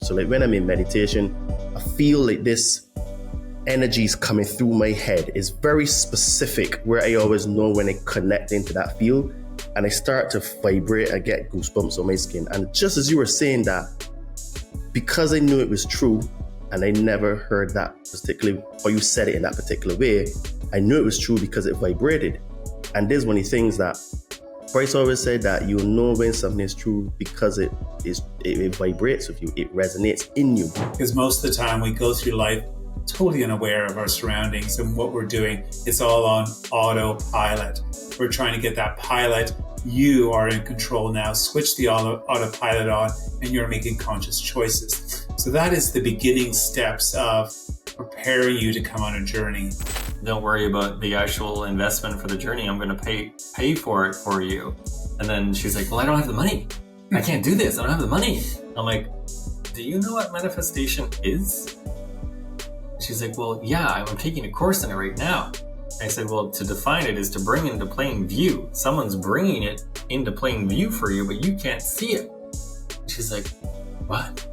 So like when I'm in meditation, I feel like this energy is coming through my head. It's very specific where I always know when I connect into that field and I start to vibrate, I get goosebumps on my skin. And just as you were saying that, because I knew it was true and I never heard that particularly, or you said it in that particular way, I knew it was true because it vibrated. And there's one of the things that Bryce always said, that you know when something is true because it vibrates with you, it resonates in you. Because most of the time we go through life totally unaware of our surroundings and what we're doing. It's all on autopilot. We're trying to get that pilot. You are in control now. Switch the autopilot on and you're making conscious choices. So that is the beginning steps of preparing you to come on a journey. Don't worry about the actual investment for the journey. I'm going to pay for it for you. And then she's like, well, I don't have the money. I can't do this. I don't have the money. I'm like, do you know what manifestation is? She's like, well, yeah, I'm taking a course in it right now. I said, well, to define it is to bring into plain view. Someone's bringing it into plain view for you, but you can't see it. She's like, what?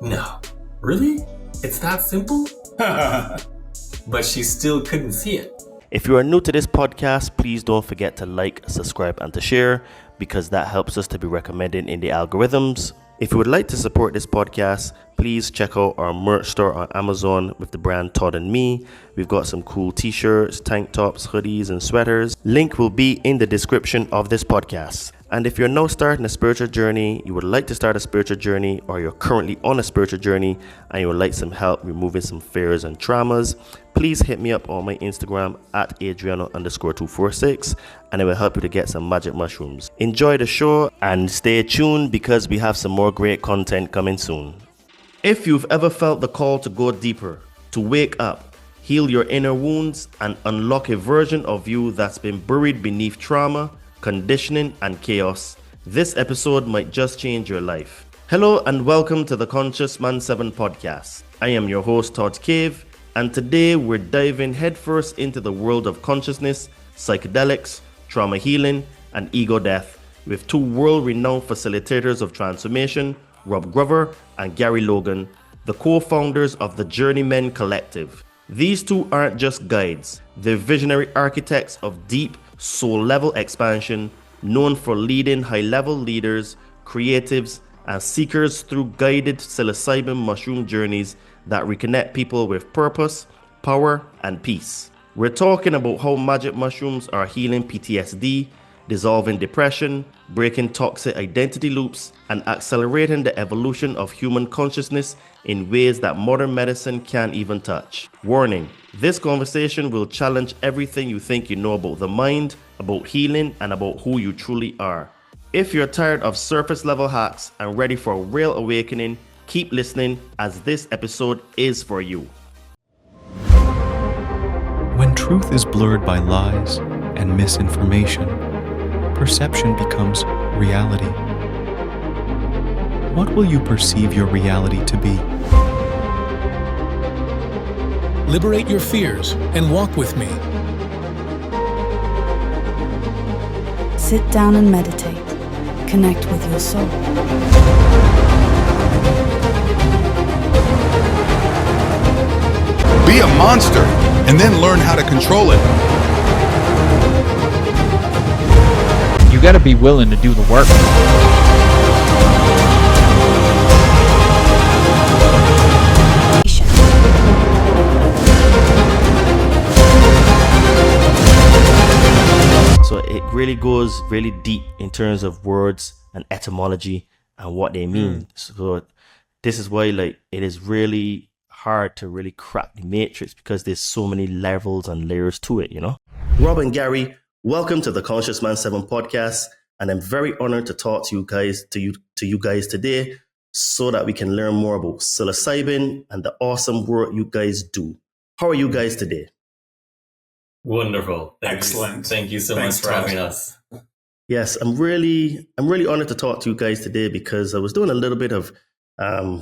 No. Really? It's that simple? But she still couldn't see it. If you are new to this podcast, please don't forget to like, subscribe, and to share, because that helps us to be recommended in the algorithms. If you would like to support this podcast, please check out our merch store on Amazon with the brand Todd and Me. We've got some cool t-shirts, tank tops, hoodies, and sweaters. Link will be in the description of this podcast. And if you're now starting a spiritual journey, you would like to start a spiritual journey, or you're currently on a spiritual journey and you would like some help removing some fears and traumas, please hit me up on my Instagram at Adriano_246 and I will help you to get some magic mushrooms. Enjoy the show and stay tuned because we have some more great content coming soon. If you've ever felt the call to go deeper, to wake up, heal your inner wounds, and unlock a version of you that's been buried beneath trauma, conditioning, and chaos, this episode might just change your life. Hello and welcome to the Conscious Man 7 podcast. I am your host, Todd Cave, and today we're diving headfirst into the world of consciousness, psychedelics, trauma healing, and ego death with two world-renowned facilitators of transformation, Rob Grover and Gary Logan, the co-founders of the Journeymen Collective. These two aren't just guides, they're visionary architects of deep, soul-level expansion, known for leading high-level leaders, creatives, and seekers through guided psilocybin mushroom journeys that reconnect people with purpose, power, and peace. We're talking about how magic mushrooms are healing PTSD, dissolving depression, breaking toxic identity loops, and accelerating the evolution of human consciousness in ways that modern medicine can't even touch. Warning, this conversation will challenge everything you think you know about the mind, about healing, and about who you truly are. If you're tired of surface level hacks and ready for a real awakening, keep listening as this episode is for you. When truth is blurred by lies and misinformation, perception becomes reality. What will you perceive your reality to be? Liberate your fears and walk with me. Sit down and meditate. Connect with your soul. Be a monster and then learn how to control it. You gotta be willing to do the work. So it really goes really deep in terms of words and etymology and what they mean. So this is why it is really hard to really crack the matrix, because there's so many levels and layers to it, you know? Rob and Gary, welcome to the Conscious Man 7 podcast, and I'm very honored to talk to you guys today so that we can learn more about psilocybin and the awesome work you guys do. How are you guys today? Wonderful. Excellent. Thank you so Thanks, much for Todd. having us. Yes, I'm really honored to talk to you guys today because I was doing a little bit of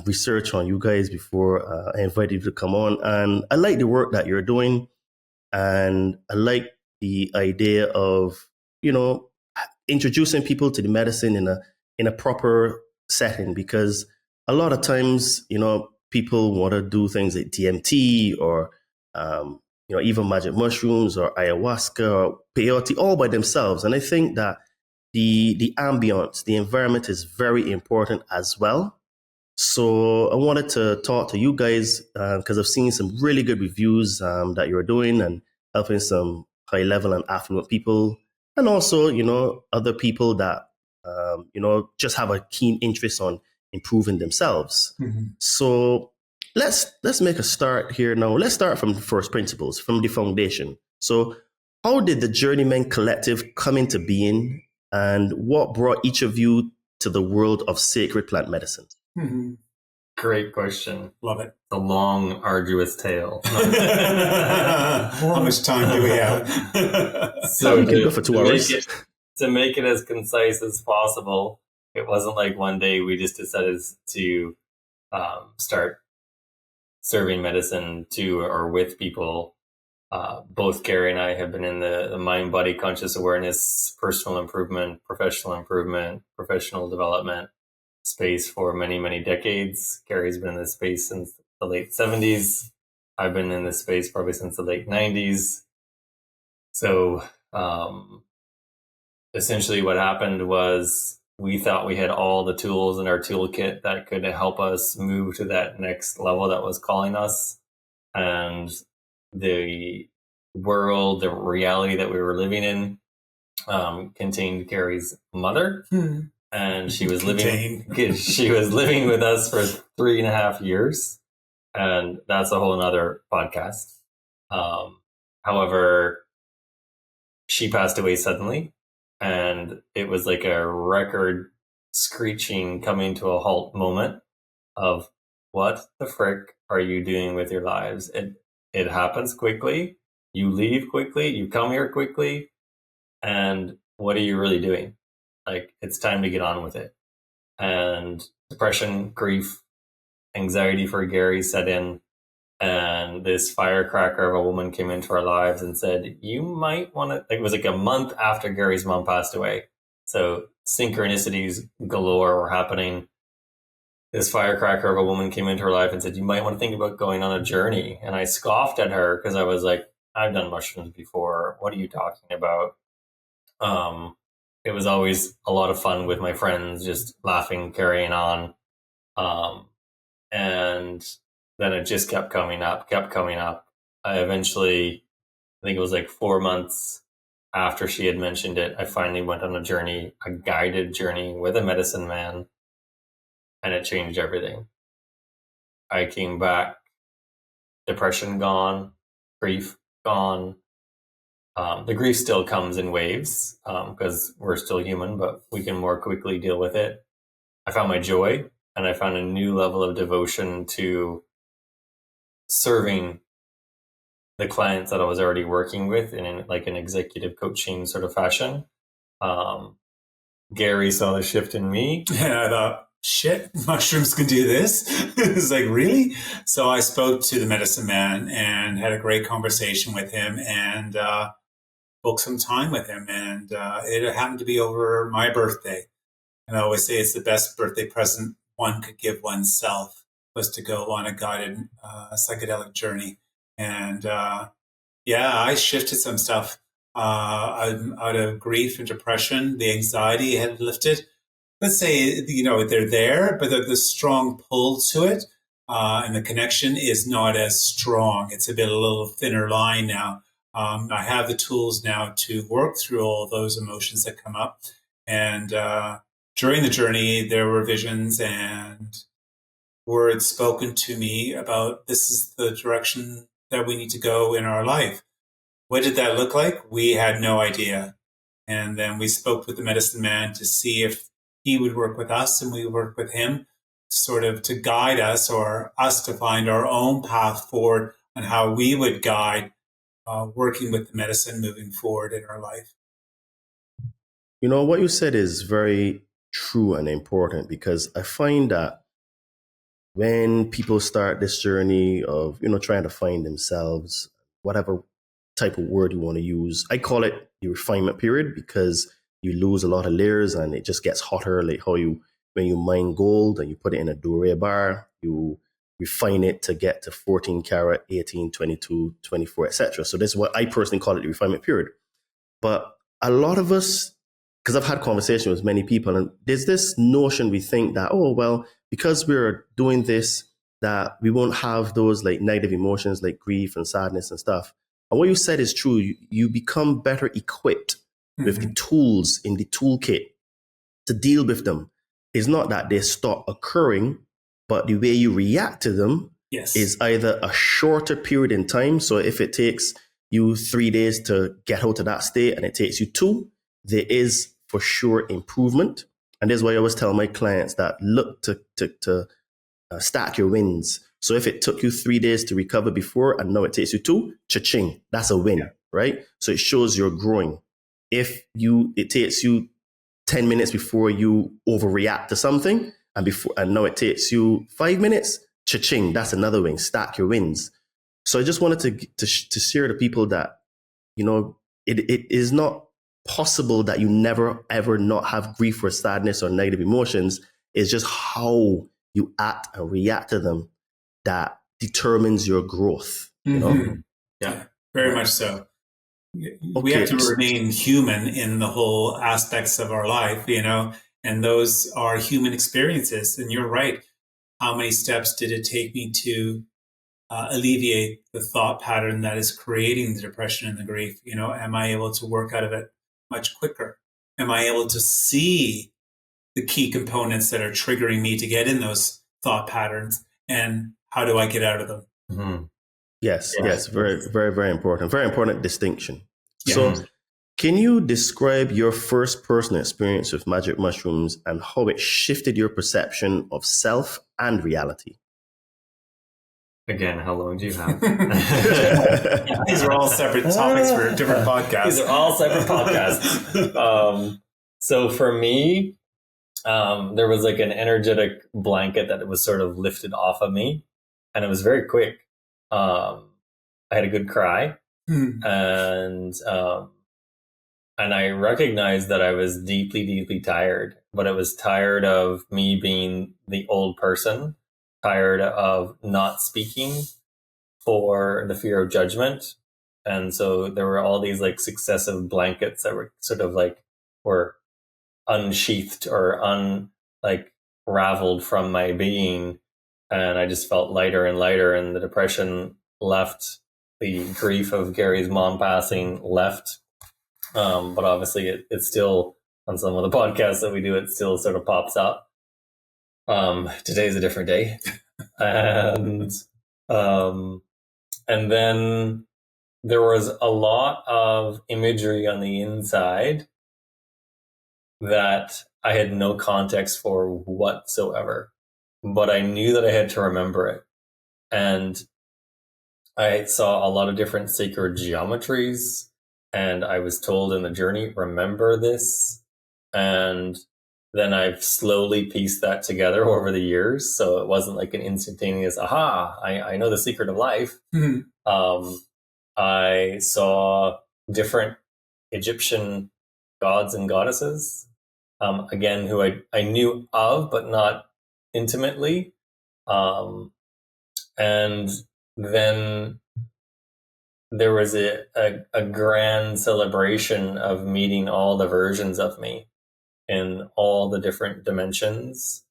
research on you guys before I invited you to come on, and I like the work that you're doing, and I like the idea of, you know, introducing people to the medicine in a proper setting, because a lot of times, people want to do things like DMT or, even magic mushrooms or ayahuasca or peyote all by themselves. And I think that the ambience, the environment is very important as well. So I wanted to talk to you guys because I've seen some really good reviews that you're doing and helping some high level and affluent people, and also, other people that, just have a keen interest on improving themselves. Mm-hmm. So let's make a start here now. Let's start from the first principles, from the foundation. So how did the Journeymen Collective come into being, and what brought each of you to the world of sacred plant medicine? Mm-hmm. Great question. Love it. The long, arduous tale. How much time do we have? So we can go for 2 hours. To make it as concise as possible, it wasn't like one day we just decided to start serving medicine to or with people. Both Gary and I have been in the mind, body, conscious awareness, personal improvement, professional development space for many, many decades. Gary's been in this space since the late 70s. I've been in this space probably since the late 90s. So essentially what happened was we thought we had all the tools in our toolkit that could help us move to that next level that was calling us. And the world, the reality that we were living in contained Gary's mother. And she was living with us for 3.5 years. And that's a whole nother podcast. However, she passed away suddenly, and it was like a record screeching coming to a halt moment of what the frick are you doing with your lives? It happens quickly. You leave quickly. You come here quickly. And what are you really doing? Like, it's time to get on with it. And depression, grief, anxiety for Gary set in. And this firecracker of a woman came into our lives and said, you might want to, it was like a month after Gary's mom passed away. So synchronicities galore were happening. This firecracker of a woman came into her life and said, you might want to think about going on a journey. And I scoffed at her because I was like, I've done mushrooms before. What are you talking about? It was always a lot of fun with my friends, just laughing, carrying on. And then it just kept coming up. I eventually, I think it was like 4 months after she had mentioned it, I finally went on a journey, a guided journey with a medicine man, and it changed everything. I came back, depression gone, grief gone. The grief still comes in waves because we're still human, but we can more quickly deal with it. I found my joy, and I found a new level of devotion to serving the clients that I was already working with in like an executive coaching sort of fashion. Gary saw the shift in me. And I thought, shit, mushrooms can do this? It's like, really? So I spoke to the medicine man and had a great conversation with him and booked some time with him. And it happened to be over my birthday. And I always say it's the best birthday present one could give oneself, was to go on a guided psychedelic journey. And I shifted some stuff out of grief and depression. The anxiety had lifted. Let's say, they're there, but the strong pull to it and the connection is not as strong. It's a little thinner line now. I have the tools now to work through all those emotions that come up. And during the journey, there were visions and words spoken to me about this is the direction that we need to go in our life. What did that look like? We had no idea. And then we spoke with the medicine man to see if he would work with us and we would work with him, sort of to guide us or us to find our own path forward on how we would guide working with the medicine moving forward in our life. What you said is very true and important, because I find that when people start this journey of, trying to find themselves, whatever type of word you want to use, I call it the refinement period, because you lose a lot of layers and it just gets hotter, like how you when you mine gold and you put it in a Dure bar, you refine it to get to 14 karat, 18, 22, 24, etc. So this is what I personally call it the refinement period. But a lot of us, because I've had conversations with many people, and there's this notion we think that, oh, well, because we're doing this, that we won't have those like negative emotions like grief and sadness and stuff. And what you said is true. You become better equipped with the tools in the toolkit to deal with them. It's not that they stop occurring, but the way you react to them is either a shorter period in time. So if it takes you 3 days to get out of that state and it takes you 2, there is for sure improvement. And that's why I always tell my clients that look to stack your wins. So if it took you 3 days to recover before and now it takes you 2, cha-ching, that's a win, right? So it shows you're growing. If it takes you 10 minutes before you overreact to something and now it takes you 5 minutes, cha-ching, that's another win. Stack your wins. So I just wanted to share to people that, it is not possible that you never ever not have grief or sadness or negative emotions. It's just how you act and react to them that determines your growth. Yeah, very much so. We have to remain human in the whole aspects of our life, and those are human experiences. And you're right. How many steps did it take me to alleviate the thought pattern that is creating the depression and the grief? Am I able to work out of it much quicker? Am I able to see the key components that are triggering me to get in those thought patterns, and how do I get out of them? Mm-hmm. Yes. Very, very, very important. Very important distinction. Yeah. So can you describe your first personal experience with magic mushrooms and how it shifted your perception of self and reality? Again, how long do you have? These are all separate topics for different podcasts. These are all separate podcasts. So for me, there was like an energetic blanket that was sort of lifted off of me, and it was very quick. I had a good cry, and I recognized that I was deeply, deeply tired, but I was tired of me being the old person, tired of not speaking for the fear of judgment. And so there were all these like successive blankets that were sort of like were unsheathed or unraveled from my being. And I just felt lighter and lighter, and the depression left, the grief of Gary's mom passing left. But obviously it's still, on some of the podcasts that we do, it still sort of pops up. Today's a different day. And then there was a lot of imagery on the inside that I had no context for whatsoever, but I knew that I had to remember it. And I saw a lot of different sacred geometries, and I was told in the journey, remember this. And then I've slowly pieced that together over the years. So it wasn't like an instantaneous, aha, I know the secret of life. Mm-hmm. I saw different Egyptian gods and goddesses, again, who I knew of, but not intimately. And then there was a grand celebration of meeting all the versions of me in all the different dimensions.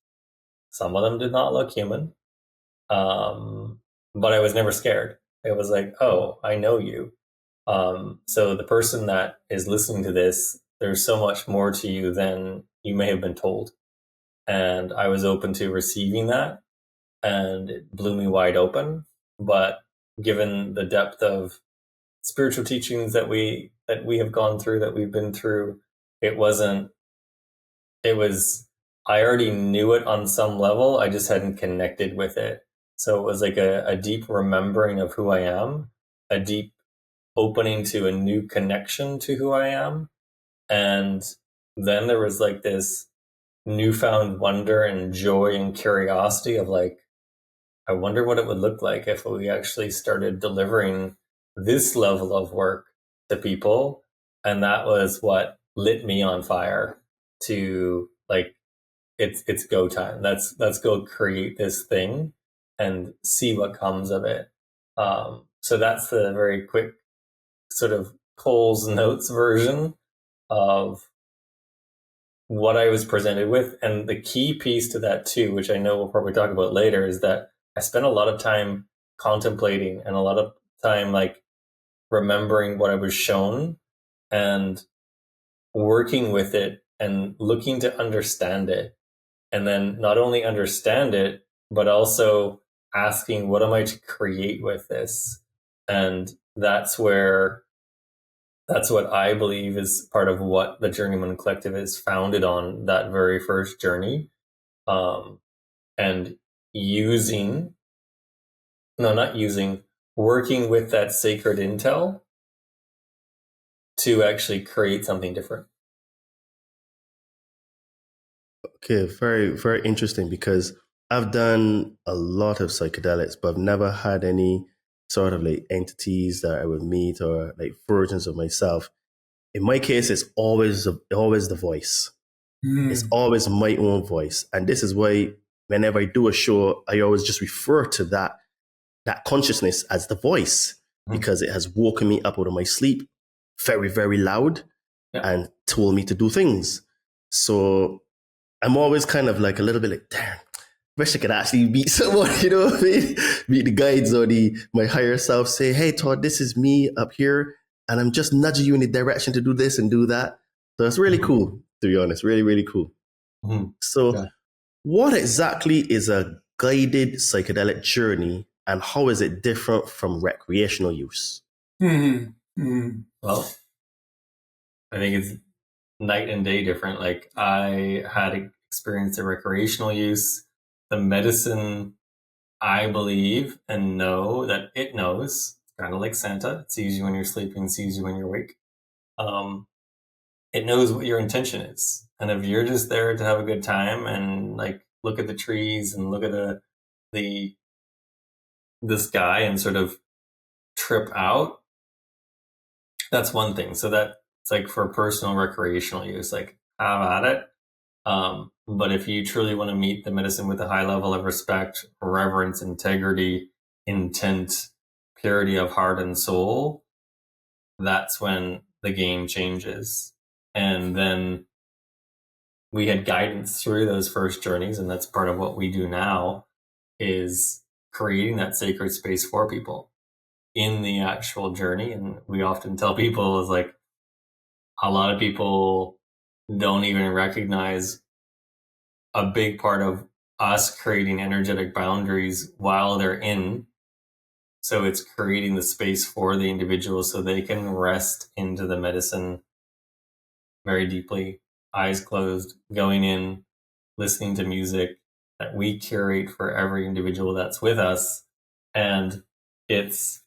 Some of them did not look human, but I was never scared. It was like, oh, I know you. So the person that is listening to this, there's so much more to you than you may have been told. And I was open to receiving that, and it blew me wide open. But given the depth of spiritual teachings that we have gone through, that we've been through, I already knew it on some level. I just hadn't connected with it. So it was like a deep remembering of who I am, a deep opening to a new connection to who I am. And then there was like this newfound wonder and joy and curiosity of like, I wonder what it would look like if we actually started delivering this level of work to people. And that was what lit me on fire to like it's go time. Let's go create this thing and see what comes of it. So that's the very quick sort of Cole's Notes version of what I was presented with. And the key piece to that too, which I know we'll probably talk about later, is that I spent a lot of time contemplating and a lot of time like remembering what I was shown and working with it and looking to understand it. And then not only understand it, but also asking, what am I to create with this? And that's what I believe is part of what the Journeymen Collective is founded on, that very first journey. And working with that sacred intel to actually create something different. Okay, very, very interesting, because I've done a lot of psychedelics, but I've never had any sort of like entities that I would meet or like versions of myself. In my case, it's always the voice. It's always my own voice. And this is why whenever I do a show, I always just refer to that consciousness as the voice, because it has woken me up out of my sleep very, very loud and told me to do things. So I'm always kind of like a little bit like, damn, wish I could actually meet someone, you know what I mean? Meet the guides or my higher self, say, hey, Todd, this is me up here, and I'm just nudging you in the direction to do this and do that. So it's really cool, to be honest, really, really cool. So what exactly is a guided psychedelic journey, and how is it different from recreational use? Well, I think it's night and day different. Like, I had experienced the recreational use. The medicine, I believe and know that it knows. It's kind of like Santa. It sees you when you're sleeping, sees you when you're awake. It knows what your intention is. And if you're just there to have a good time and like look at the trees and look at the sky and sort of trip out, that's one thing. So that's like for personal recreational use, like have at it. But if you truly want to meet the medicine with a high level of respect, reverence, integrity, intent, purity of heart and soul, that's when the game changes. And then we had guidance through those first journeys, and that's part of what we do now, is creating that sacred space for people in the actual journey. And we often tell people is like, a lot of people don't even recognize a big part of us creating energetic boundaries while they're in. So it's creating the space for the individual so they can rest into the medicine very deeply, eyes closed, going in, listening to music that we curate for every individual that's with us. And it's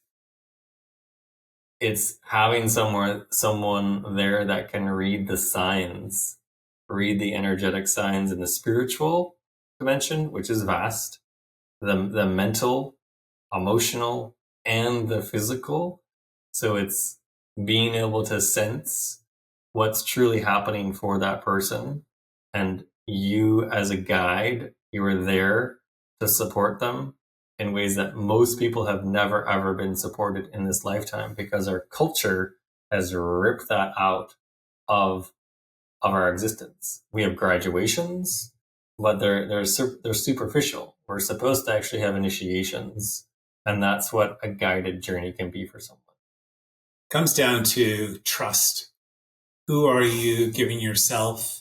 having someone there that can read the signs, read the energetic signs in the spiritual dimension, which is vast, the mental, emotional, and the physical. So it's being able to sense what's truly happening for that person. And you as a guide, you are there to support them in ways that most people have never, ever been supported in this lifetime, because our culture has ripped that out of our existence. We have graduations, but they're superficial. We're supposed to actually have initiations, and that's what a guided journey can be for someone. Comes down to trust. Who are you giving yourself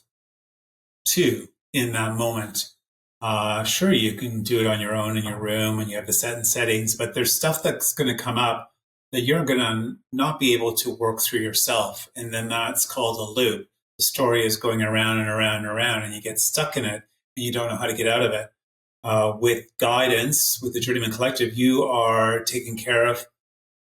to in that moment? Sure, you can do it on your own in your room and you have the settings, but there's stuff that's going to come up that you're going to not be able to work through yourself. And then that's called a loop. The story is going around and around and around, and you get stuck in it and you don't know how to get out of it. With guidance, with the Journeymen Collective, you are taken care of.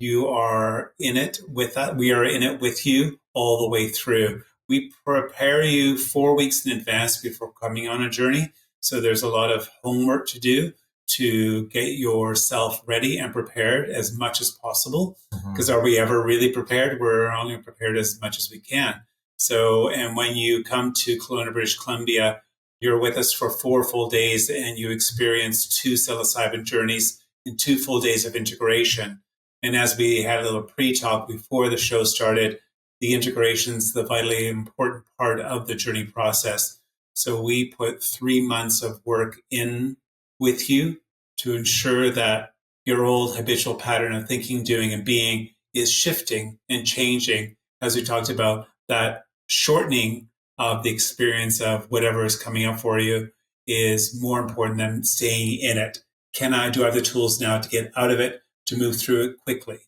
You are in it with that. We are in it with you all the way through. We prepare you 4 weeks in advance before coming on a journey. So there's a lot of homework to do to get yourself ready and prepared as much as possible. Because are we ever really prepared? We're only prepared as much as we can. So, and when you come to Kelowna, British Columbia, you're with us for 4 full days and you experience 2 psilocybin journeys and 2 full days of integration. And as we had a little pre-talk before the show started, the integration's the vitally important part of the journey process. So we put 3 months of work in with you to ensure that your old habitual pattern of thinking, doing, and being is shifting and changing, as we talked about, that shortening of the experience of whatever is coming up for you is more important than staying in it. Do I have the tools now to get out of it, to move through it quickly?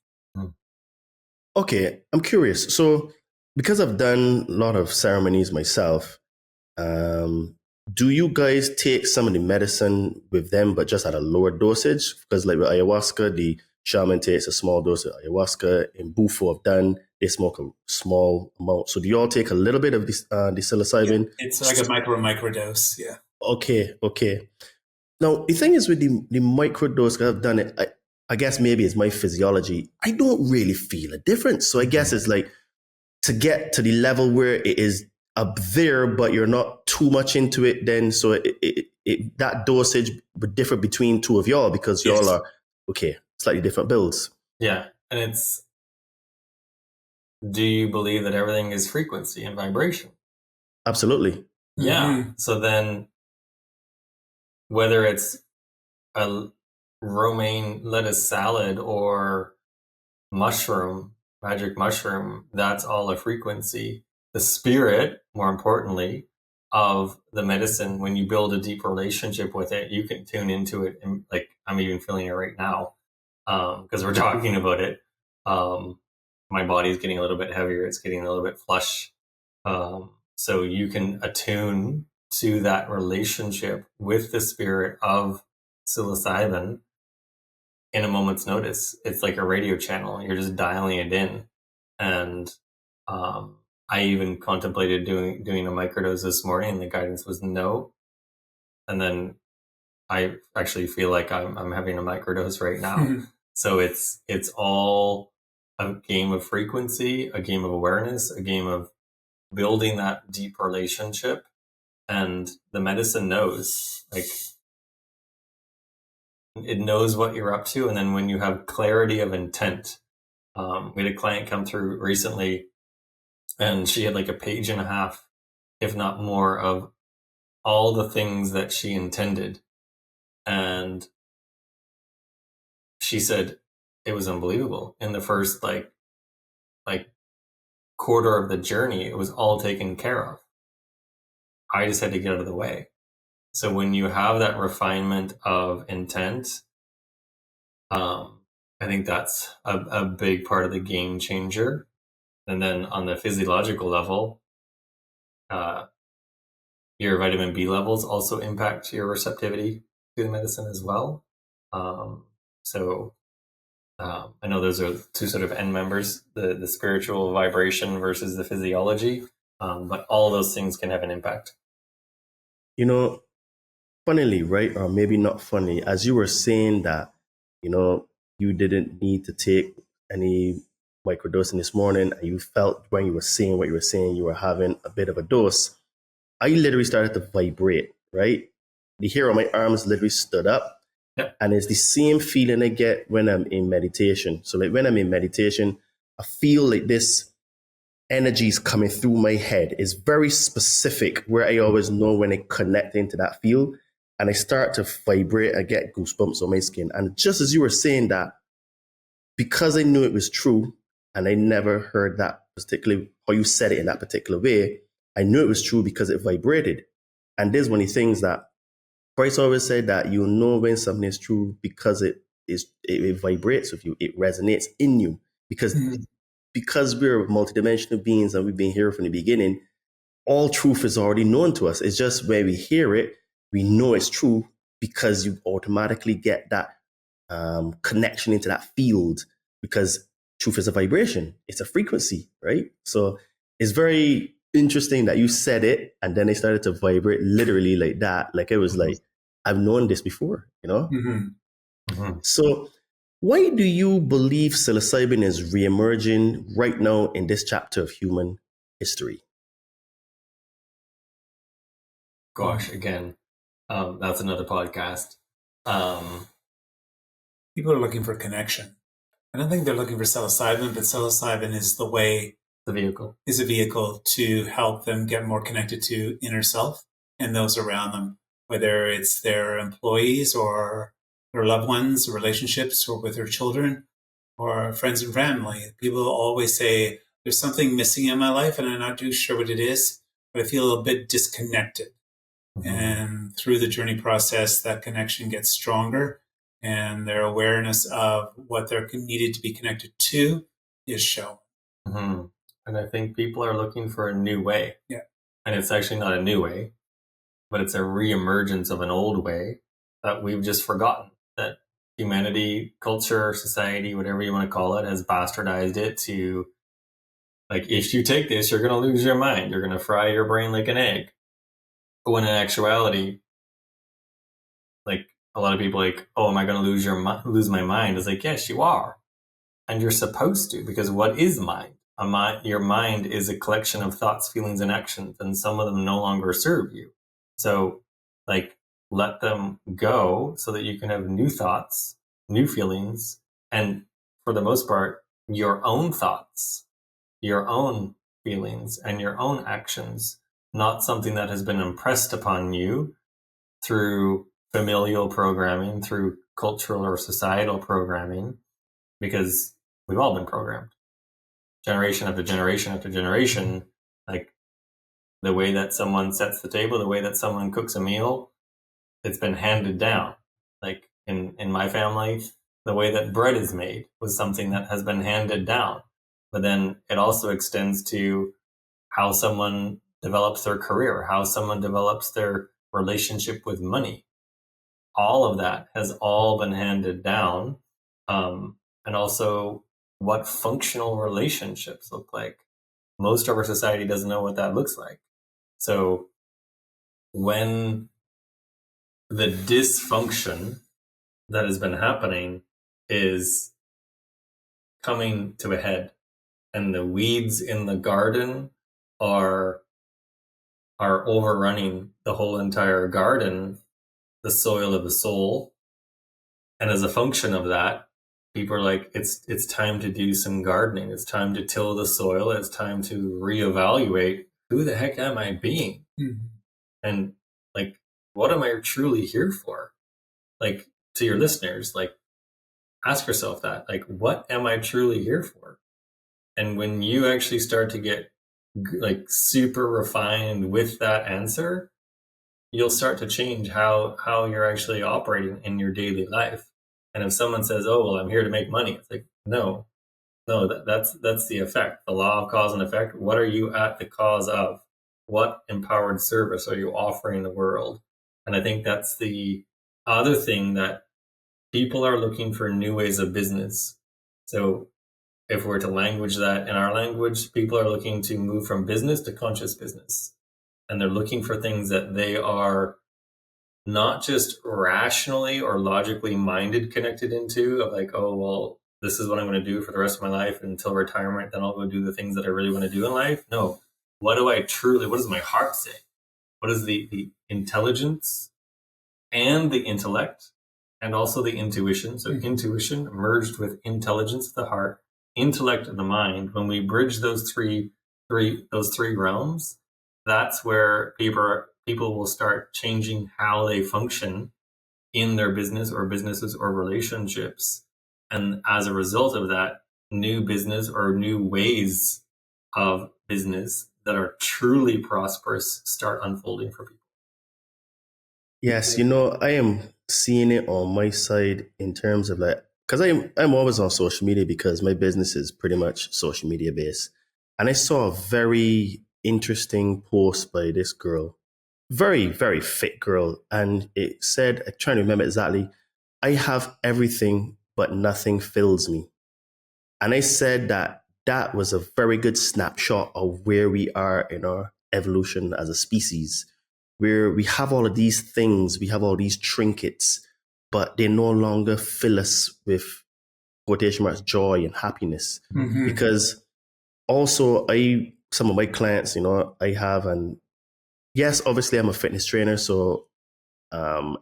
Okay, I'm curious. So, because I've done a lot of ceremonies myself, do you guys take some of the medicine with them, but just at a lower dosage? Because like with ayahuasca, the shaman takes a small dose of ayahuasca. In Bufo, I've done, they smoke a small amount. So do you all take a little bit of the psilocybin? Yeah, it's like a microdose, yeah. Okay. Now, the thing is with the microdose, 'cause I've done it, I guess maybe it's my physiology. I don't really feel a difference. So I guess it's like to get to the level where it is up there, but you're not too much into it then. So that dosage would differ between two of y'all because y'all are, okay, slightly different builds. Yeah. And do you believe that everything is frequency and vibration? Absolutely. Yeah. Mm-hmm. So then whether it's a romaine lettuce salad or magic mushroom, that's all a frequency. The spirit, more importantly, of the medicine, when you build a deep relationship with it, you can tune into it. And like, I'm even feeling it right now because we're talking about it. My body's getting a little bit heavier. It's getting a little bit flush. So you can attune to that relationship with the spirit of psilocybin in a moment's notice. It's like a radio channel. You're just dialing it in. And I even contemplated doing a microdose this morning, and the guidance was no. And then I actually feel like I'm having a microdose right now. So it's all a game of frequency, a game of awareness, a game of building that deep relationship. And the medicine knows, like, it knows what you're up to. And then when you have clarity of intent, we had a client come through recently, and she had like a page and a half, if not more, of all the things that she intended. And she said it was unbelievable. In the first like quarter of the journey, it was all taken care of. I just had to get out of the way. So when you have that refinement of intent, I think that's a big part of the game changer. And then on the physiological level, your vitamin B levels also impact your receptivity to the medicine as well. So I know those are two sort of end members, the spiritual vibration versus the physiology, but all those things can have an impact. You know, funnily, right? Or maybe not funny, as you were saying that, you didn't need to take any microdosing this morning, and you felt when you were saying what you were saying, you were having a bit of a dose. I literally started to vibrate, right? The hair on my arms literally stood up. Yep. And it's the same feeling I get when I'm in meditation. So like when I'm in meditation, I feel like this energy is coming through my head. It's very specific where I always know when I connect into that field. And I start to vibrate, I get goosebumps on my skin. And just as you were saying that, because I knew it was true, and I never heard that particularly, how you said it in that particular way, I knew it was true because it vibrated. And there's one of the things that Christ always said, that you know when something is true because it vibrates with you, it resonates in you. Because we're multidimensional beings and we've been here from the beginning, all truth is already known to us. It's just when we hear it, we know it's true because you automatically get that connection into that field, because truth is a vibration. It's a frequency, right? So it's very interesting that you said it and then it started to vibrate literally like that. Like it was like, I've known this before, So why do you believe psilocybin is reemerging right now in this chapter of human history? gosh, again, that's another podcast. People are looking for connection. I don't think they're looking for psilocybin, but psilocybin is a vehicle to help them get more connected to inner self and those around them, whether it's their employees or their loved ones, relationships, or with their children or friends and family. People always say, there's something missing in my life and I'm not too sure what it is, but I feel a bit disconnected. Mm-hmm. And through the journey process, that connection gets stronger and their awareness of what they're needed to be connected to is shown. Mm-hmm. And I think people are looking for a new way. Yeah. And it's actually not a new way, but it's a reemergence of an old way that we've just forgotten. That humanity, culture, society, whatever you want to call it, has bastardized it to, like, if you take this, you're going to lose your mind. You're going to fry your brain like an egg. When in actuality, like, a lot of people like, oh, am I going to lose my mind? It's like, yes, you are. And you're supposed to, because what is mind? Your mind is a collection of thoughts, feelings, and actions, and some of them no longer serve you. So, like, let them go so that you can have new thoughts, new feelings, and for the most part, your own thoughts, your own feelings, and your own actions, not something that has been impressed upon you through familial programming, through cultural or societal programming, because we've all been programmed. Generation after generation after generation, like the way that someone sets the table, the way that someone cooks a meal, it's been handed down. Like in my family, the way that bread is made was something that has been handed down. But then it also extends to how someone develops their career, how someone develops their relationship with money. All of that has all been handed down. And also what functional relationships look like. Most of our society doesn't know what that looks like. So when the dysfunction that has been happening is coming to a head and the weeds in the garden are overrunning the whole entire garden, the soil of the soul. And as a function of that, people are like, it's time to do some gardening. It's time to till the soil. It's time to reevaluate, who the heck am I being? Mm-hmm. And like, what am I truly here for? Like, to your listeners, like, ask yourself that, like, what am I truly here for? And when you actually start to get like super refined with that answer, you'll start to change how you're actually operating in your daily life. And if someone says, oh, well, I'm here to make money, it's like, no, that's the effect, the law of cause and effect. What are you at the cause of? What empowered service are you offering the world? And I think that's the other thing, that people are looking for new ways of business. So if we're to language that in our language, people are looking to move from business to conscious business. And they're looking for things that they are not just rationally or logically minded connected into, of like, oh, well, this is what I'm going to do for the rest of my life until retirement. Then I'll go do the things that I really want to do in life. No, what does my heart say? What is the intelligence and the intellect and also the intuition? So intuition merged with intelligence of the heart, intellect of the mind. When we bridge those three realms, that's where people will start changing how they function in their business or businesses or relationships. And as a result of that, new business or new ways of business that are truly prosperous start unfolding for people. Yes, I am seeing it on my side in terms of like, because I'm always on social media because my business is pretty much social media based. And I saw a very interesting post by this girl, very, very fit girl. And it said, I'm trying to remember exactly, I have everything, but nothing fills me. And I said that was a very good snapshot of where we are in our evolution as a species, where we have all of these things, we have all these trinkets, but they no longer fill us with, quotation marks, joy and happiness. Mm-hmm. Because also some of my clients, I have, and yes, obviously I'm a fitness trainer, so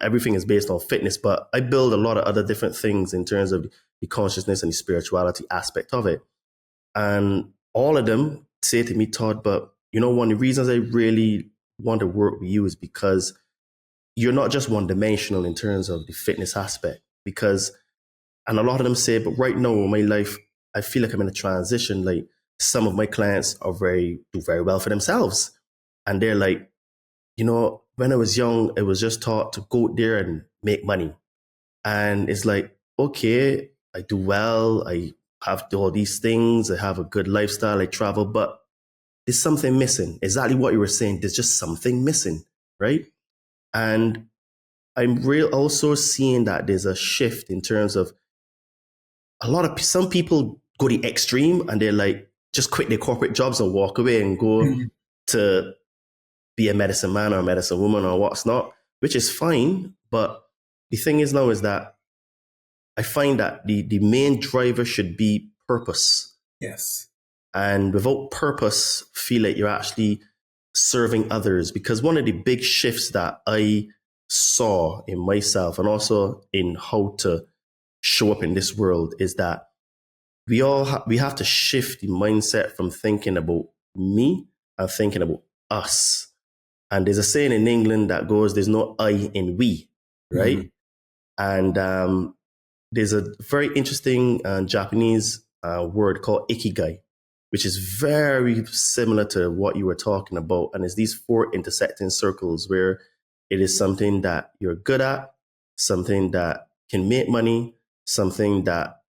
everything is based on fitness, but I build a lot of other different things in terms of the consciousness and the spirituality aspect of it. And all of them say to me, Todd, but one of the reasons I really want to work with you is because you're not just one dimensional in terms of the fitness aspect. And a lot of them say, but right now in my life, I feel like I'm in a transition. Like some of my clients do very well for themselves. And they're like, when I was young, I was just taught to go there and make money. And it's like, okay, I do well. I have all these things. I have a good lifestyle. I travel, but there's something missing. Exactly what you were saying. There's just something missing, right? And I'm also seeing that there's a shift in terms of some people go the extreme and they're like, just quit their corporate jobs and walk away and go to be a medicine man or a medicine woman or what's not, which is fine. But the thing is now is that I find that the main driver should be purpose. Yes. And without purpose, feel like you're actually serving others. Because one of the big shifts that I saw in myself and also in how to show up in this world is that we have to shift the mindset from thinking about me and thinking about us. And there's a saying in England that goes, there's no I in we, right? Mm-hmm. And there's a very interesting Japanese word called ikigai, which is very similar to what you were talking about. And it's these 4 intersecting circles where it is something that you're good at, something that can make money, something that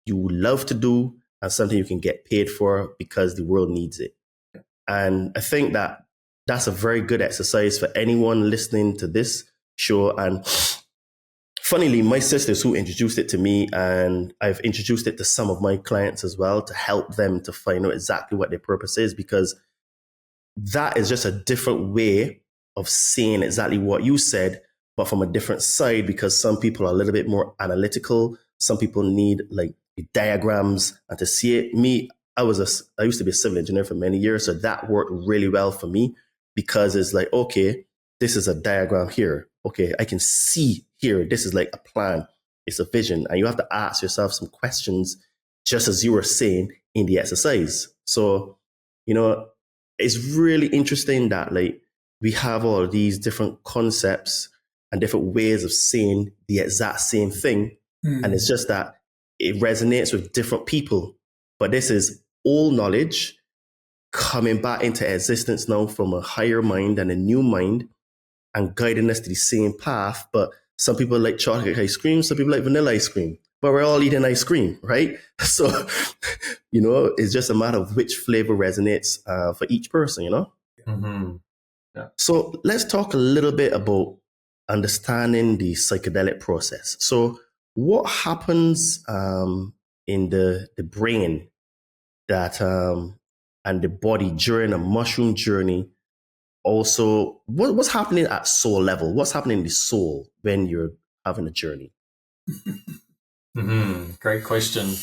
you love to do, and something you can get paid for because the world needs it. And I think that that's a very good exercise for anyone listening to this show. And funnily, my sisters who introduced it to me, and I've introduced it to some of my clients as well to help them to find out exactly what their purpose is, because that is just a different way of saying exactly what you said, but from a different side, because some people are a little bit more analytical. Some people need like diagrams and to see it. I used to be a civil engineer for many years, so that worked really well for me because it's like, okay, this is a diagram here. Okay, I can see here. This is like a plan. It's a vision. And you have to ask yourself some questions, just as you were saying in the exercise. So, it's really interesting that like we have all these different concepts and different ways of saying the exact same thing. And it's just that it resonates with different people. But this is all knowledge coming back into existence now from a higher mind and a new mind and guiding us to the same path. But some people like chocolate ice cream, some people like vanilla ice cream, but we're all eating ice cream, right? So, it's just a matter of which flavor resonates for each person, Mm-hmm. Yeah. So let's talk a little bit about understanding the psychedelic process. So what happens in the brain that and the body during a mushroom journey? Also, what's happening at soul level? What's happening in the soul when you're having a journey? Great question.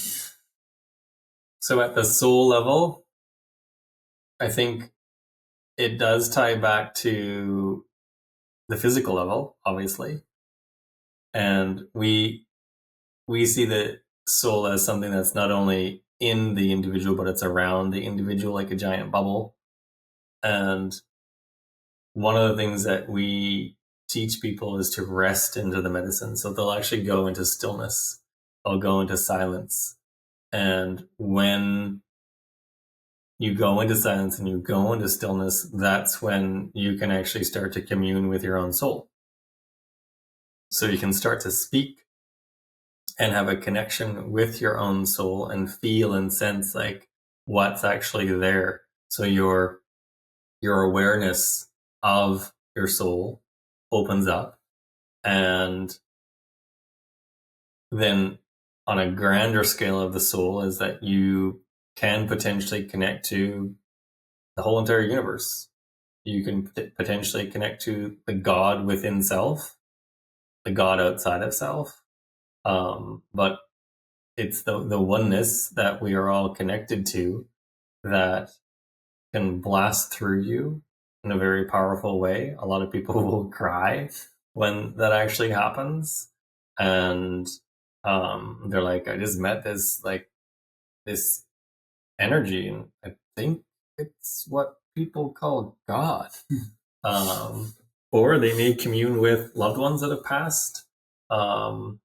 So at the soul level, I think it does tie back to the physical level, obviously. And we see the soul as something that's not only in the individual, but it's around the individual like a giant bubble. And one of the things that we teach people is to rest into the medicine. So they'll actually go into stillness. They'll go into silence. And when you go into silence and you go into stillness, that's when you can actually start to commune with your own soul. So you can start to speak and have a connection with your own soul and feel and sense like what's actually there. So your awareness of your soul opens up, and then on a grander scale of the soul is that you can potentially connect to the whole entire universe. You can potentially connect to the God within self, the God outside of self. But it's the oneness that we are all connected to that can blast through you in a very powerful way. A lot of people will cry when that actually happens. And they're like, I just met this energy, and I think it's what people call God. Or they may commune with loved ones that have passed. And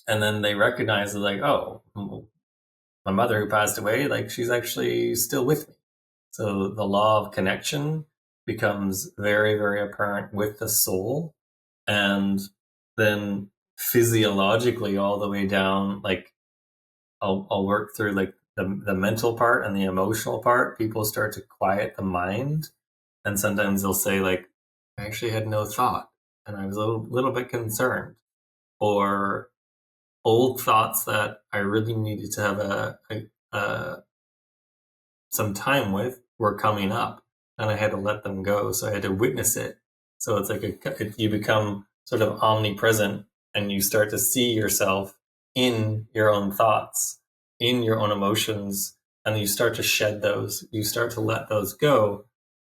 then they recognize like, oh, my mother who passed away, like she's actually still with me. So the law of connection becomes very, very apparent with the soul. And then physiologically all the way down, like I'll work through like the mental part and the emotional part. People start to quiet the mind. And sometimes they'll say like, I actually had no thought and I was a little bit concerned. Or old thoughts that I really needed to have some time with were coming up, and I had to let them go. So I had to witness it. So it's like you become sort of omnipresent, and you start to see yourself in your own thoughts, in your own emotions, and you start to shed those. You start to let those go.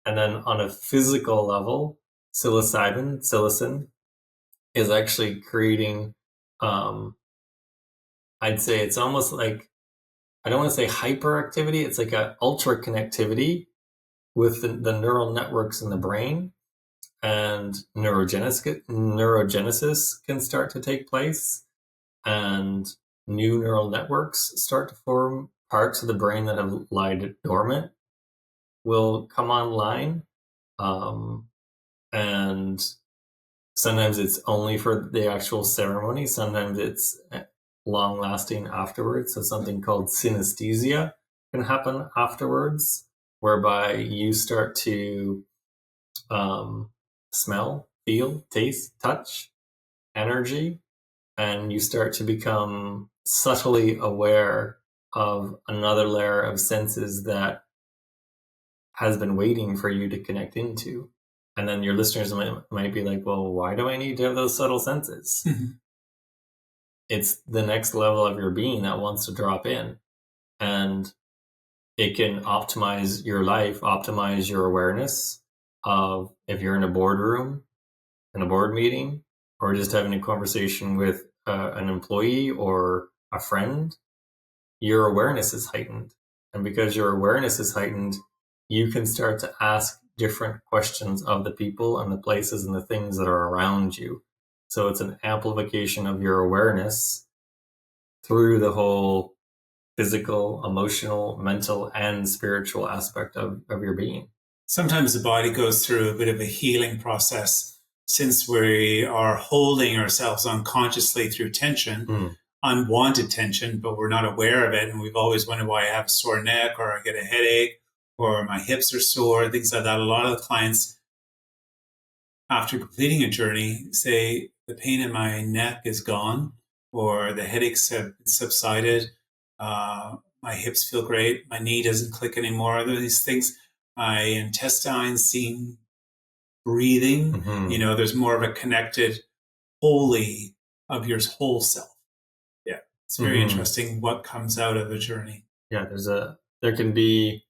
And then on a physical level, psilocybin is actually creating, I'd say it's almost like, I don't want to say hyperactivity. It's like a ultra connectivity with the neural networks in the brain, and neurogenesis can start to take place, and new neural networks start to form. Parts of the brain that have lied dormant will come online. And sometimes it's only for the actual ceremony. Sometimes it's long lasting afterwards. So something called synesthesia can happen afterwards, whereby you start to smell, feel, taste, touch, energy, and you start to become subtly aware of another layer of senses that has been waiting for you to connect into. And then your listeners might be like, well, why do I need to have those subtle senses? It's the next level of your being that wants to drop in, and it can optimize your life, optimize your awareness of if you're in a boardroom, in a board meeting, or just having a conversation with an employee or a friend. Your awareness is heightened. And because your awareness is heightened, you can start to ask different questions of the people and the places and the things that are around you. So it's an amplification of your awareness through the whole physical, emotional, mental, and spiritual aspect of your being. Sometimes the body goes through a bit of a healing process, since we are holding ourselves unconsciously through tension, unwanted tension, but we're not aware of it. And we've always wondered why I have a sore neck, or I get a headache, or my hips are sore, things like that. A lot of the clients, after completing a journey, say the pain in my neck is gone, or the headaches have subsided. My hips feel great. My knee doesn't click anymore. These things, my intestines seem breathing. There's more of a connected wholly of your whole self. Yeah. It's very interesting what comes out of a journey. Yeah. There can be,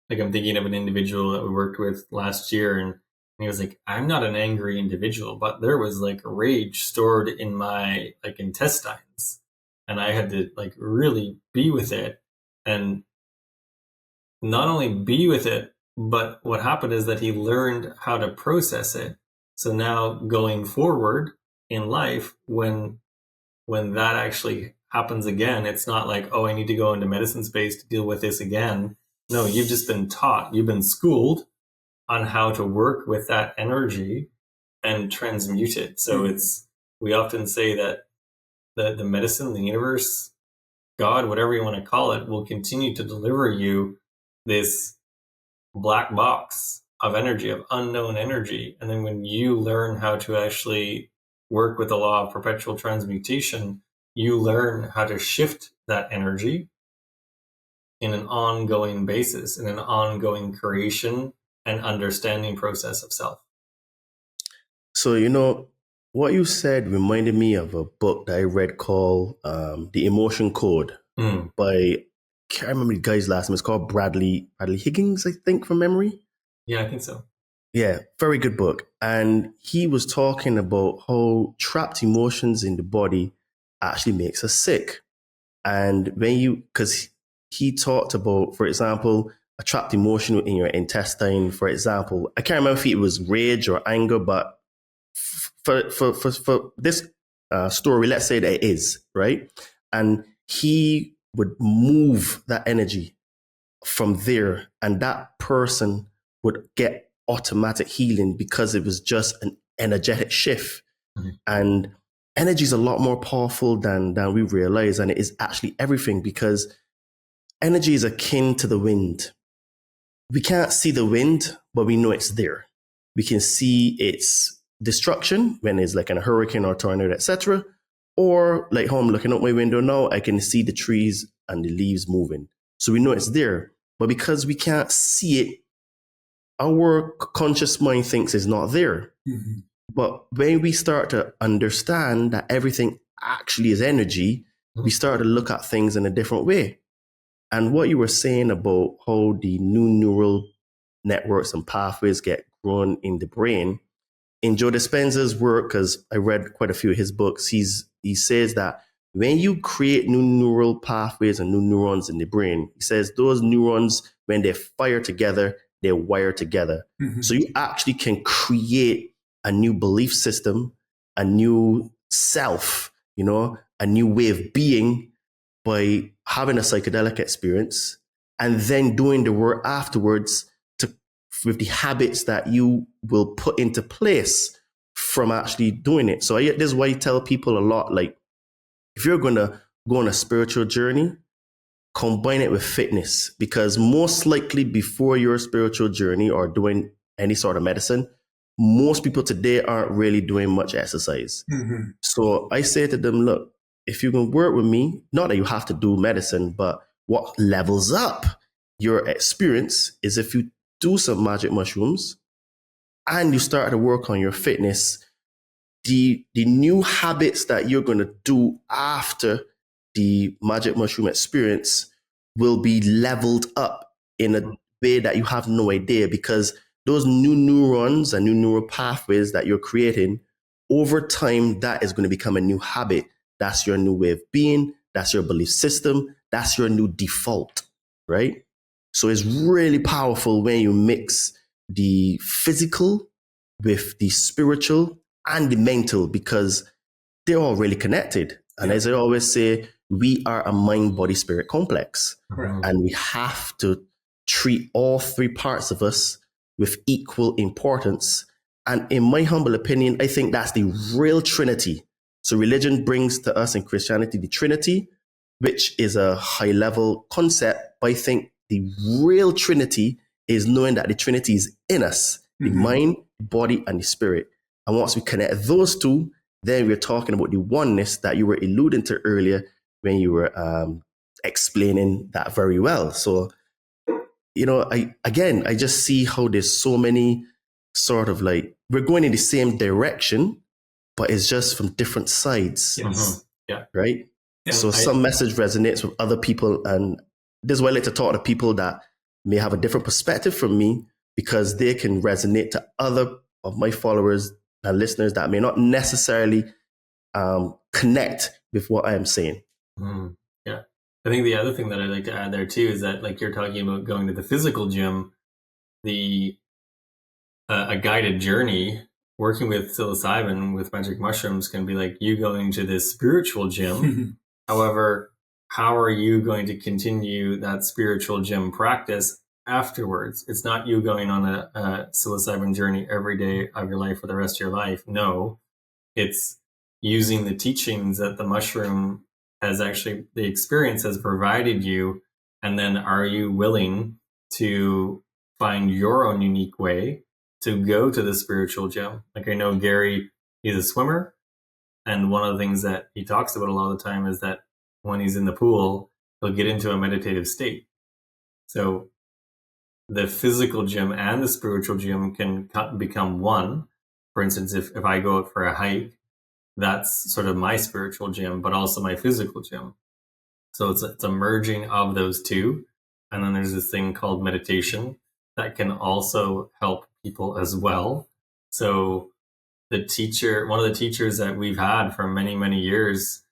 like, I'm thinking of an individual that we worked with last year, and he was like, I'm not an angry individual, but there was like rage stored in my like intestines, and I had to like really be with it, and not only be with it, but what happened is that he learned how to process it. So now going forward in life, when that actually happens again, it's not like, oh, I need to go into medicine space to deal with this again. No, you've just been taught, you've been schooled on how to work with that energy and transmute it. So we often say that the medicine, the universe, God, whatever you want to call it, will continue to deliver you this black box of energy, of unknown energy. And then when you learn how to actually work with the law of perpetual transmutation, you learn how to shift that energy in an ongoing basis, in an ongoing creation and understanding process of self. So, what you said reminded me of a book that I read called The Emotion Code by, I can't remember the guy's last name. It's called Bradley Higgins, I think, from memory. Yeah, I think so. Yeah, very good book. And he was talking about how trapped emotions in the body actually makes us sick. And because he talked about, for example, a trapped emotion in your intestine, for example, I can't remember if it was rage or anger, but for this story, let's say that it is, right? And he would move that energy from there, and that person would get automatic healing because it was just an energetic shift. Mm-hmm. And energy is a lot more powerful than we realize, and it is actually everything, because energy is akin to the wind. We can't see the wind, but we know it's there. We can see its destruction when it's like a hurricane or tornado, etc. Or like how I'm looking out my window now, I can see the trees and the leaves moving. So we know it's there. But because we can't see it, our conscious mind thinks it's not there. Mm-hmm. But when we start to understand that everything actually is energy, we start to look at things in a different way. And what you were saying about how the new neural networks and pathways get grown in the brain, in Joe Dispenza's work, because I read quite a few of his books, he says that when you create new neural pathways and new neurons in the brain, he says those neurons, when they fire together, they wire together. Mm-hmm. So you actually can create a new belief system, a new self, a new way of being by having a psychedelic experience and then doing the work afterwards with the habits that you will put into place from actually doing it. So this is why I tell people a lot, like, if you're going to go on a spiritual journey, combine it with fitness, because most likely before your spiritual journey or doing any sort of medicine, most people today aren't really doing much exercise. Mm-hmm. So I say to them, look, if you can work with me, not that you have to do medicine, but what levels up your experience is if you do some magic mushrooms and you start to work on your fitness, the new habits that you're going to do after the magic mushroom experience will be leveled up in a way that you have no idea, because those new neurons and new neural pathways that you're creating over time, that is going to become a new habit. That's your new way of being. That's your belief system. That's your new default, right? So it's really powerful when you mix the physical with the spiritual and the mental, because they're all really connected. And as I always say, we are a mind, body, spirit complex. Correct. And we have to treat all three parts of us with equal importance. And in my humble opinion, I think that's the real Trinity. So religion brings to us in Christianity the Trinity, which is a high level concept. But I think the real Trinity is knowing that the Trinity is in us, the mind, the body, and the spirit. And once we connect those two, then we're talking about the oneness that you were alluding to earlier when you were explaining that very well. So, I just see how there's so many sort of like, we're going in the same direction, but it's just from different sides. Yes. Mm-hmm. Yeah. Right? Yeah, so some message resonates with other people. And this is why I like to talk to people that may have a different perspective from me, because they can resonate to other of my followers and listeners that may not necessarily connect with what I am saying. Mm, yeah. I think the other thing that I'd like to add there too is that, like you're talking about going to the physical gym, a guided journey working with psilocybin, with magic mushrooms, can be like you going to this spiritual gym. However, how are you going to continue that spiritual gym practice afterwards? It's not you going on a psilocybin journey every day of your life for the rest of your life. No, it's using the teachings that the mushroom has actually, the experience has provided you. And then are you willing to find your own unique way to go to the spiritual gym? Like, I know Gary, he's a swimmer. And one of the things that he talks about a lot of the time is that when he's in the pool, he'll get into a meditative state. So the physical gym and the spiritual gym can become one. For instance, if I go out for a hike, that's sort of my spiritual gym, but also my physical gym. So it's a merging of those two. And then there's this thing called meditation that can also help people as well. So one of the teachers that we've had for many, many years,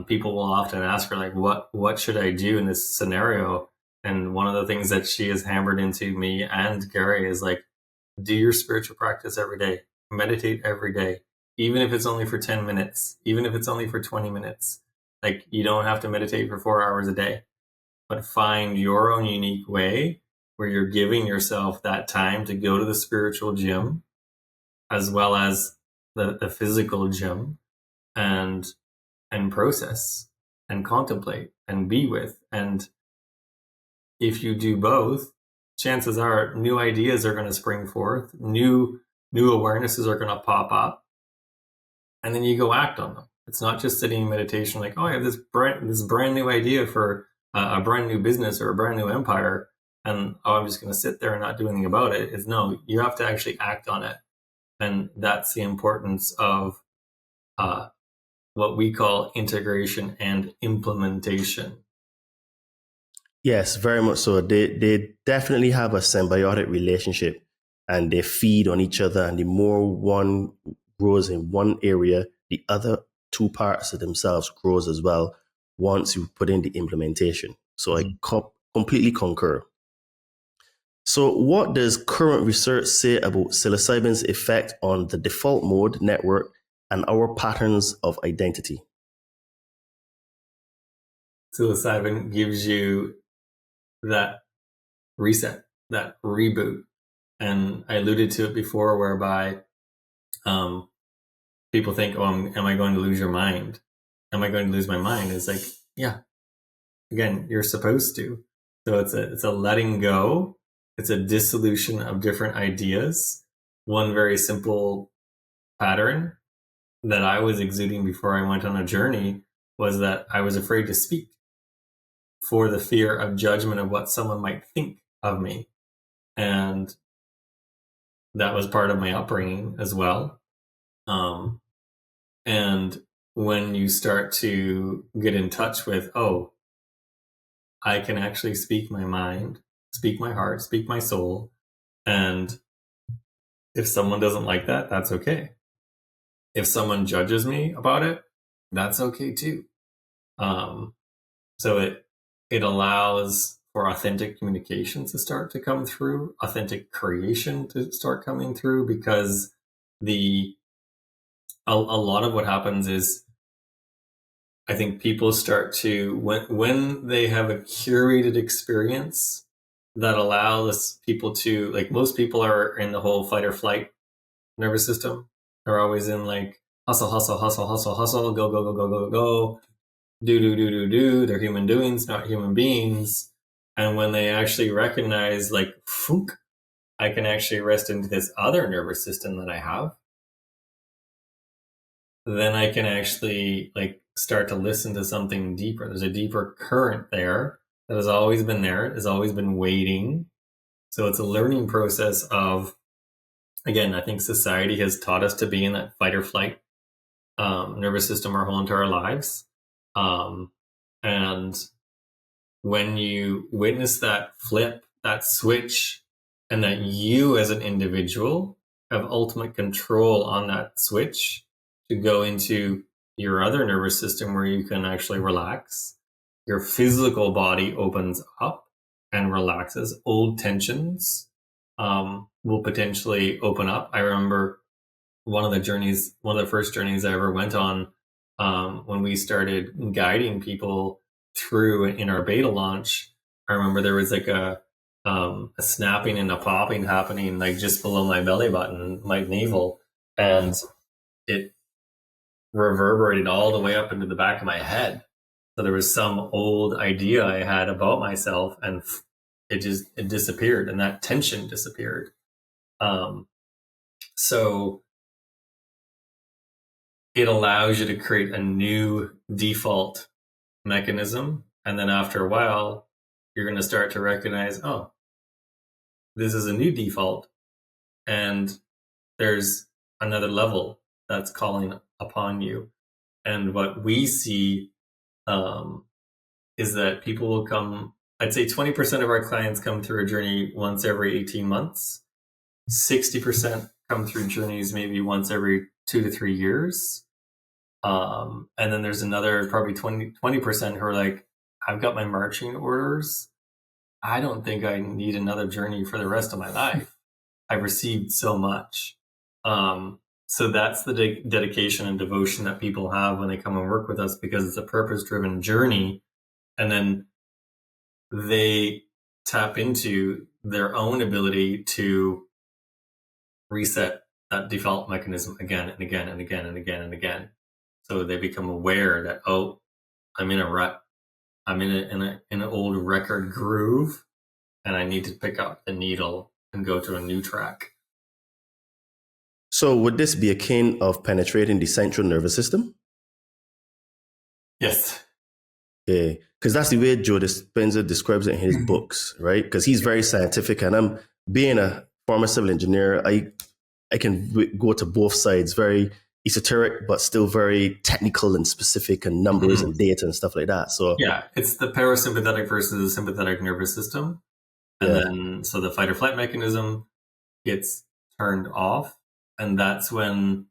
people will often ask her, like, what should I do in this scenario? And one of the things that she has hammered into me and Gary is like, do your spiritual practice every day, meditate every day, even if it's only for 10 minutes, even if it's only for 20 minutes. Like, you don't have to meditate for 4 hours a day, but find your own unique way where you're giving yourself that time to go to the spiritual gym as well as the physical gym, and process and contemplate and be with. And if you do both, chances are new ideas are going to spring forth, new awarenesses are going to pop up, and then you go act on them. It's not just sitting in meditation like, oh, I have this brand new idea for a brand new business or a brand new empire, and I'm just going to sit there and not do anything about it. It's no, you have to actually act on it. And that's the importance of what we call integration and implementation. Yes, very much so. They definitely have a symbiotic relationship, and they feed on each other. And the more one grows in one area, the other two parts of themselves grows as well once you put in the implementation. So I completely concur. So what does current research say about psilocybin's effect on the default mode network and our patterns of identity? Psilocybin gives you that reset, that reboot. And I alluded to it before, whereby people think, oh, am I going to lose your mind? Am I going to lose my mind? It's like, yeah, again, you're supposed to. So it's a letting go. It's a dissolution of different ideas. One very simple pattern that I was exuding before I went on a journey was that I was afraid to speak for the fear of judgment of what someone might think of me. And that was part of my upbringing as well. And when you start to get in touch with, oh, I can actually speak my mind, speak my heart, speak my soul. And if someone doesn't like that, that's okay. If someone judges me about it, that's okay too. So it allows for authentic communication to start to come through, authentic creation to start coming through, because a lot of what happens is, I think people start to, when they have a curated experience that allows people to, like, most people are in the whole fight or flight nervous system. They're always in like hustle, hustle, hustle, hustle, hustle, go, go, go, go, go, go, do. They're human doings, not human beings. And when they actually recognize, like, phook, I can actually rest into this other nervous system that I have, then I can actually, like, start to listen to something deeper. There's a deeper current there that has always been there, has always been waiting. So it's a learning process of, again, I think society has taught us to be in that fight or flight nervous system our whole entire lives. And when you witness that flip, that switch, and that you as an individual have ultimate control on that switch to go into your other nervous system where you can actually relax, your physical body opens up and relaxes. Old tensions will potentially open up. I remember one of the first journeys I ever went on, when we started guiding people through in our beta launch. I remember there was like a snapping and a popping happening, like just below my belly button, my navel, and it reverberated all the way up into the back of my head. So there was some old idea I had about myself, and it disappeared, and that tension disappeared. So it allows you to create a new default mechanism. And then after a while, you're going to start to recognize, oh, this is a new default. And there's another level that's calling upon you. And what we see is that people will come, I'd say 20% of our clients come through a journey once every 18 months. 60% come through journeys maybe once every 2 to 3 years. And then there's another probably 20% who are like, I've got my marching orders. I don't think I need another journey for the rest of my life. I've received so much. So that's the dedication and devotion that people have when they come and work with us, because it's a purpose-driven journey. And then they tap into their own ability to reset that default mechanism again and again and again and again and again. So they become aware that, oh, I'm in a rut. I'm in an old record groove, and I need to pick up the needle and go to a new track. So would this be akin of penetrating the central nervous system? Yes. Yeah, because that's the way Joe Dispenza describes it in his books, right? Because he's very scientific, and I'm being a former civil engineer, I can go to both sides, very esoteric, but still very technical and specific and numbers and data and stuff like that. So yeah, it's the parasympathetic versus the sympathetic nervous system. And then, so the fight or flight mechanism gets turned off. And that's when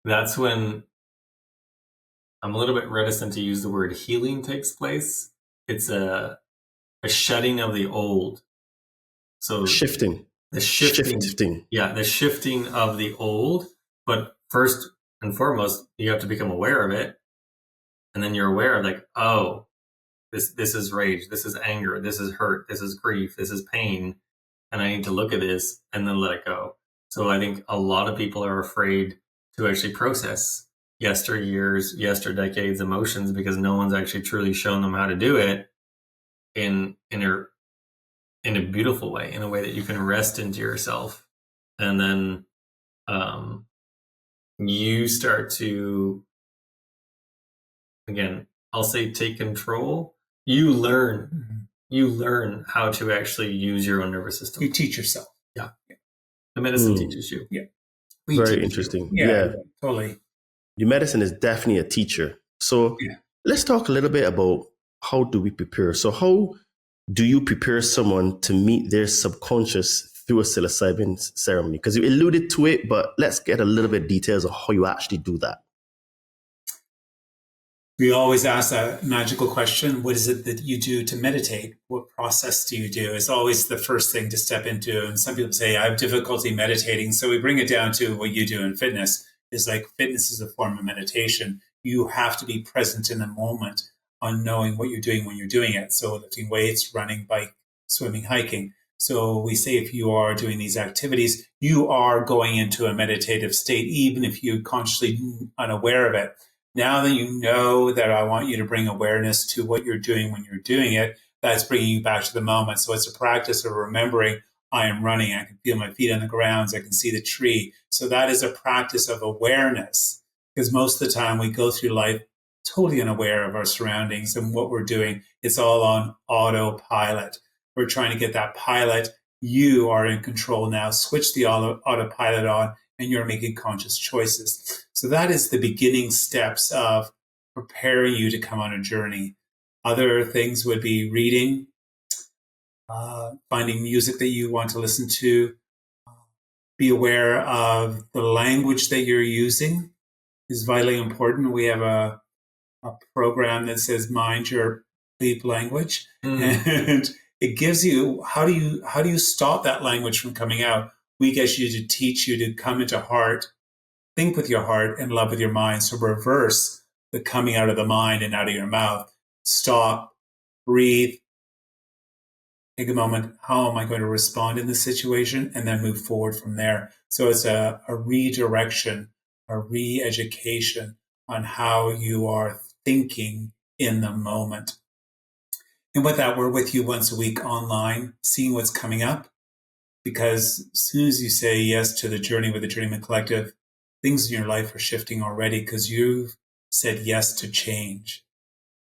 I'm a little bit reticent to use the word healing takes place. It's a shedding of the old. So shifting. The shifting. Yeah, the shifting of the old. But first and foremost, you have to become aware of it. And then you're aware of like, oh, this is rage, this is anger, this is hurt, this is grief, this is pain. And I need to look at this and then let it go. So I think a lot of people are afraid to actually process yesteryears, yesterdecades emotions, because no one's actually truly shown them how to do it in a beautiful way, in a way that you can rest into yourself. And then you start to, again, I'll say take control. You learn how to actually use your own nervous system. You teach yourself. Yeah. The medicine teaches you. Yeah. Very interesting. Yeah, totally. The medicine is definitely a teacher. So let's talk a little bit about how do we prepare. So how do you prepare someone to meet their subconscious through a psilocybin ceremony? Because you alluded to it, but let's get a little bit details of how you actually do that. We always ask that magical question, what is it that you do to meditate? What process do you do? It's always the first thing to step into. And some people say, I have difficulty meditating. So we bring it down to what you do in fitness. Is like fitness is a form of meditation. You have to be present in the moment on knowing what you're doing when you're doing it. So lifting weights, running, bike, swimming, hiking. So we say if you are doing these activities, you are going into a meditative state, even if you're consciously unaware of it. Now that you know that I want you to bring awareness to what you're doing when you're doing it, that's bringing you back to the moment. So it's a practice of remembering I am running. I can feel my feet on the ground. I can see the tree. So that is a practice of awareness, because most of the time we go through life totally unaware of our surroundings and what we're doing. It's all on autopilot. We're trying to get that pilot. You are in control now. Switch the autopilot on and you're making conscious choices. So that is the beginning steps of preparing you to come on a journey. Other things would be reading, finding music that you want to listen to. Be aware of the language that you're using is vitally important. We have a program that says mind your bleep language. And it gives you, how do you stop that language from coming out? We get you to teach you to come into heart, think with your heart and love with your mind. So reverse the coming out of the mind and out of your mouth. Stop, breathe, take a moment. How am I going to respond in this situation? And then move forward from there. So it's a redirection, a re-education on how you are thinking in the moment. And with that, we're with you once a week online, seeing what's coming up. Because as soon as you say yes to the journey with the Journeymen Collective, things in your life are shifting already because you've said yes to change.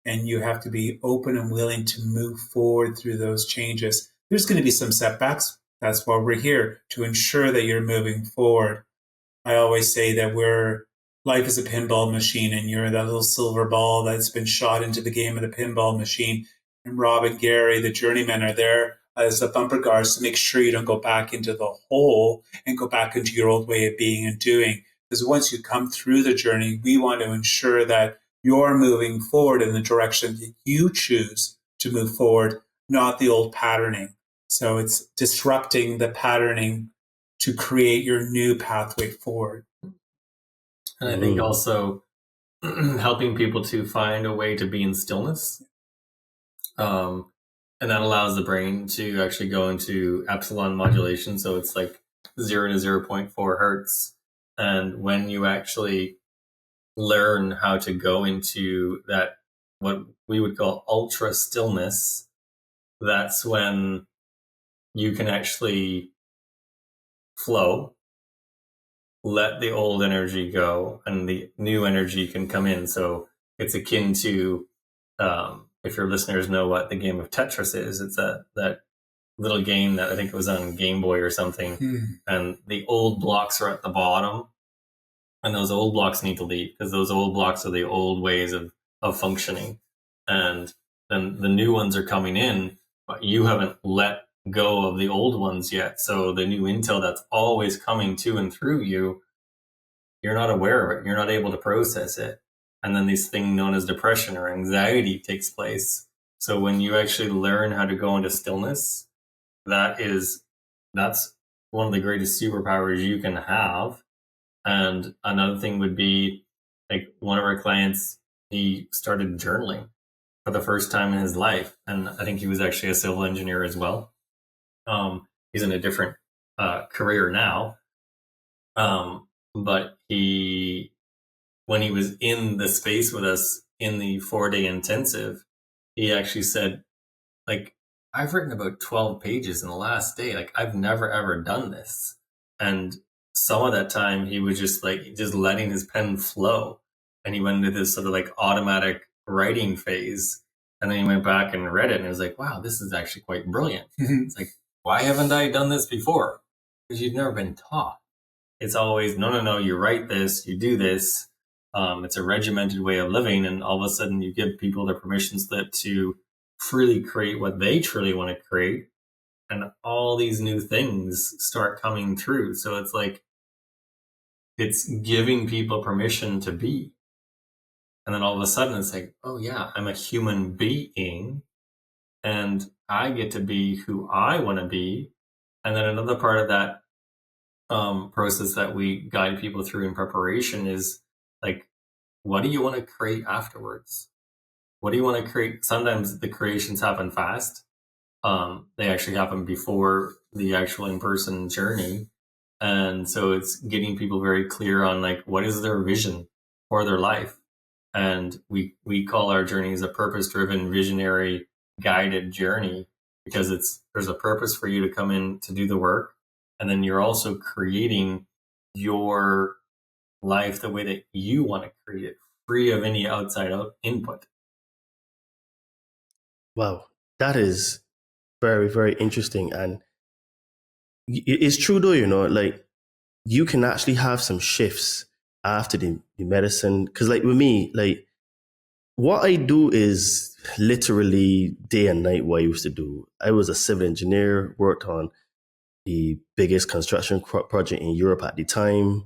And you have to be open and willing to move forward through those changes. There's going to be some setbacks. That's why we're here, to ensure that you're moving forward. I always say that life is a pinball machine and you're that little silver ball that's been shot into the game of the pinball machine. And Rob and Gary, the journeymen, are there as the bumper guards to make sure you don't go back into the hole and go back into your old way of being and doing. Because once you come through the journey, we want to ensure that you're moving forward in the direction that you choose to move forward, not the old patterning. So it's disrupting the patterning to create your new pathway forward. And I think also helping people to find a way to be in stillness. And that allows the brain to actually go into epsilon modulation. So it's like 0 to 0.4 hertz. And when you actually learn how to go into that, what we would call ultra stillness, that's when you can actually flow, let the old energy go, and the new energy can come in. So it's akin to, if your listeners know what the game of Tetris is, it's that little game that I think it was on Game Boy or something, and the old blocks are at the bottom, and those old blocks need to leave because those old blocks are the old ways of functioning, and then the new ones are coming in, but you haven't let go of the old ones yet. So the new intel that's always coming to and through you, you're not aware of it. You're not able to process it. And then this thing known as depression or anxiety takes place. So when you actually learn how to go into stillness, that's one of the greatest superpowers you can have. And another thing would be, like, one of our clients, he started journaling for the first time in his life. And I think he was actually a civil engineer as well. He's in a different career now. But when he was in the space with us in the 4-day intensive, he actually said, like, I've written about 12 pages in the last day. Like, I've never, ever done this. And some of that time he was just letting his pen flow. And he went into this sort of like automatic writing phase. And then he went back and read it and it was like, wow, this is actually quite brilliant. It's like, why haven't I done this before? Because you've never been taught. It's always, no, you write this, you do this. It's a regimented way of living. And all of a sudden you give people the permission slip to freely create what they truly want to create. And all these new things start coming through. So it's like, it's giving people permission to be. And then all of a sudden it's like, oh yeah, I'm a human being and I get to be who I want to be. And then another part of that process that we guide people through in preparation is like, what do you want to create afterwards? What do you want to create? Sometimes the creations happen fast. They actually happen before the actual in-person journey. And so it's getting people very clear on like, what is their vision for their life? And we call our journeys a purpose-driven, visionary, guided journey because there's a purpose for you to come in to do the work. And then you're also creating your life the way that you want to create it, free of any outside input. Wow, that is very, very interesting. And it's true though, like you can actually have some shifts after the medicine. Because like with me, like what I do is literally day and night what I used to do. I was a civil engineer, worked on the biggest construction project in Europe at the time.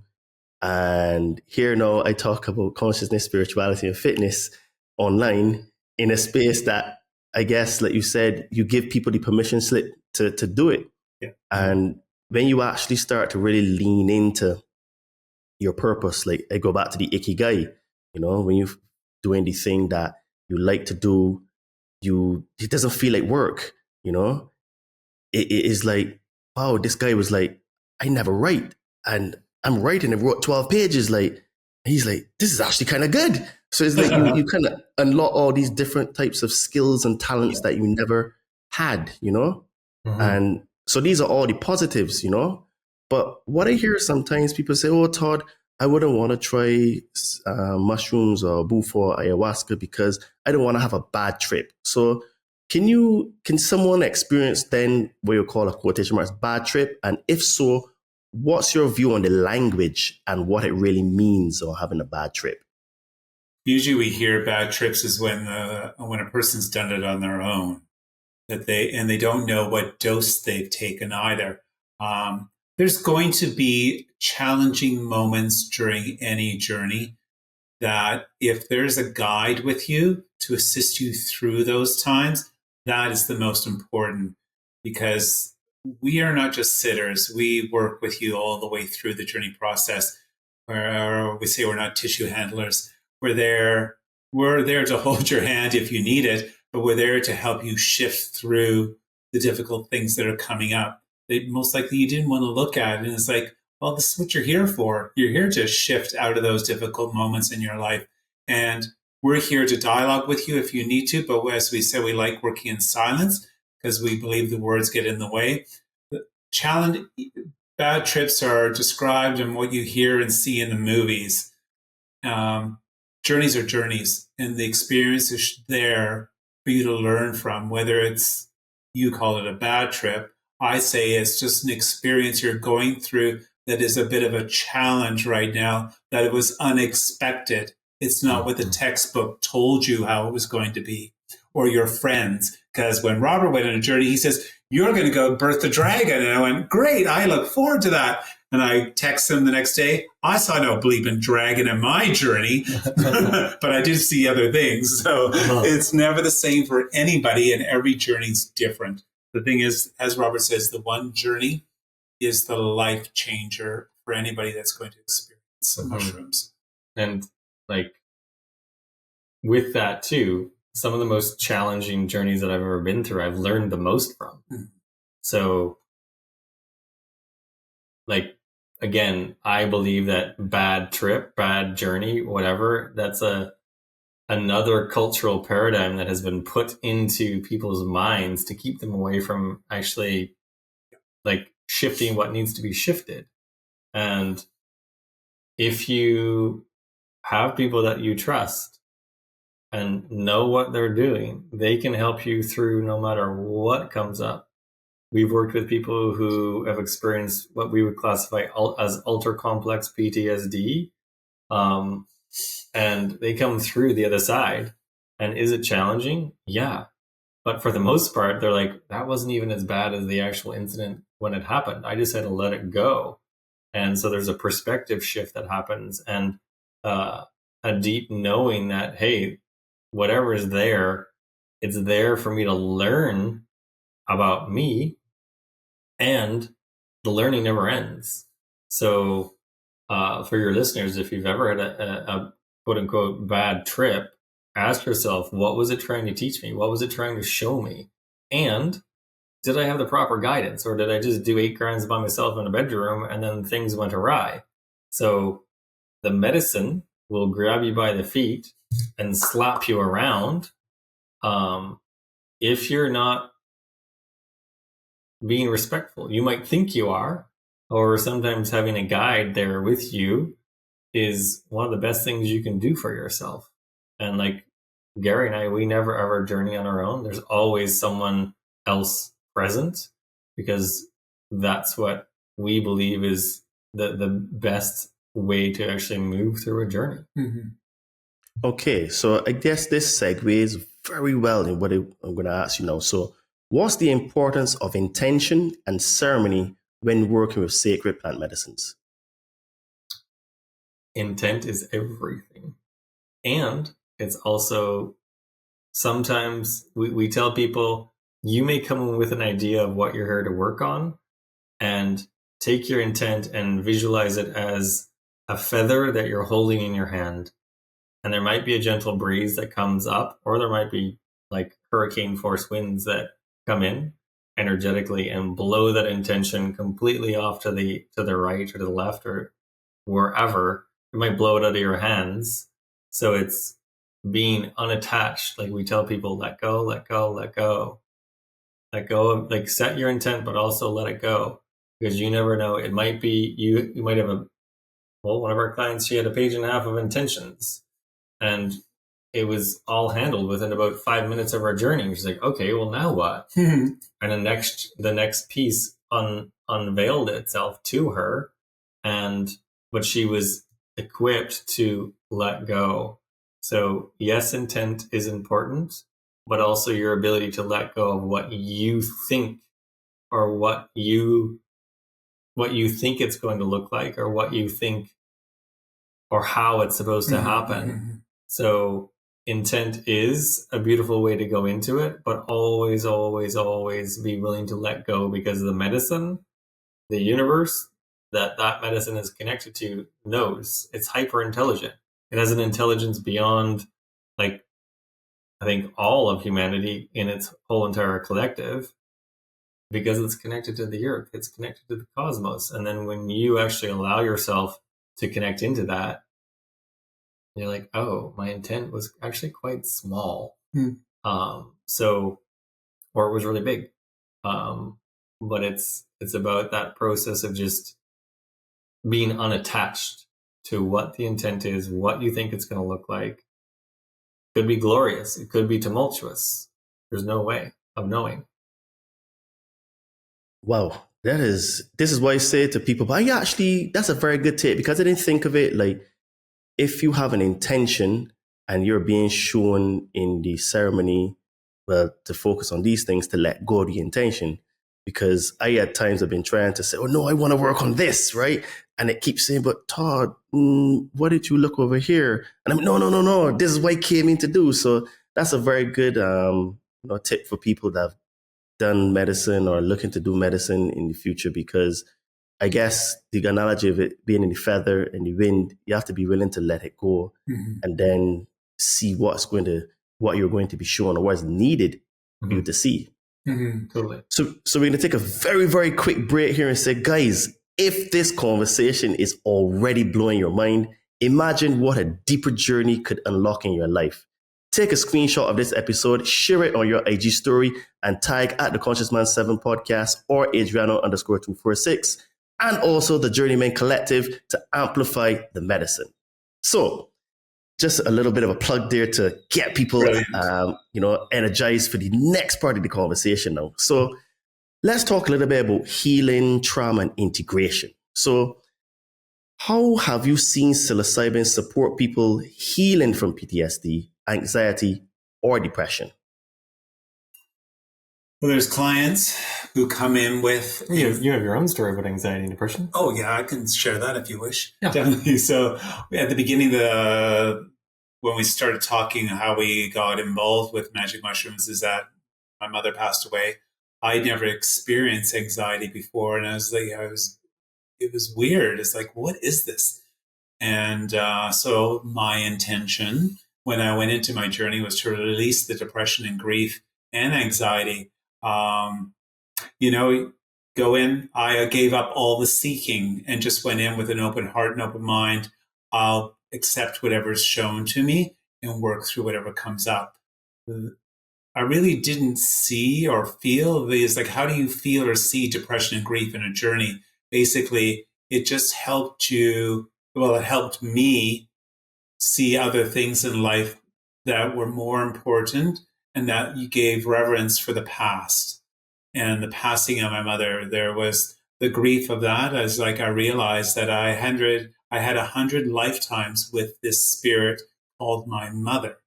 And here now I talk about consciousness, spirituality, and fitness online in a space that I guess, like you said, you give people the permission slip to do it. Yeah. And when you actually start to really lean into your purpose, like I go back to the ikigai, when you're doing the thing that you like to do, it doesn't feel like work, it is like, wow, this guy was like, I never write. And I'm writing and wrote 12 pages. Like, he's like, this is actually kind of good. So it's like you kind of unlock all these different types of skills and talents that you never had, Mm-hmm. And so these are all the positives, But what I hear sometimes people say, oh, Todd, I wouldn't want to try mushrooms or bufo or ayahuasca because I don't want to have a bad trip. So can someone experience then what you call a quotation marks bad trip? And if so, what's your view on the language and what it really means or having a bad trip? Usually we hear bad trips is when a person's done it on their own. they don't know what dose they've taken either. There's going to be challenging moments during any journey that if there's a guide with you to assist you through those times, that is the most important, because we are not just sitters. We work with you all the way through the journey process. Where we say we're not tissue handlers. We're there to hold your hand if you need it, but we're there to help you shift through the difficult things that are coming up that most likely you didn't want to look at. And it's like, well, this is what you're here for. You're here to shift out of those difficult moments in your life. And we're here to dialogue with you if you need to. But as we said, we like working in silence because we believe the words get in the way. Bad trips are described in what you hear and see in the movies. Journeys are journeys, and the experience is there for you to learn from, whether it's, you call it a bad trip. I say it's just an experience you're going through that is a bit of a challenge right now, that it was unexpected. It's not what the textbook told you how it was going to be, or your friends. Because when Robert went on a journey, he says, you're going to go birth the dragon. And I went, great, I look forward to that. And I text him the next day, I saw no bleeping dragon in my journey, but I did see other things. So it's never the same for anybody, and every journey's different. The thing is, as Robert says, the one journey is the life changer for anybody that's going to experience some mushrooms. And like with that too, some of the most challenging journeys that I've ever been through, I've learned the most from. So like, again, I believe that bad trip, bad journey, whatever, that's another cultural paradigm that has been put into people's minds to keep them away from actually like shifting what needs to be shifted. And if you have people that you trust and know what they're doing, they can help you through no matter what comes up. We've worked with people who have experienced what we would classify as ultra complex PTSD. And they come through the other side. And is it challenging? Yeah. But for the most part, they're like, that wasn't even as bad as the actual incident when it happened. I just had to let it go. And so there's a perspective shift that happens, and a deep knowing that, hey, whatever is there, it's there for me to learn about me, and the learning never ends. So for your listeners, if you've ever had a quote unquote bad trip, ask yourself, what was it trying to teach me? What was it trying to show me? And did I have the proper guidance, or did I just do 8 grinds by myself in a bedroom and then things went awry? So the medicine will grab you by the feet and slap you around. If you're not being respectful, you might think you are, or sometimes having a guide there with you is one of the best things you can do for yourself. And like Gary and I, we never ever journey on our own. There's always someone else present, because that's what we believe is the best way to actually move through a journey. Okay, so I guess this segues very well in what I'm going to ask you now. So what's the importance of intention and ceremony when working with sacred plant medicines? Intent is everything. And it's also, sometimes we tell people, you may come in with an idea of what you're here to work on, and take your intent and visualize it as a feather that you're holding in your hand. And there might be a gentle breeze that comes up, or there might be like hurricane force winds that come in energetically and blow that intention completely off to the right or to the left or wherever. It might blow it out of your hands. So it's being unattached. Like we tell people, let go, let go, let go. Let go of, like, set your intent, but also let it go, because you never know. It might be you might have one of our clients, she had a page and a half of intentions, and it was all handled within about 5 minutes of our journey. She's like, okay, well now what? And the next piece unveiled itself to her, but she was equipped to let go. So yes, intent is important, but also your ability to let go of what you think, or what you think it's going to look like, or what you think, or how it's supposed to happen. So intent is a beautiful way to go into it, but always, always, always be willing to let go, because the medicine, the universe that medicine is connected to knows. It's hyper intelligent. It has an intelligence beyond, like, I think all of humanity in its whole entire collective, because it's connected to the earth, it's connected to the cosmos. And then when you actually allow yourself to connect into that, you're like, oh, my intent was actually quite small. So, or it was really big. But it's about that process of just being unattached to what the intent is, what you think it's going to look like. It could be glorious. It could be tumultuous. There's no way of knowing. Wow, this is why I say to people, but that's a very good take, because I didn't think of it like, if you have an intention and you're being shown in the ceremony, well, to focus on these things, to let go of the intention. Because I at times have been trying to say, oh no, I want to work on this, right? And it keeps saying, but Todd, why did you look over here? And I'm no, this is what I came in to do. So that's a very good tip for people that have done medicine or looking to do medicine in the future, because I guess the analogy of it being in the feather and the wind, you have to be willing to let it go and then see what you're going to be shown, or what's needed for you to see. Totally. So we're going to take a very, very quick break here and say, guys, if this conversation is already blowing your mind, imagine what a deeper journey could unlock in your life. Take a screenshot of this episode, share it on your IG story, and tag at the Conscious Man 7 podcast or Adriano_246, and also the Journeymen Collective to amplify the medicine. So just a little bit of a plug there to get people, energized for the next part of the conversation now. So let's talk a little bit about healing, trauma, and integration. So how have you seen psilocybin support people healing from PTSD, anxiety, or depression? Well, there's clients who come in with... You have your own story about anxiety and depression. Oh, yeah, I can share that if you wish. Yeah. Definitely. So at the beginning, when we started talking how we got involved with magic mushrooms, is that my mother passed away. I never experienced anxiety before. And it was weird. It's like, what is this? And so my intention when I went into my journey was to release the depression and grief and anxiety. Go in. I gave up all the seeking and just went in with an open heart and open mind. I'll accept whatever's shown to me and work through whatever comes up. I really didn't see or feel these, like, how do you feel or see depression and grief in a journey? Basically, it just helped it helped me see other things in life that were more important, and that you gave reverence for the past. And the passing of my mother, there was the grief of that. As like I realized that I had 100 lifetimes with this spirit called my mother.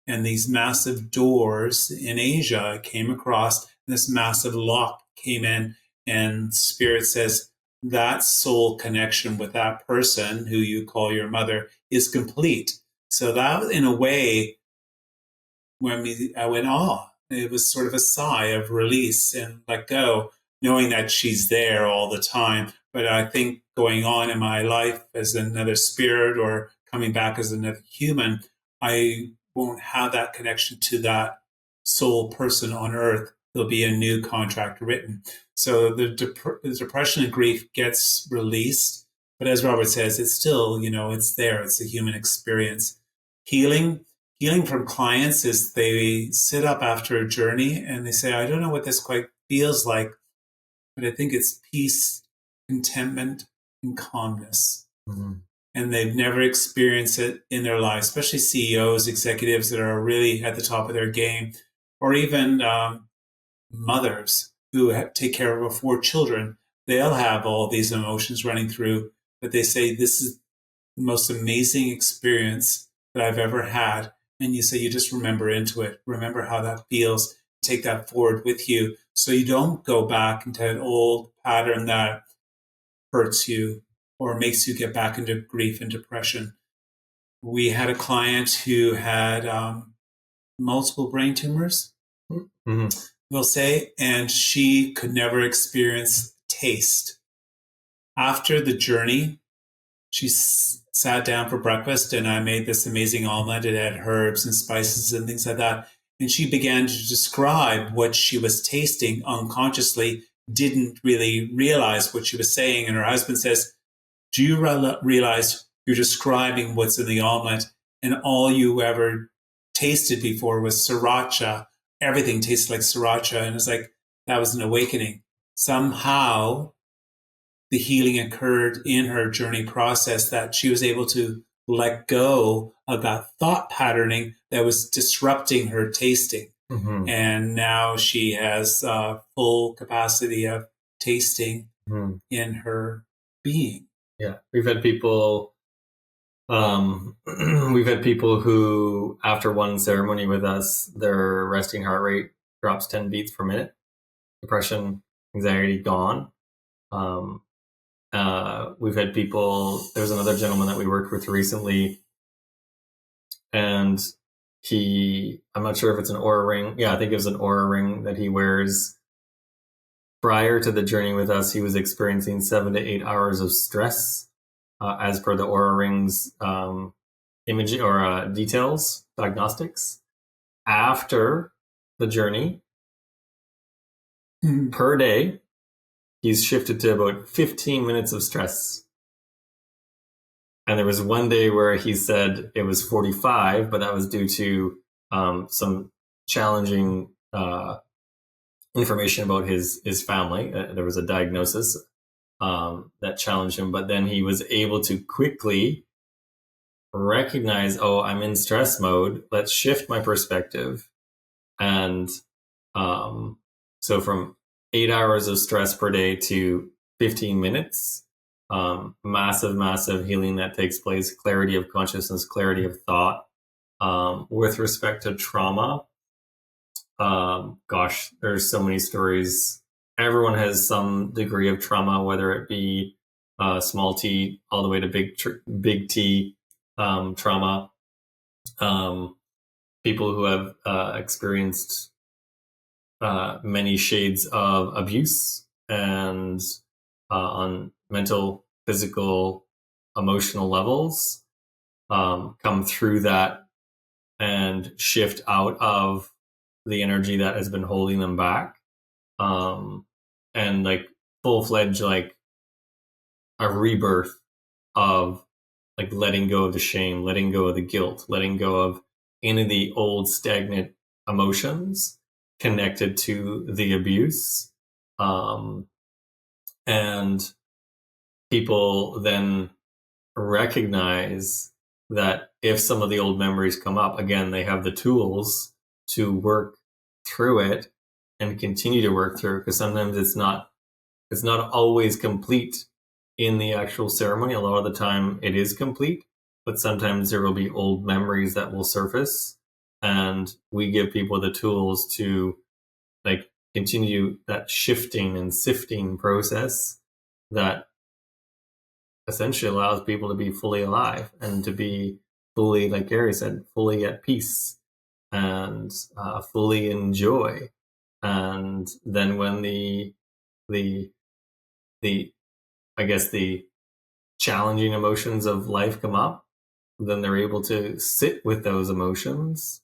And these massive doors in Asia I came across, this massive lock came in, and spirit says that soul connection with that person who you call your mother is complete. So that, in a way, I went, oh, it was sort of a sigh of release and let go, knowing that she's there all the time. But I think going on in my life as another spirit or coming back as another human, I won't have that connection to that soul person on earth. There'll be a new contract written. So the depression and grief gets released. But as Robert says, it's still, it's there. It's a human experience. Healing from clients is they sit up after a journey and they say, I don't know what this quite feels like, but I think it's peace, contentment, and calmness. Mm-hmm. And they've never experienced it in their lives, especially CEOs, executives that are really at the top of their game, or even mothers who take care of 4 children. They'll have all these emotions running through, but they say, this is the most amazing experience that I've ever had. And you say you just remember into it. Remember how that feels. Take that forward with you so you don't go back into an old pattern that hurts you or makes you get back into grief and depression. We had a client who had multiple brain tumors, we'll say, and she could never experience taste. After the journey, she sat down for breakfast and I made this amazing omelet. It had herbs and spices and things like that. And she began to describe what she was tasting unconsciously, didn't really realize what she was saying. And her husband says, do you realize you're describing what's in the omelet and all you ever tasted before was sriracha? Everything tasted like sriracha. And it's like, that was an awakening. Somehow the healing occurred in her journey process that she was able to let go of that thought patterning that was disrupting her tasting. And now she has full capacity of tasting in her being. Yeah, we've had people who, after one ceremony with us, their resting heart rate drops 10 beats per minute. Depression, anxiety gone. We've had people, there was another gentleman that we worked with recently, and I'm not sure if it's an aura ring. Yeah, I think it was an aura ring that he wears. Prior to the journey with us, he was experiencing 7 to 8 hours of stress, as per the aura ring's image or details, diagnostics. After the journey, per day, he's shifted to about 15 minutes of stress. And there was one day where he said it was 45, but that was due to some challenging information about his family. There was a diagnosis that challenged him, but then he was able to quickly recognize, oh, I'm in stress mode. Let's shift my perspective. And so from 8 hours of stress per day to 15 minutes, massive healing that takes place, clarity of consciousness, clarity of thought. With respect to trauma, gosh, there's so many stories. Everyone has some degree of trauma, whether it be small t all the way to big T trauma. People who have experienced many shades of abuse and on mental, physical, emotional levels come through that and shift out of the energy that has been holding them back, and like full-fledged, like a rebirth of like letting go of the shame, letting go of the guilt, letting go of any of the old stagnant emotions connected to the abuse. And people then recognize that if some of the old memories come up, again, they have the tools to work through it and continue to work through, because sometimes it's not always complete in the actual ceremony. A lot of the time it is complete, but sometimes there will be old memories that will surface, and we give people the tools to like continue that shifting and sifting process that essentially allows people to be fully alive and to be fully, like Gary said, fully at peace and fully in joy. And then when the I guess the challenging emotions of life come up, then they're able to sit with those emotions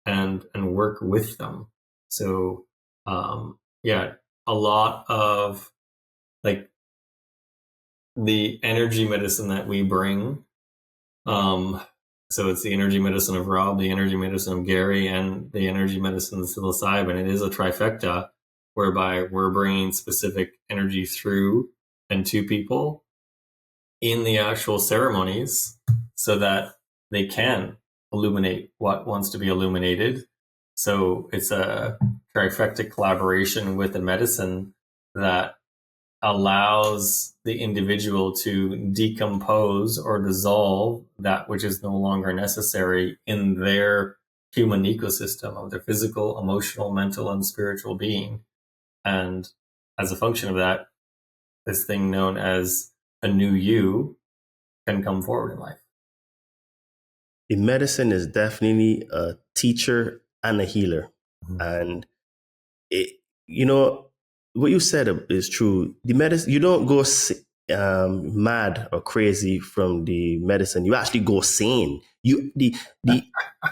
and work with them. So yeah, a lot of like the energy medicine that we bring. So it's the energy medicine of Rob, the energy medicine of Gary, and the energy medicine of psilocybin. It is a trifecta whereby we're bringing specific energy through and to people in the actual ceremonies so that they can illuminate what wants to be illuminated. So it's a trifecta collaboration with the medicine that allows the individual to decompose or dissolve that which is no longer necessary in their human ecosystem of their physical, emotional, mental, and spiritual being. And as a function of that, this thing known as a new you can come forward in life. The medicine is definitely a teacher and a healer. And it, what you said is true. The medicine, you don't go mad or crazy from the medicine. You actually go sane.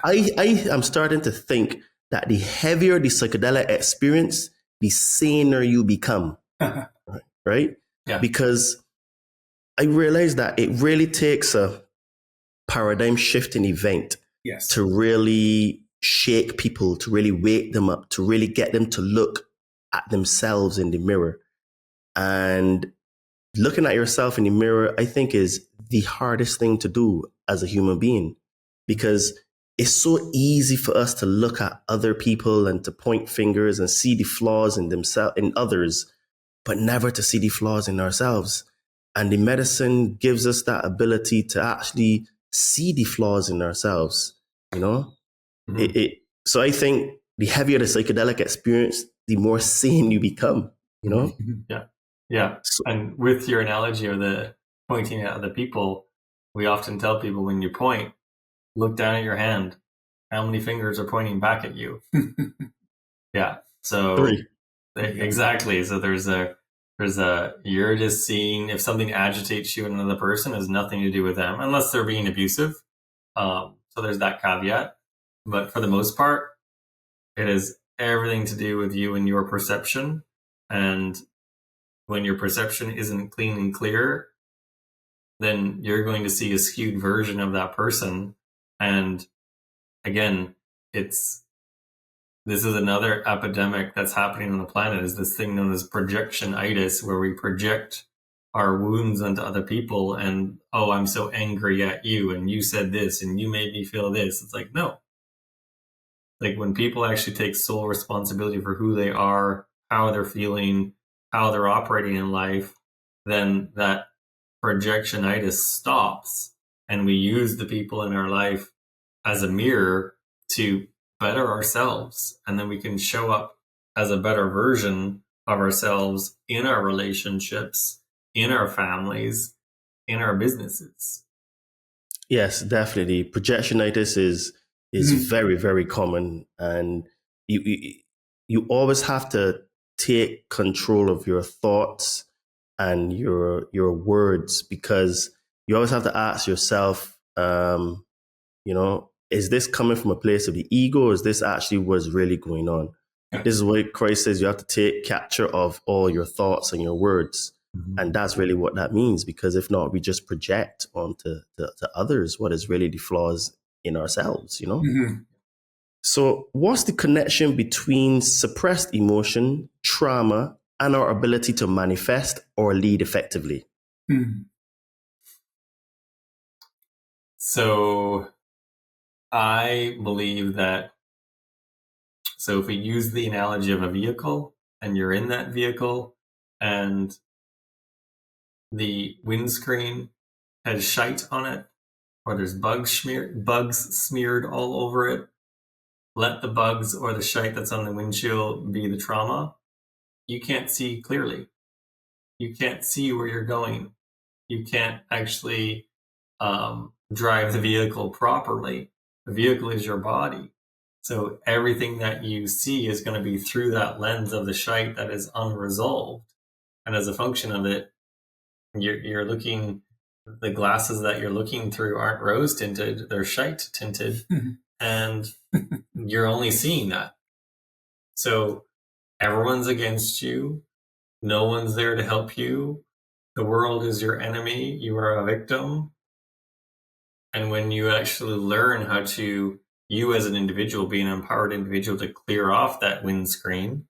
I am starting to think that the heavier the psychedelic experience, the saner you become. Right? Yeah. Because I realize that it really takes a paradigm shifting event to really shake people, to really wake them up, to really get them to look at themselves in the mirror. And looking at yourself in the mirror, I think, is the hardest thing to do as a human being, because it's so easy for us to look at other people and to point fingers and see the flaws in themselves, in others, but never to see the flaws in ourselves. And the medicine gives us that ability to actually see the flaws in ourselves, So I think the heavier the psychedelic experience, the more sane you become, Yeah. And with your analogy of the pointing at other people, we often tell people when you point, look down at your hand. How many fingers are pointing back at you? Yeah. So 3. Exactly. So there's a you're just seeing if something agitates you in another person has nothing to do with them, unless they're being abusive. So there's that caveat. But for the most part, it has everything to do with you and your perception. And when your perception isn't clean and clear, then you're going to see a skewed version of that person. And again, this is another epidemic that's happening on the planet, is this thing known as projectionitis, where we project our wounds onto other people and, oh, I'm so angry at you and you said this and you made me feel this. It's like, no. Like when people actually take sole responsibility for who they are, how they're feeling, how they're operating in life, then that projectionitis stops and we use the people in our life as a mirror to better ourselves, and then we can show up as a better version of ourselves in our relationships, in our families, in our businesses. Yes, definitely. Projectionitis is very, very common, and you always have to take control of your thoughts and your words, because you always have to ask yourself, is this coming from a place of the ego, or is this actually what's really going on? This is what Christ says, you have to take capture of all your thoughts and your words. And that's really what that means, because if not, we just project onto to others what is really the flaws in ourselves, So what's the connection between suppressed emotion, trauma, and our ability to manifest or lead effectively? So I believe that, so if we use the analogy of a vehicle and you're in that vehicle and the windscreen has shite on it, or there's bugs smeared all over it, let the bugs or the shite that's on the windshield be the trauma. You can't see clearly. You can't see where you're going. You can't actually drive the vehicle properly. The vehicle is your body. So everything that you see is going to be through that lens of the shite that is unresolved. And as a function of it, you're looking, the glasses that you're looking through aren't rose tinted, they're shite tinted. And you're only seeing that. So everyone's against you. No one's there to help you. The world is your enemy. You are a victim. And when you actually learn how to, you as an individual, be an empowered individual, to clear off that windscreen,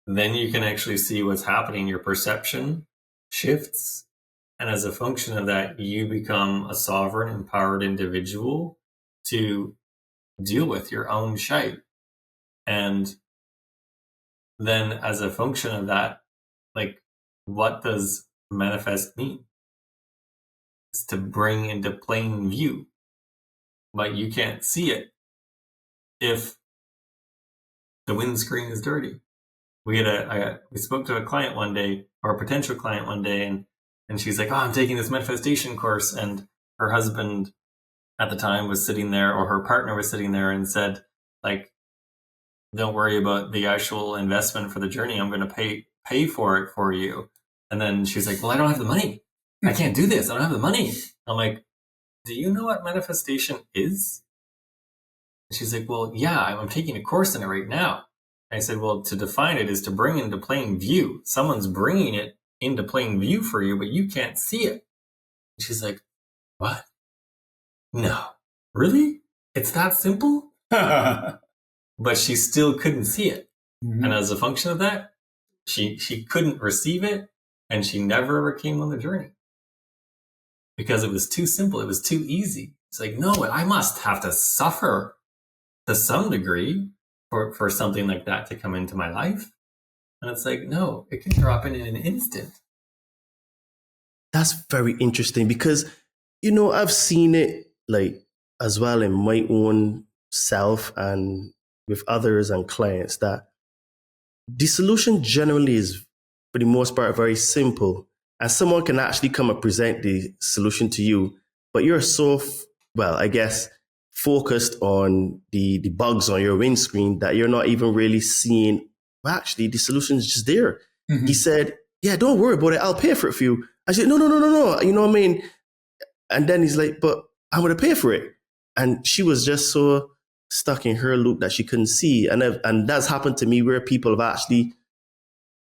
then you can actually see what's happening. Your perception shifts. And as a function of that, you become a sovereign, empowered individual to deal with your own shite. And then as a function of that, like what does manifest mean? It's to bring into plain view, but you can't see it if the windscreen is dirty. We spoke to a client one day, or a potential client one day, and she's like, "Oh, I'm taking this manifestation course," and her husband at the time was sitting there, or her partner was sitting there, and said, like, "Don't worry about the actual investment for the journey. I'm going to pay for it for you." And then she's like, "Well, I don't have the money. I can't do this. I don't have the money." I'm like, "Do you know what manifestation is?" And she's like, "Well, yeah, I'm taking a course in it right now." I said, "Well, to define it is to bring into plain view. Someone's bringing it into plain view for you, but you can't see it." And she's like, "What? No, really? It's that simple?" But she still couldn't see it. Mm-hmm. And as a function of that, she couldn't receive it, and she never ever came on the journey. Because it was too simple. It was too easy. It's like, no, I must have to suffer to some degree for something like that to come into my life. And it's like, no, it can drop in an instant. That's very interesting because, I've seen it like as well in my own self and with others and clients, that the solution generally is, for the most part, very simple. And someone can actually come and present the solution to you, but you're so, focused on the bugs on your windscreen that you're not even really seeing, well, actually, the solution is just there. Mm-hmm. He said, "Yeah, don't worry about it. I'll pay for it for you." I said, no. You know what I mean? And then he's like, "But I'm going to pay for it." And she was just so stuck in her loop that she couldn't see. And that's happened to me where people have actually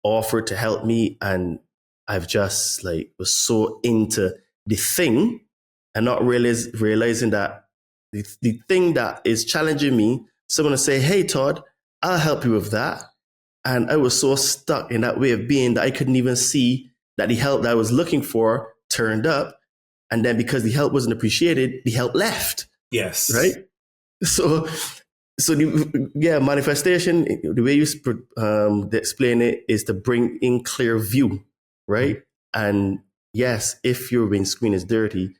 offered to help me. And I've just was so into the thing and not realizing that the thing that is challenging me, someone will say, "Hey, Todd, I'll help you with that." And I was so stuck in that way of being that I couldn't even see that the help that I was looking for turned up. And then because the help wasn't appreciated, the help left. Yes. Right? So manifestation, the way you explain it is to bring in clear view, right? Mm-hmm. And yes, if your windscreen is dirty,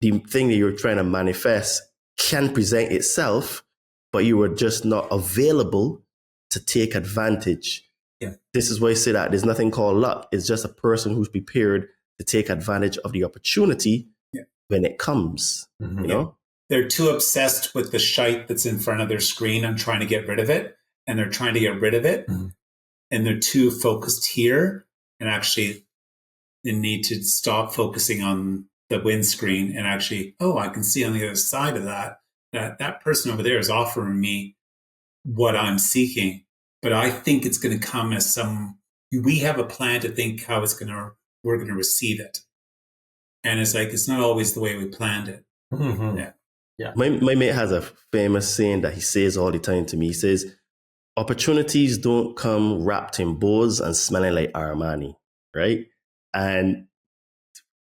the thing that you're trying to manifest can present itself, but you were just not available to take advantage. Yeah. This is why I say that there's nothing called luck. It's just a person who's prepared to take advantage of the opportunity when it comes, you know? They're too obsessed with the shite that's in front of their screen and trying to get rid of it. And they're trying to get rid of it. Mm-hmm. And they're too focused here. And actually, they need to stop focusing on the windscreen and actually, I can see on the other side of that person over there is offering me what I'm seeking. But I think it's going to come as we have a plan to think how we're going to receive it. And it's like, it's not always the way we planned it. Mm-hmm. Yeah. Yeah. My mate has a famous saying that he says all the time to me. He says, "Opportunities don't come wrapped in bows and smelling like Armani," right? And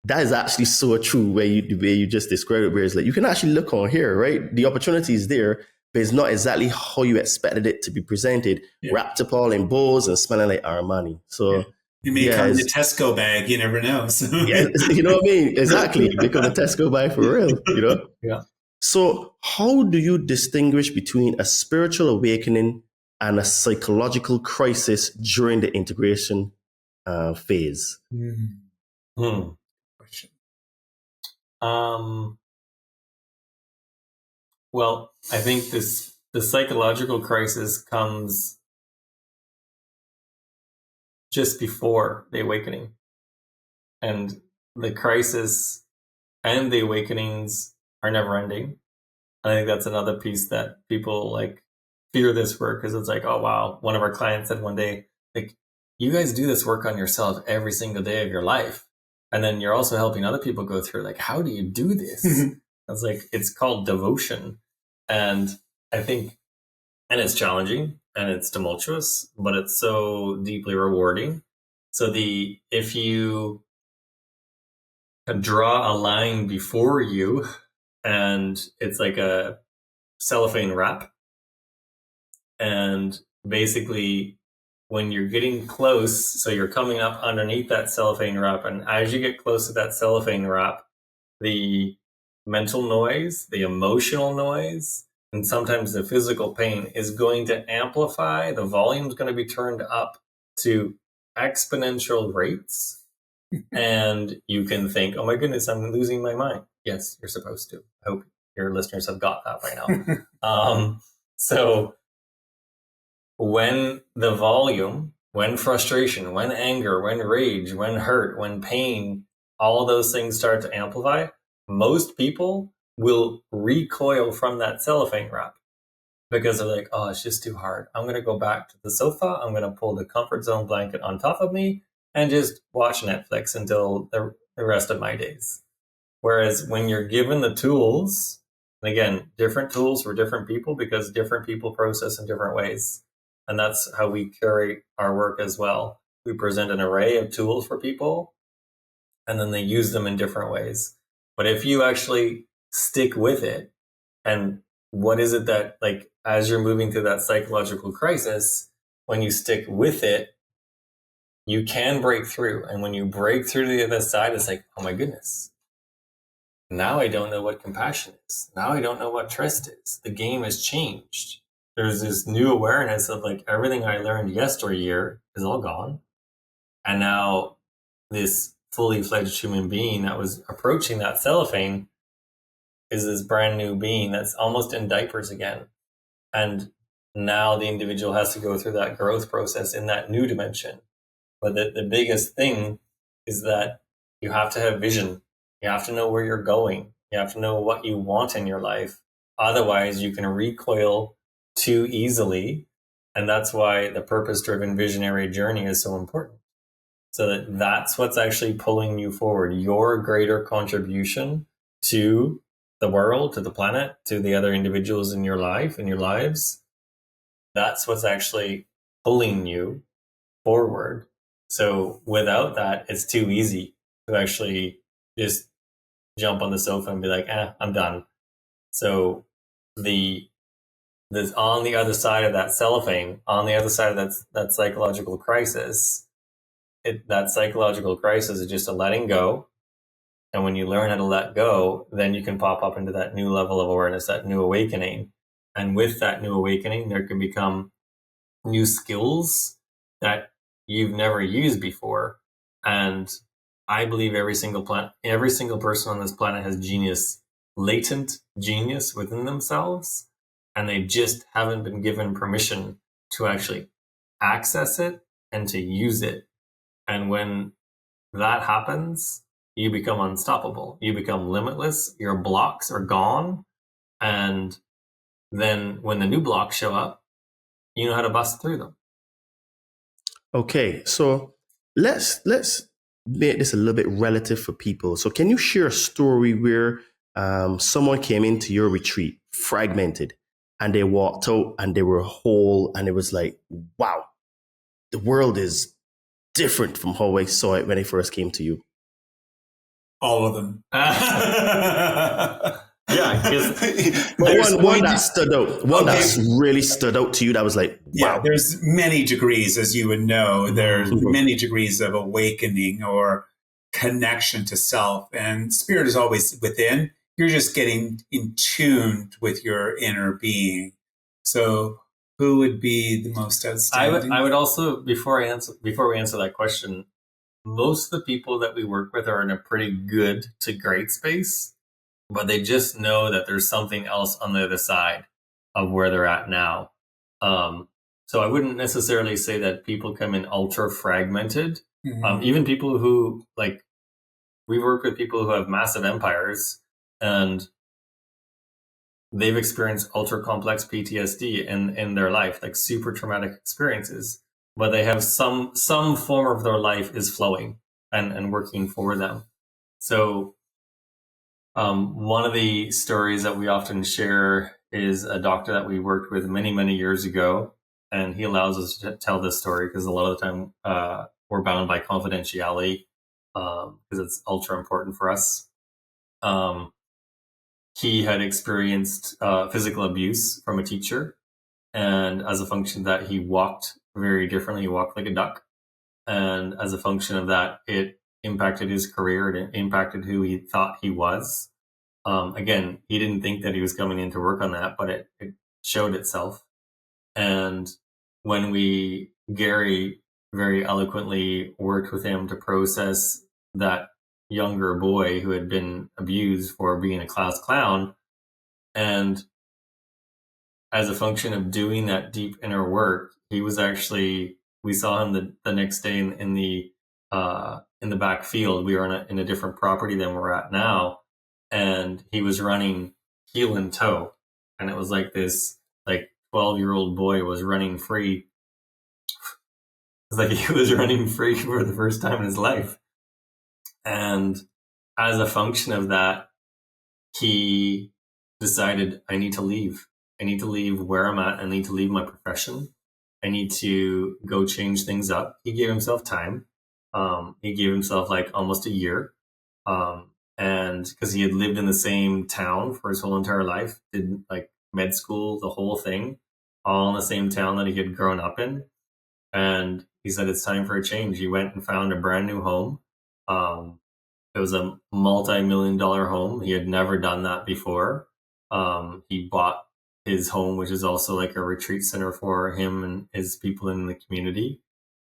that is actually so true the way you just described it, where it's like, you can actually look on here, right? The opportunity is there, but it's not exactly how you expected it to be presented, wrapped up all in bows and smelling like Armani. So it may come in a Tesco bag, you never know. So. Yeah, you know what I mean? Exactly. It become a Tesco bag for real, Yeah. So how do you distinguish between a spiritual awakening and a psychological crisis during the integration phase? Question. Well, I think the psychological crisis comes just before the awakening, and the crisis and the awakenings are never ending. I think that's another piece that people fear this work, because it's like, oh wow, one of our clients said one day, you guys do this work on yourself every single day of your life, and then you're also helping other people go through, how do you do this? I was like, it's called devotion. And I think, and it's challenging and it's tumultuous, but it's so deeply rewarding. So if you draw a line before you, and it's like a cellophane wrap, and basically when you're getting close, so you're coming up underneath that cellophane wrap, and as you get close to that cellophane wrap, the mental noise, the emotional noise, and sometimes the physical pain is going to amplify. The volume is going to be turned up to exponential rates. And you can think, oh my goodness, I'm losing my mind. Yes, you're supposed to. I hope your listeners have got that by now. So when the volume, when frustration, when anger, when rage, when hurt, when pain, all those things start to amplify, most people will recoil from that cellophane wrap because they're like, oh, it's just too hard. I'm going to go back to the sofa. I'm going to pull the comfort zone blanket on top of me and just watch Netflix until the rest of my days. Whereas when you're given the tools, and again, different tools for different people because different people process in different ways. And that's how we curate our work as well. We present an array of tools for people, and then they use them in different ways. But if you actually stick with it, and what is it that, like, as you're moving through that psychological crisis, when you stick with it, you can break through. And when you break through to the other side, it's like, oh my goodness, now I don't know what compassion is. Now I don't know what trust is. The game has changed. There's this new awareness of like everything I learned yesteryear is all gone. And now this fully fledged human being that was approaching that cellophane is this brand new being that's almost in diapers again. And now the individual has to go through that growth process in that new dimension. But the biggest thing is that you have to have vision. You have to know where you're going. You have to know what you want in your life. Otherwise, you can recoil too easily. And that's why the purpose-driven visionary journey is so important. So that's what's actually pulling you forward. Your greater contribution to the world, to the planet, to the other individuals in your life, in your lives. That's what's actually pulling you forward. So without that, it's too easy to actually just jump on the sofa and be like, I'm done. So there's on the other side of that cellophane, on the other side of that psychological crisis, that psychological crisis is just a letting go. And when you learn how to let go, then you can pop up into that new level of awareness, that new awakening. And with that new awakening, there can become new skills that you've never used before. And I believe every single person on this planet has genius, latent genius within themselves. And they just haven't been given permission to actually access it and to use it. And when that happens, you become unstoppable. You become limitless. Your blocks are gone. And then when the new blocks show up, you know how to bust through them. Okay, so let's make this a little bit relative for people. So can you share a story where someone came into your retreat fragmented and they walked out and they were whole and it was like, wow, the world is different from how I saw it when I first came to you? All of them. Yeah, because one that stood out. One that really stood out to you that was like, wow. Yeah, there's many degrees, as you would know. There's many degrees of awakening or connection to self. And spirit is always within. You're just getting in tune with your inner being. So who would be the most outstanding? I would also, before we answer that question, most of the people that we work with are in a pretty good to great space, but they just know that there's something else on the other side of where they're at now. So I wouldn't necessarily say that people come in ultra fragmented. Mm-hmm. Even people who, like, we work with people who have massive empires and they've experienced ultra complex PTSD in their life, like super traumatic experiences, but they have some form of their life is flowing and working for them. So one of the stories that we often share is a doctor that we worked with many, many years ago. And he allows us to tell this story because a lot of the time we're bound by confidentiality because it's ultra important for us. He had experienced physical abuse from a teacher. And as a function of that, he walked very differently. He walked like a duck. And as a function of that, it impacted his career. It impacted who he thought he was. Again, he didn't think that he was coming in to work on that, but it showed itself. And when Gary very eloquently worked with him to process that younger boy who had been abused for being a class clown. And as a function of doing that deep inner work, he was actually, we saw him the next day in the back field. We were in a different property than we're at now. And he was running heel and toe. And it was like this, 12-year-old boy was running free. It was like he was running free for the first time in his life. And as a function of that, he decided, I need to leave. I need to leave where I'm at. I need to leave my profession. I need to go change things up. He gave himself time. He gave himself almost a year. And because he had lived in the same town for his whole entire life, did med school, the whole thing, all in the same town that he had grown up in. And he said, it's time for a change. He went and found a brand new home. It was a multi-million-dollar home. He had never done that before. He bought his home, which is also a retreat center for him and his people in the community.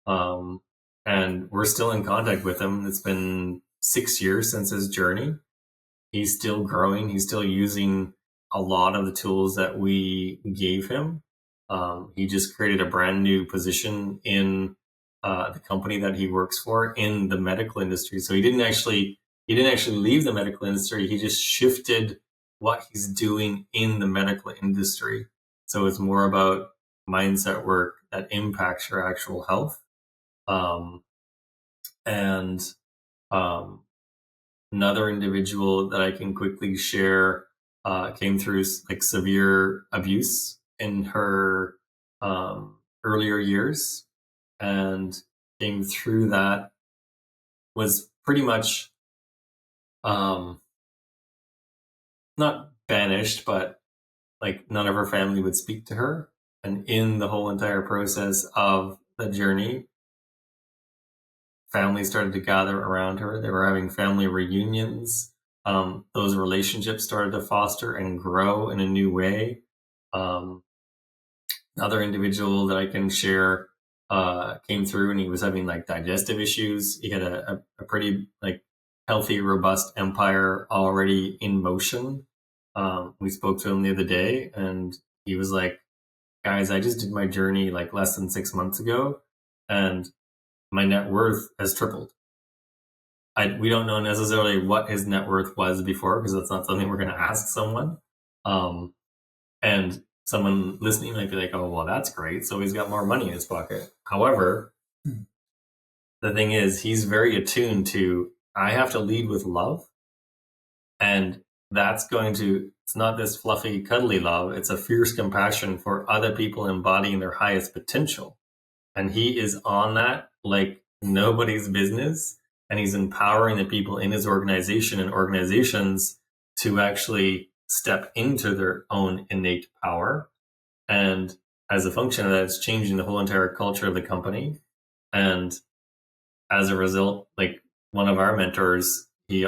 And we're still in contact with him. It's been 6 years since his journey. He's still growing. He's still using a lot of the tools that we gave him. He just created a brand new position in the company that he works for in the medical industry. So he didn't actually leave the medical industry. He just shifted what he's doing in the medical industry. So it's more about mindset work that impacts your actual health. Another individual that I can quickly share came through severe abuse in her earlier years, and came through that, was pretty much not banished, but none of her family would speak to her. And in the whole entire process of the journey, families started to gather around her. They were having family reunions. Those relationships started to foster and grow in a new way. Another individual that I can share came through, and he was having digestive issues. He had a pretty healthy, robust empire already in motion. We spoke to him the other day, and he was like, guys, I just did my journey less than 6 months ago, and my net worth has tripled. We don't know necessarily what his net worth was before, because that's not something we're going to ask someone. And someone listening might be like, oh, well, that's great. So he's got more money in his pocket. However, the thing is, he's very attuned to, I have to lead with love. And that's it's not this fluffy, cuddly love. It's a fierce compassion for other people embodying their highest potential. And he is on that like nobody's business. And he's empowering the people in his organization and organizations to actually step into their own innate power. And as a function of that, it's changing the whole entire culture of the company. And as a result, one of our mentors, he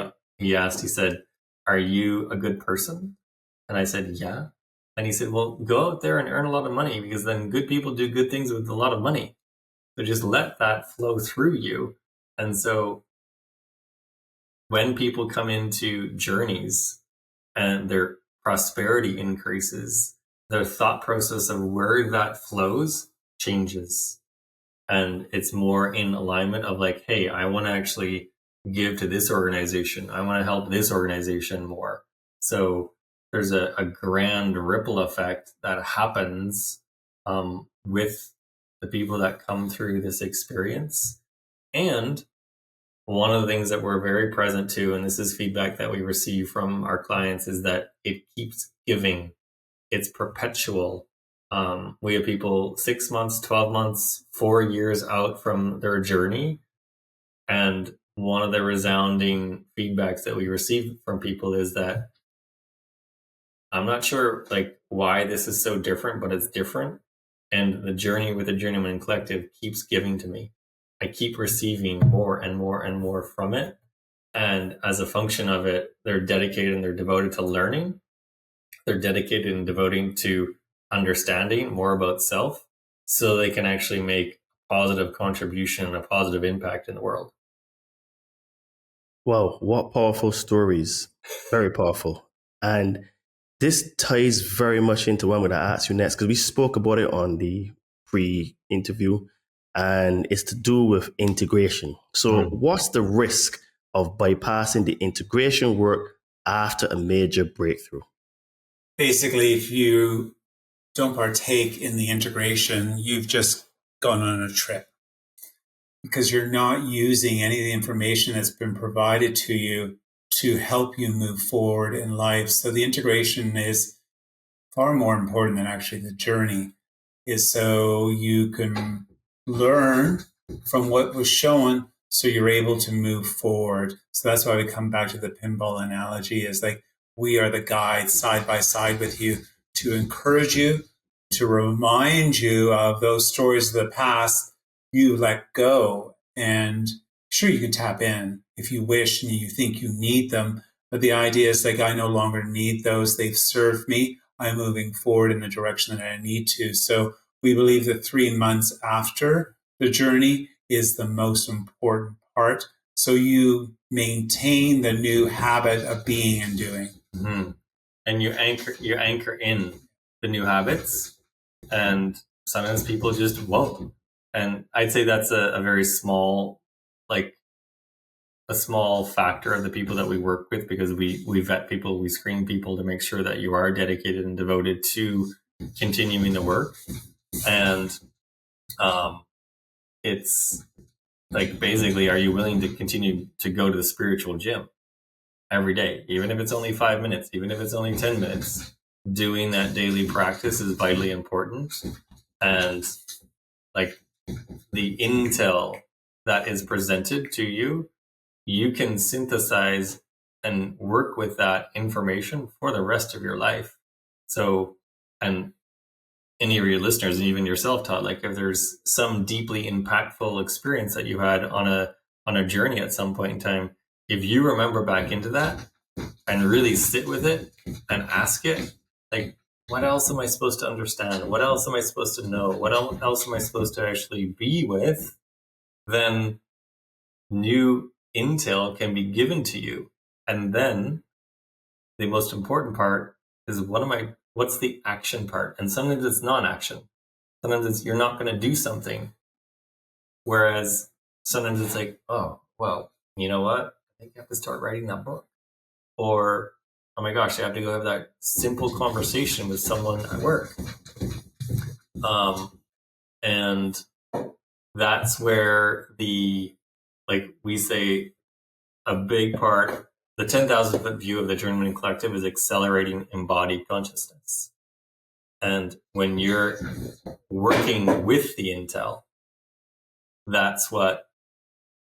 said, are you a good person? And I said, yeah. And he said, well, go out there and earn a lot of money, because then good people do good things with a lot of money. So just let that flow through you. And so when people come into journeys and their prosperity increases, their thought process of where that flows changes. And it's more in alignment of hey, I want to actually give to this organization. I want to help this organization more. So there's a grand ripple effect that happens with the people that come through this experience. And one of the things that we're very present to, and this is feedback that we receive from our clients, is that it keeps giving. It's perpetual. We have people 6 months, 12 months, 4 years out from their journey. And one of the resounding feedbacks that we receive from people is that I'm not sure why this is so different, but it's different. And the journey with the Journeymen Collective keeps giving to me. I keep receiving more and more and more from it. And as a function of it, they're dedicated and they're devoted to learning. They're dedicated and devoting to understanding more about self so they can actually make a positive contribution and a positive impact in the world. Wow, what powerful stories. Very powerful. And this ties very much into what I'm going to ask you next, because we spoke about it on the pre-interview, and it's to do with integration. So what's the risk of bypassing the integration work after a major breakthrough? Basically, if you don't partake in the integration, you've just gone on a trip, because you're not using any of the information that's been provided to you to help you move forward in life. So the integration is far more important than actually the journey, is so you can learn from what was shown so you're able to move forward. So that's why we come back to the pinball analogy, is like, we are the guides side by side with you to encourage you, to remind you of those stories of the past you let go. And sure, you can tap in if you wish and you think you need them. But the idea is like, I no longer need those. They've served me. I'm moving forward in the direction that I need to. So we believe that 3 months after the journey is the most important part. So you maintain the new habit of being and doing. Mm-hmm. And you anchor in the new habits, and sometimes people just won't. And I'd say that's a very small, like a small factor of the people that we work with, because we vet people, we screen people to make sure that you are dedicated and devoted to continuing the work. And it's like, basically, are you willing to continue to go to the spiritual gym every day, even if it's only 5 minutes, even if it's only 10 minutes? Doing that daily practice is vitally important. And like, the intel that is presented to you, you can synthesize and work with that information for the rest of your life. So, and any of your listeners and even yourself, Todd, like, if there's some deeply impactful experience that you had on a journey at some point in time, if you remember back into that and really sit with it and ask it, like, what else am I supposed to understand? What else am I supposed to know? What else am I supposed to actually be with? Then new intel can be given to you. And then the most important part is, what's the action part? And sometimes it's non-action. Sometimes it's, you're not going to do something. Whereas sometimes it's like, oh, well, you know what? I think I have to start writing that book. Or, oh my gosh, I have to go have that simple conversation with someone at work. And that's where we say a big part, the 10,000 foot view of the Journeymen Collective is accelerating embodied consciousness. And when you're working with the intel, that's what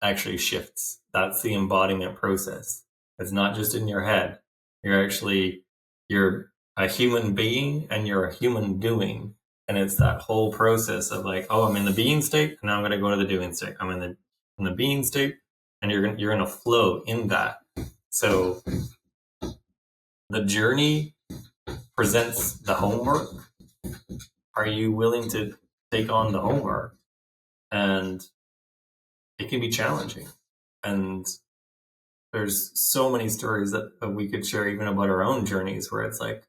actually shifts. That's the embodiment process. It's not just in your head. You're a human being and you're a human doing. And it's that whole process of like, oh, I'm in the being state, and now I'm going to go to the doing state. I'm in the being state, and you're going to flow in that. So the journey presents the homework. Are you willing to take on the homework? And it can be challenging. And there's so many stories that we could share, even about our own journeys, where it's like,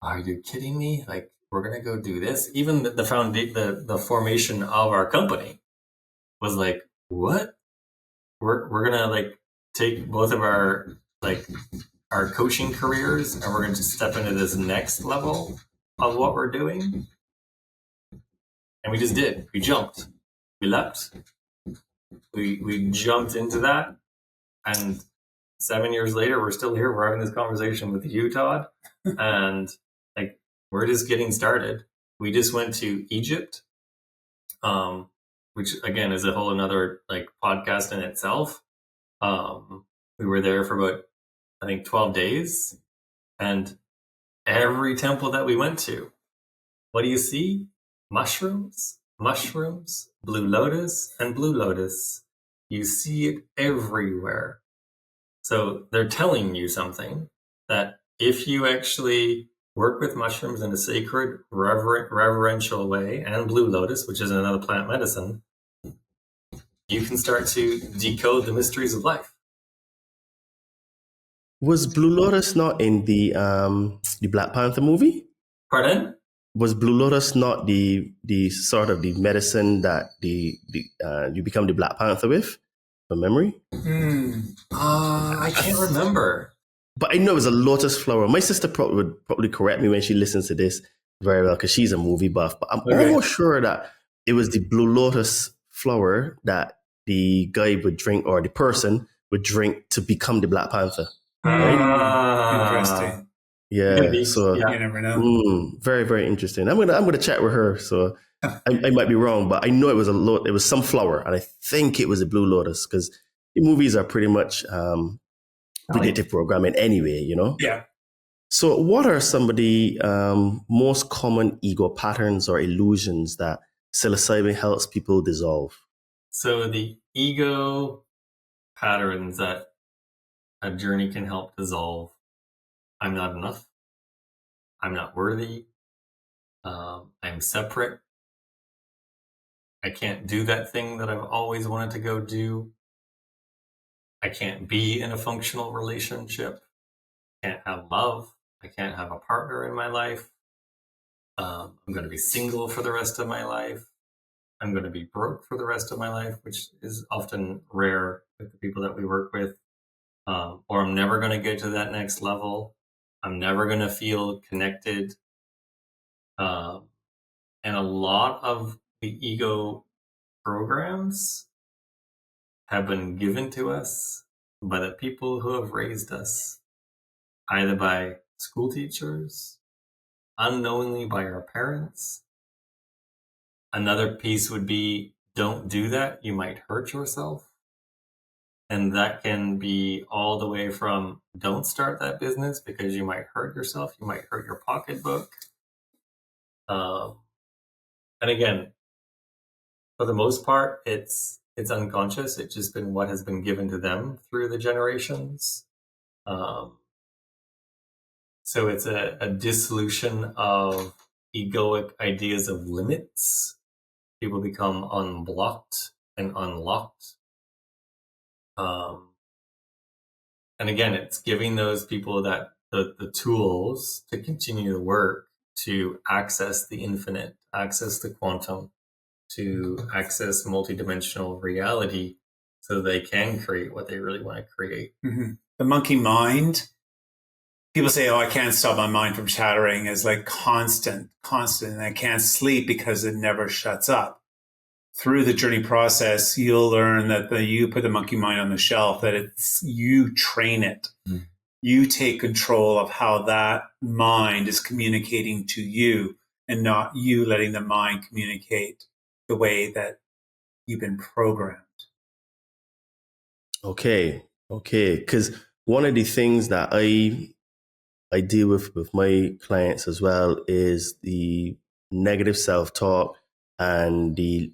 are you kidding me? Like, we're going to go do this? Even the formation of our company was like, what? We're going to like take both of our coaching careers, and we're going to step into this next level of what we're doing. And we just did. We jumped. We leapt. We jumped into that. And 7 years later, we're still here. We're having this conversation with you, Todd. And like, we're just getting started. We just went to Egypt, which again is a whole another like podcast in itself. We were there for about, I think, 12 days. And every temple that we went to, what do you see? mushrooms, blue lotus, and blue lotus. You see it everywhere. So they're telling you something, that if you actually work with mushrooms in a sacred, reverential way, and blue lotus, which is another plant medicine, you can start to decode the mysteries of life. Was Blue Lotus not in the Black Panther movie? Pardon? Was Blue Lotus not the sort of the medicine that you become the Black Panther with, from memory? I can't remember. But I know it was a lotus flower. My sister would probably correct me when she listens to this very well, because she's a movie buff. But I'm almost sure that it was the Blue Lotus flower that the guy would drink, or the person would drink, to become the Black Panther. Right? Interesting. Yeah. So You never know. very, very interesting. I'm gonna chat with her. So I might be wrong, but I know it was some flower, and I think it was a Blue Lotus, because the movies are pretty much predictive programming anyway, you know? Yeah. So what are some of the most common ego patterns or illusions that psilocybin helps people dissolve? So the ego patterns that a journey can help dissolve: I'm not enough, I'm not worthy, I'm separate, I can't do that thing that I've always wanted to go do, I can't be in a functional relationship, I can't have love, I can't have a partner in my life, I'm going to be single for the rest of my life, I'm going to be broke for the rest of my life, which is often rare with the people that we work with, or I'm never going to get to that next level, I'm never going to feel connected. And a lot of the ego programs have been given to us by the people who have raised us, either by school teachers, unknowingly by our parents. Another piece would be, don't do that, you might hurt yourself. And that can be all the way from, don't start that business because you might hurt yourself, you might hurt your pocketbook. And again, for the most part, it's unconscious. It's just been what has been given to them through the generations. So it's a dissolution of egoic ideas of limits. People become unblocked and unlocked. And again, it's giving those people that the tools to continue the work, to access the infinite, access the quantum, to access multidimensional reality, so they can create what they really want to create. Mm-hmm. The monkey mind, people say, oh, I can't stop my mind from chattering, is like constant, and I can't sleep because it never shuts up. Through the journey process, you'll learn that you put the monkey mind on the shelf, that it's you train it. Mm. You take control of how that mind is communicating to you, and not you letting the mind communicate the way that you've been programmed. Okay. Because one of the things that I deal with my clients as well is the negative self-talk and the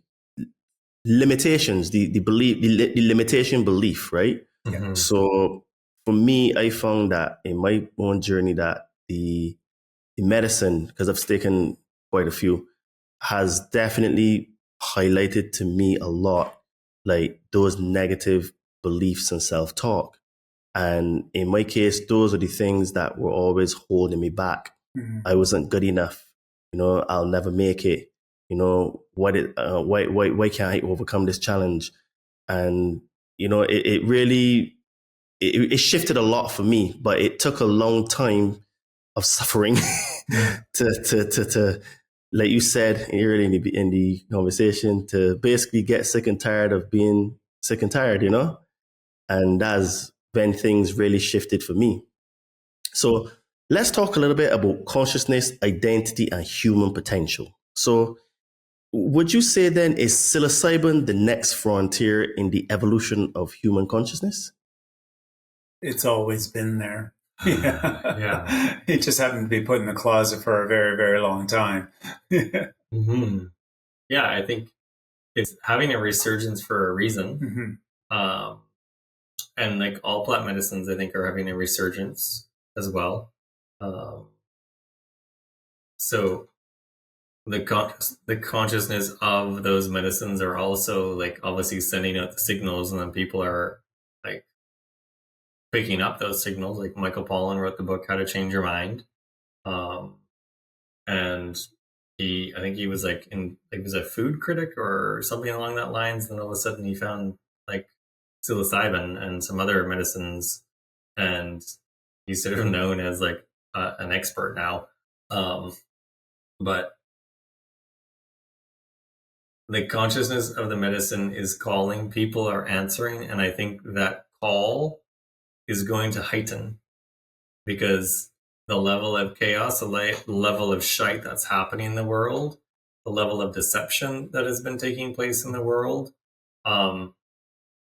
limitations, the belief, the limitation belief, right? Mm-hmm. So for me, I found that in my own journey that the medicine, because I've taken quite a few, has definitely highlighted to me a lot, like those negative beliefs and self-talk. And in my case, those are the things that were always holding me back. Mm-hmm. I wasn't good enough. I'll never make it. Why can't I overcome this challenge? And, it really, it shifted a lot for me, but it took a long time of suffering to, like you said earlier in the conversation, to basically get sick and tired of being sick and tired, and that's when things really shifted for me. So let's talk a little bit about consciousness, identity, and human potential. So would you say then, is psilocybin the next frontier in the evolution of human consciousness? It's always been there. Yeah. It just happened to be put in the closet for a very, very long time. Hmm. Yeah, I think it's having a resurgence for a reason. And like all plant medicines, I think are having a resurgence as well. So the consciousness of those medicines are also like obviously sending out the signals, and then people are like picking up those signals. Like Michael Pollan wrote the book How to Change Your Mind, and I think he was like he was a food critic or something along that lines. Then all of a sudden he found like psilocybin and some other medicines, and he's sort of known as like an expert now. But the consciousness of the medicine is calling, people are answering, and I think that call is going to heighten because the level of chaos, the level of shite that's happening in the world, the level of deception that has been taking place in the world,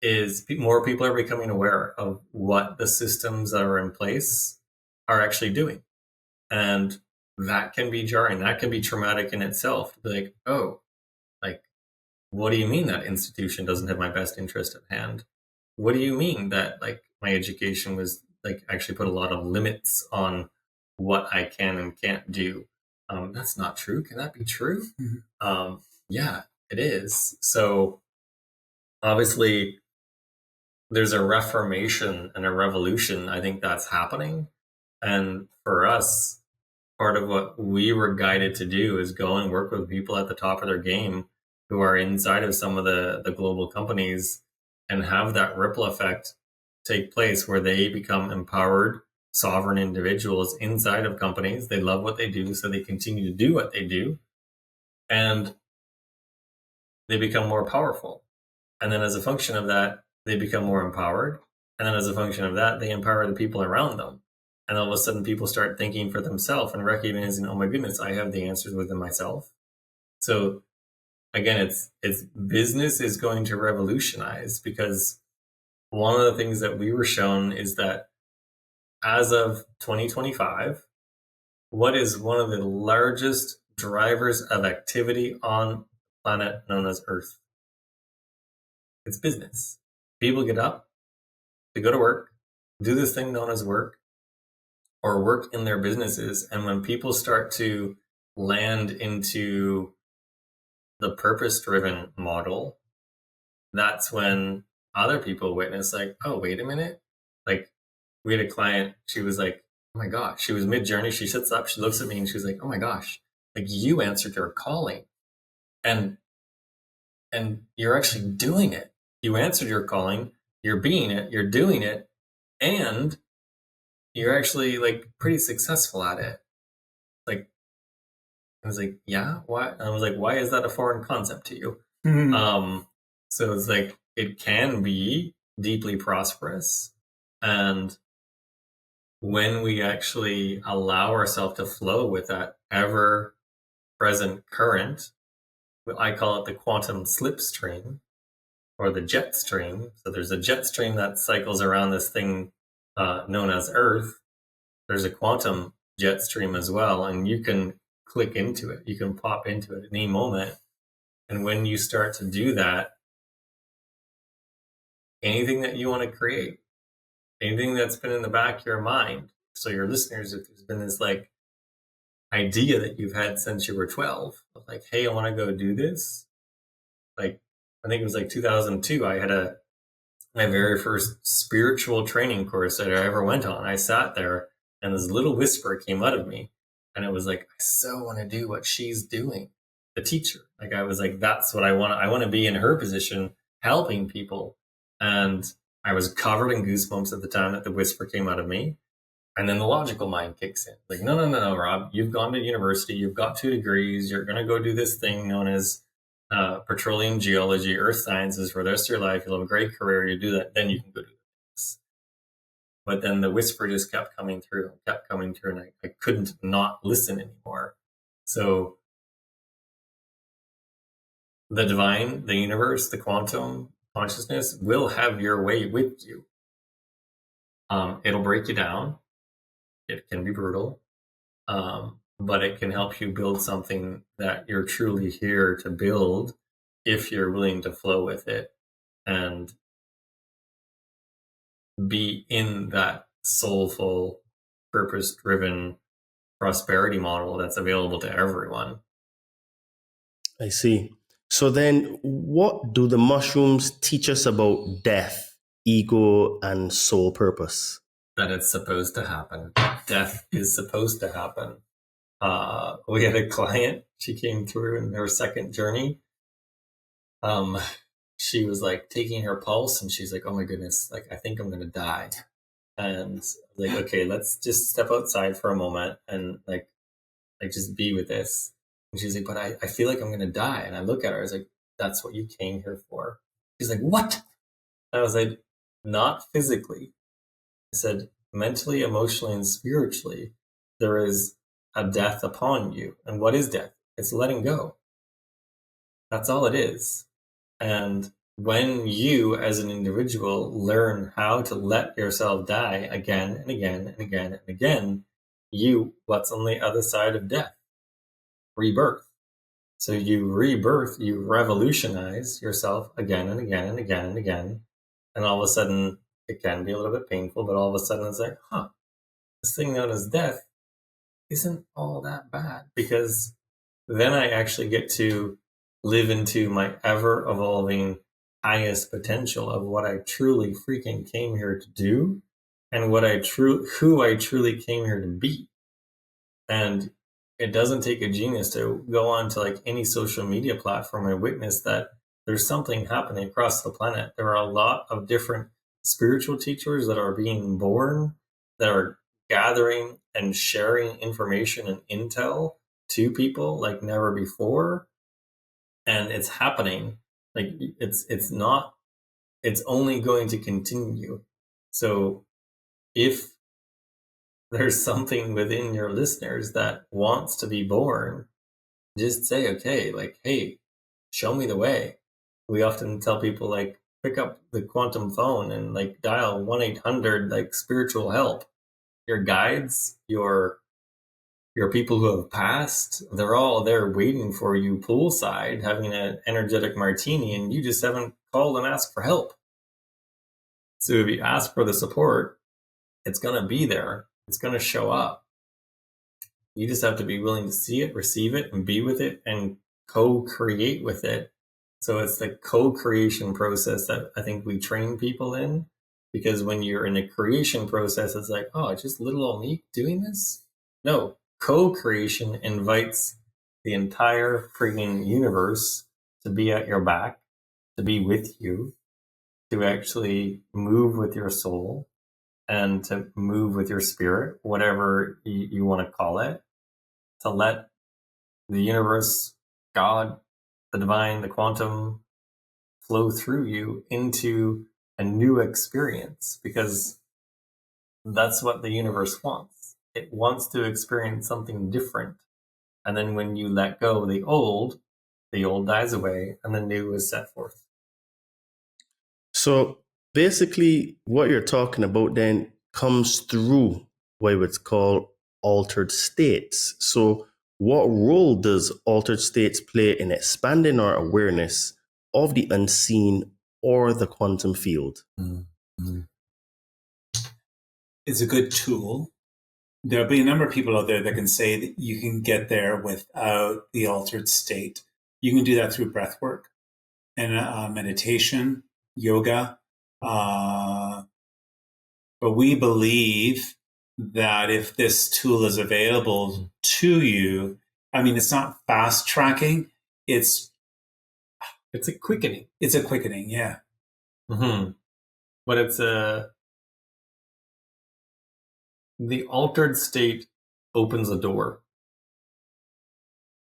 is more people are becoming aware of what the systems that are in place are actually doing. And that can be jarring. That can be traumatic in itself. To be like, oh, like, what do you mean that institution doesn't have my best interest at hand? What do you mean that like my education was like actually put a lot of limits on what I can and can't do? That's not true. Can that be true? Yeah, it is. So obviously there's a reformation and a revolution. I think that's happening. And for us, part of what we were guided to do is go and work with people at the top of their game who are inside of some of the global companies and have that ripple effect take place where they become empowered, sovereign individuals inside of companies. They love what they do, so they continue to do what they do. And they become more powerful. And then as a function of that, they become more empowered. And then as a function of that, they empower the people around them. And all of a sudden people start thinking for themselves and recognizing, oh my goodness, I have the answers within myself. So again, it's business is going to revolutionize, because one of the things that we were shown is that as of 2025, what is one of the largest drivers of activity on the planet known as Earth? It's business. People get up, they go to work, do this thing known as work, or work in their businesses. And when people start to land into the purpose-driven model, that's when other people witness like, oh, wait a minute. Like we had a client, she was like, oh my gosh, she was mid-journey. She sits up, she looks at me and she's like, oh my gosh, like you answered your calling and you're actually doing it. You answered your calling, you're being it, you're doing it, and you're actually like pretty successful at it. Like, I was like, yeah, why? And I was like, why is that a foreign concept to you? So it's like, it can be deeply prosperous. And when we actually allow ourselves to flow with that ever present current, I call it the quantum slipstream or the jet stream. So there's a jet stream that cycles around this thing known as Earth. There's a quantum jet stream as well, and you can click into it. You can pop into it at any moment. And when you start to do that, anything that you want to create, anything that's been in the back of your mind. So your listeners, if there's been this like idea that you've had since you were 12, like, hey, I want to go do this. Like, I think it was like 2002. I had my very first spiritual training course that I ever went on. I sat there and this little whisper came out of me. And it was like, I so want to do what she's doing, the teacher. Like, I was like, that's what I want. I want to be in her position, helping people. And I was covered in goosebumps at the time that the whisper came out of me. And then the logical mind kicks in. Like, no, Rob, you've gone to university. You've got 2 degrees. You're going to go do this thing known as petroleum geology, earth sciences for the rest of your life. You'll have a great career. You do that. Then you can go do this. But then the whisper just kept coming through, and I couldn't not listen anymore. So the divine, the universe, the quantum consciousness will have your way with you. It'll break you down. It can be brutal. but it can help you build something that you're truly here to build if you're willing to flow with it and be in that soulful, purpose-driven prosperity model that's available to everyone. I see. So then what do the mushrooms teach us about death, ego, and soul purpose? That it's supposed to happen. Death is supposed to happen. We had a client, she came through in her second journey. She was like taking her pulse and she's like, oh my goodness, like I think I'm going to die. And like, okay, let's just step outside for a moment and like just be with this. And she's like, but I feel like I'm going to die. And I look at her, I was like, that's what you came here for. She's like, what? And I was like, not physically. I said, mentally, emotionally, and spiritually, there is a death upon you. And what is death? It's letting go. That's all it is. And when you, as an individual, learn how to let yourself die again and again and again and again, what's on the other side of death? Rebirth. So you rebirth, you revolutionize yourself again and again and again and again. And all of a sudden, it can be a little bit painful, but all of a sudden it's like, this thing known as death isn't all that bad, because then I actually get to live into my ever-evolving highest potential of what I truly freaking came here to do and who I truly came here to be. And it doesn't take a genius to go on to like any social media platform and witness that there's something happening across the planet. There are a lot of different spiritual teachers that are being born, that are gathering and sharing information and intel to people like never before. And it's happening. Like it's only going to continue. So if there's something within your listeners that wants to be born, just say, okay, like, hey, show me the way. We often tell people like, pick up the quantum phone and like dial 1-800 like spiritual help. Your guides, your people who have passed, they're all there waiting for you poolside, having an energetic martini, and you just haven't called and asked for help. So if you ask for the support, it's going to be there. It's going to show up. You just have to be willing to see it, receive it, and be with it and co-create with it. So it's the co-creation process that I think we train people in, because when you're in a creation process, it's like, oh, it's just little old me doing this? No, co-creation invites the entire freaking universe to be at your back, to be with you, to actually move with your soul and to move with your spirit, whatever you want to call it, to let the universe, God, the divine, the quantum flow through you into a new experience, because that's what the universe wants. It wants to experience something different. And then when you let go of the old dies away and the new is set forth. So basically what you're talking about then comes through what it's called altered states. So what role does altered states play in expanding our awareness of the unseen or the quantum field? Mm-hmm. It's a good tool. There'll be a number of people out there that can say that you can get there without the altered state. You can do that through breath work and meditation, yoga. But we believe that if this tool is available to you, I mean, it's not fast tracking. It's a quickening. It's a quickening, yeah. Mm-hmm. But it's the altered state opens a door.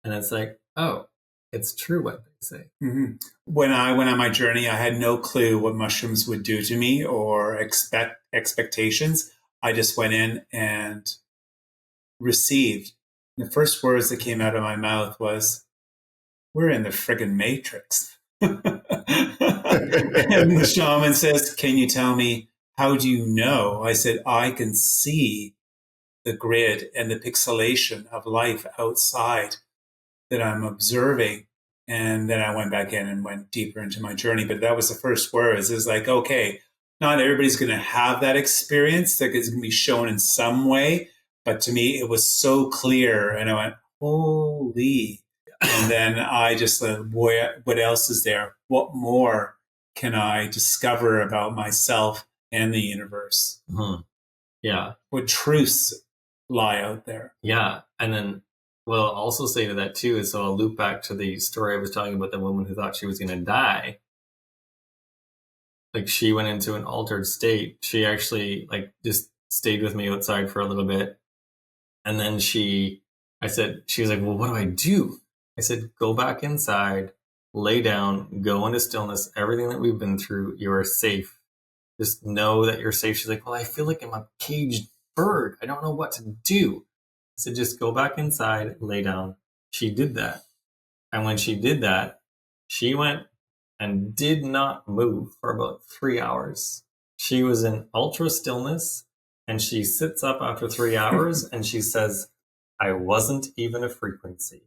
And it's like, oh, it's true what they say. Mm-hmm. When I went on my journey, I had no clue what mushrooms would do to me or expectations. I just went in and received. The first words that came out of my mouth was, we're in the friggin' matrix. And the shaman says, can you tell me, how do you know? I said, I can see the grid and the pixelation of life outside that I'm observing. And then I went back in and went deeper into my journey. But that was the first words, is like, okay, not everybody's going to have that experience. That is going to be shown in some way. But to me, it was so clear. And I went, holy. And then I just said, what else is there? What more can I discover about myself and the universe? Mm-hmm. Yeah. What truths lie out there? Yeah. And then what I'll also say to that too is, so I'll loop back to the story I was talking about, the woman who thought she was going to die. Like, she went into an altered state. She actually like just stayed with me outside for a little bit. And then she was like, well, what do I do? I said, go back inside, lay down, go into stillness. Everything that we've been through, you are safe. Just know that you're safe. She's like, well, I feel like I'm a caged bird. I don't know what to do. I said, just go back inside, lay down. She did that. And when she did that, she went and did not move for about 3 hours. She was in ultra stillness, and she sits up after 3 hours and she says, I wasn't even a frequency.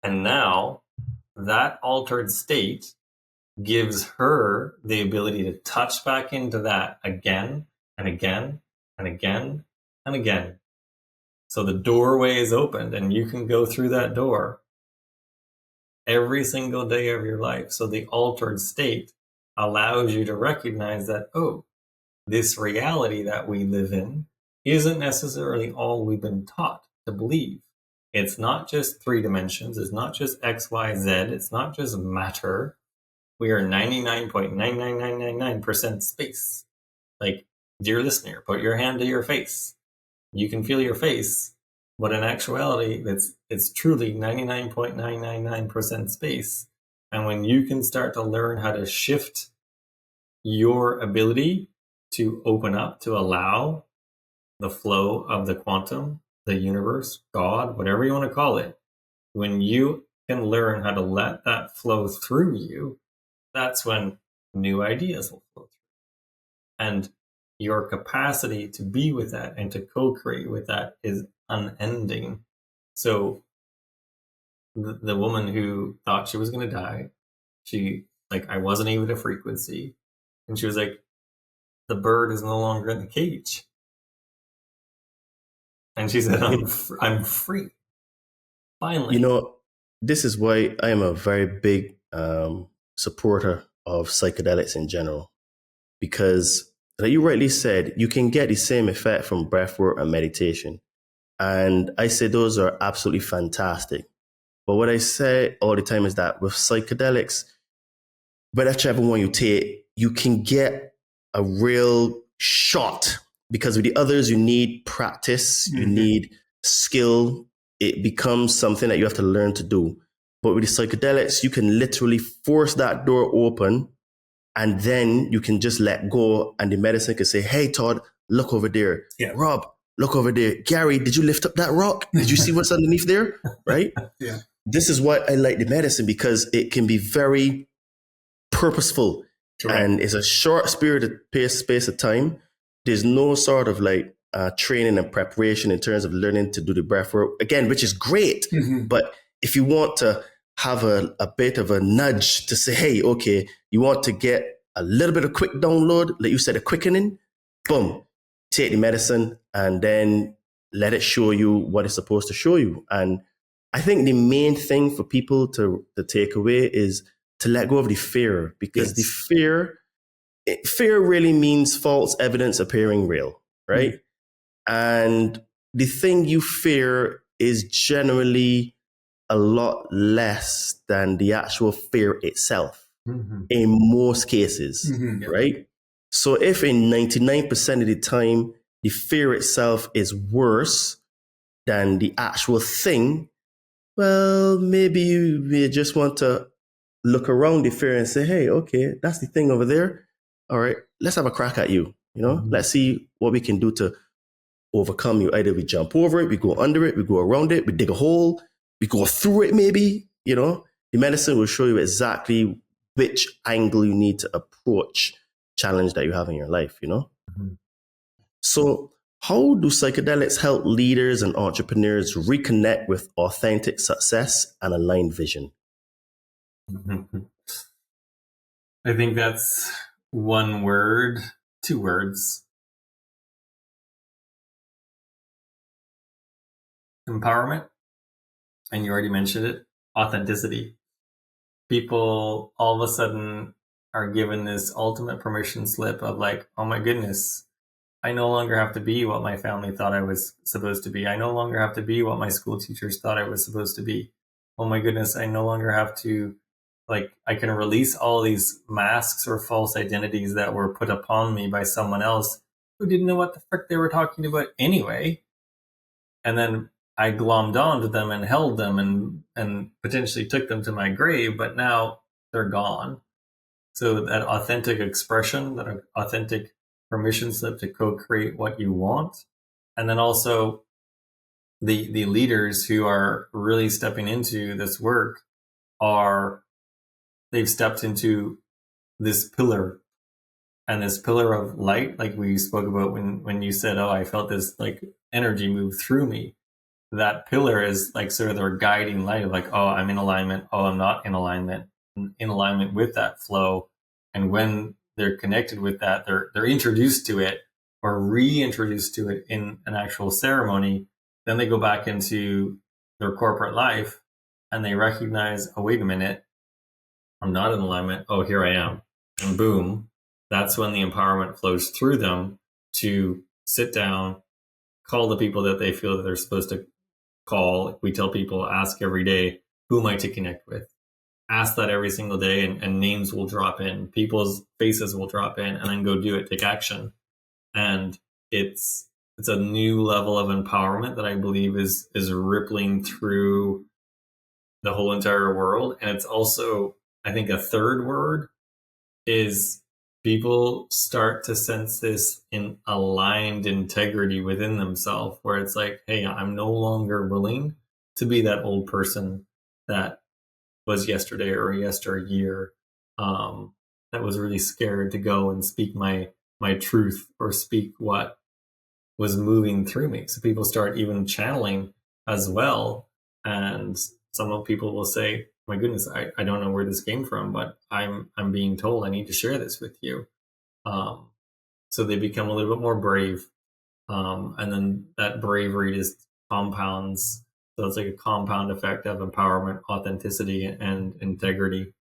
And now that altered state gives her the ability to touch back into that again and again and again and again. So the doorway is opened and you can go through that door every single day of your life. So the altered state allows you to recognize that, oh, this reality that we live in isn't necessarily all we've been taught to believe. It's not just 3 dimensions. It's not just X, Y, Z. It's not just matter. We are 99.99999% space. Like, dear listener, put your hand to your face. You can feel your face, but in actuality, it's truly 99.999% space. And when you can start to learn how to shift your ability to open up, to allow the flow of the quantum, the universe, God, whatever you want to call it, when you can learn how to let that flow through you, that's when new ideas will flow through. And your capacity to be with that and to co-create with that is unending. So the woman who thought she was going to die, she, like, I wasn't even a frequency. And she was like, the bird is no longer in the cage. And she said, I'm free. Finally. You know, this is why I am a very big supporter of psychedelics in general. Because, like you rightly said, you can get the same effect from breathwork and meditation. And I say those are absolutely fantastic. But what I say all the time is that with psychedelics, whichever one you take, you can get a real shot. Because with the others, you need practice, you need skill. It becomes something that you have to learn to do. But with the psychedelics, you can literally force that door open, and then you can just let go, and the medicine can say, hey, Todd, look over there. Yeah. Rob, look over there. Gary, did you lift up that rock? Did you see what's underneath there? Right? Yeah. This is why I like the medicine, because it can be very purposeful. Correct. And it's a short space of time. There's no sort of like training and preparation in terms of learning to do the breath work, again, which is great. But if you want to have a bit of a nudge to say, hey, okay, you want to get a little bit of quick download, like you said, a quickening, boom, take the medicine and then let it show you what it's supposed to show you. And I think the main thing for people to take away is to let go of the fear, because the fear really means false evidence appearing real, right? And the thing you fear is generally a lot less than the actual fear itself in most cases, right? So if in 99% of the time, the fear itself is worse than the actual thing, well, maybe you may just want to look around the fear and say, hey, okay, that's the thing over there. All right, let's have a crack at you. You know, let's see what we can do to overcome you. Either we jump over it, we go under it, we go around it, we dig a hole, we go through it maybe. You know, the medicine will show you exactly which angle you need to approach challenge that you have in your life, you know? So How do psychedelics help leaders and entrepreneurs reconnect with authentic success and aligned vision? I think that's one word, two words. Empowerment. And you already mentioned it. Authenticity. People all of a sudden are given this ultimate permission slip of like, oh my goodness, I no longer have to be what my family thought I was supposed to be. I no longer have to be what my school teachers thought I was supposed to be. Oh my goodness, I no longer have to, like, I can release all these masks or false identities that were put upon me by someone else who didn't know what the frick they were talking about anyway. And then I glommed onto them and held them and potentially took them to my grave, but now they're gone. So that authentic expression, that authentic permission slip to co-create what you want. And then also the leaders who are really stepping into this work they've stepped into this pillar, and this pillar of light, like we spoke about when you said, oh, I felt this like energy move through me. That pillar is like sort of their guiding light of like, oh, I'm in alignment. Oh, I'm not in alignment. I'm in alignment with that flow. And when they're connected with that, they're introduced to it or reintroduced to it in an actual ceremony. Then they go back into their corporate life and they recognize, oh, wait a minute, I'm not in alignment. Oh, here I am. And boom, that's when the empowerment flows through them to sit down, call the people that they feel that they're supposed to call. We tell people, ask every day, who am I to connect with? Ask that every single day, and names will drop in, people's faces will drop in, and then go do it, take action. And it's a new level of empowerment that I believe is rippling through the whole entire world. And it's also, I think, a third word is people start to sense this in aligned integrity within themselves, where it's like, hey, I'm no longer willing to be that old person that was yesterday or yesteryear, that was really scared to go and speak my truth or speak what was moving through me. So people start even channeling as well. And some people will say, my goodness, I don't know where this came from, but I'm being told I need to share this with you. So they become a little bit more brave. And then that bravery just compounds. So it's like a compound effect of empowerment, authenticity, and integrity.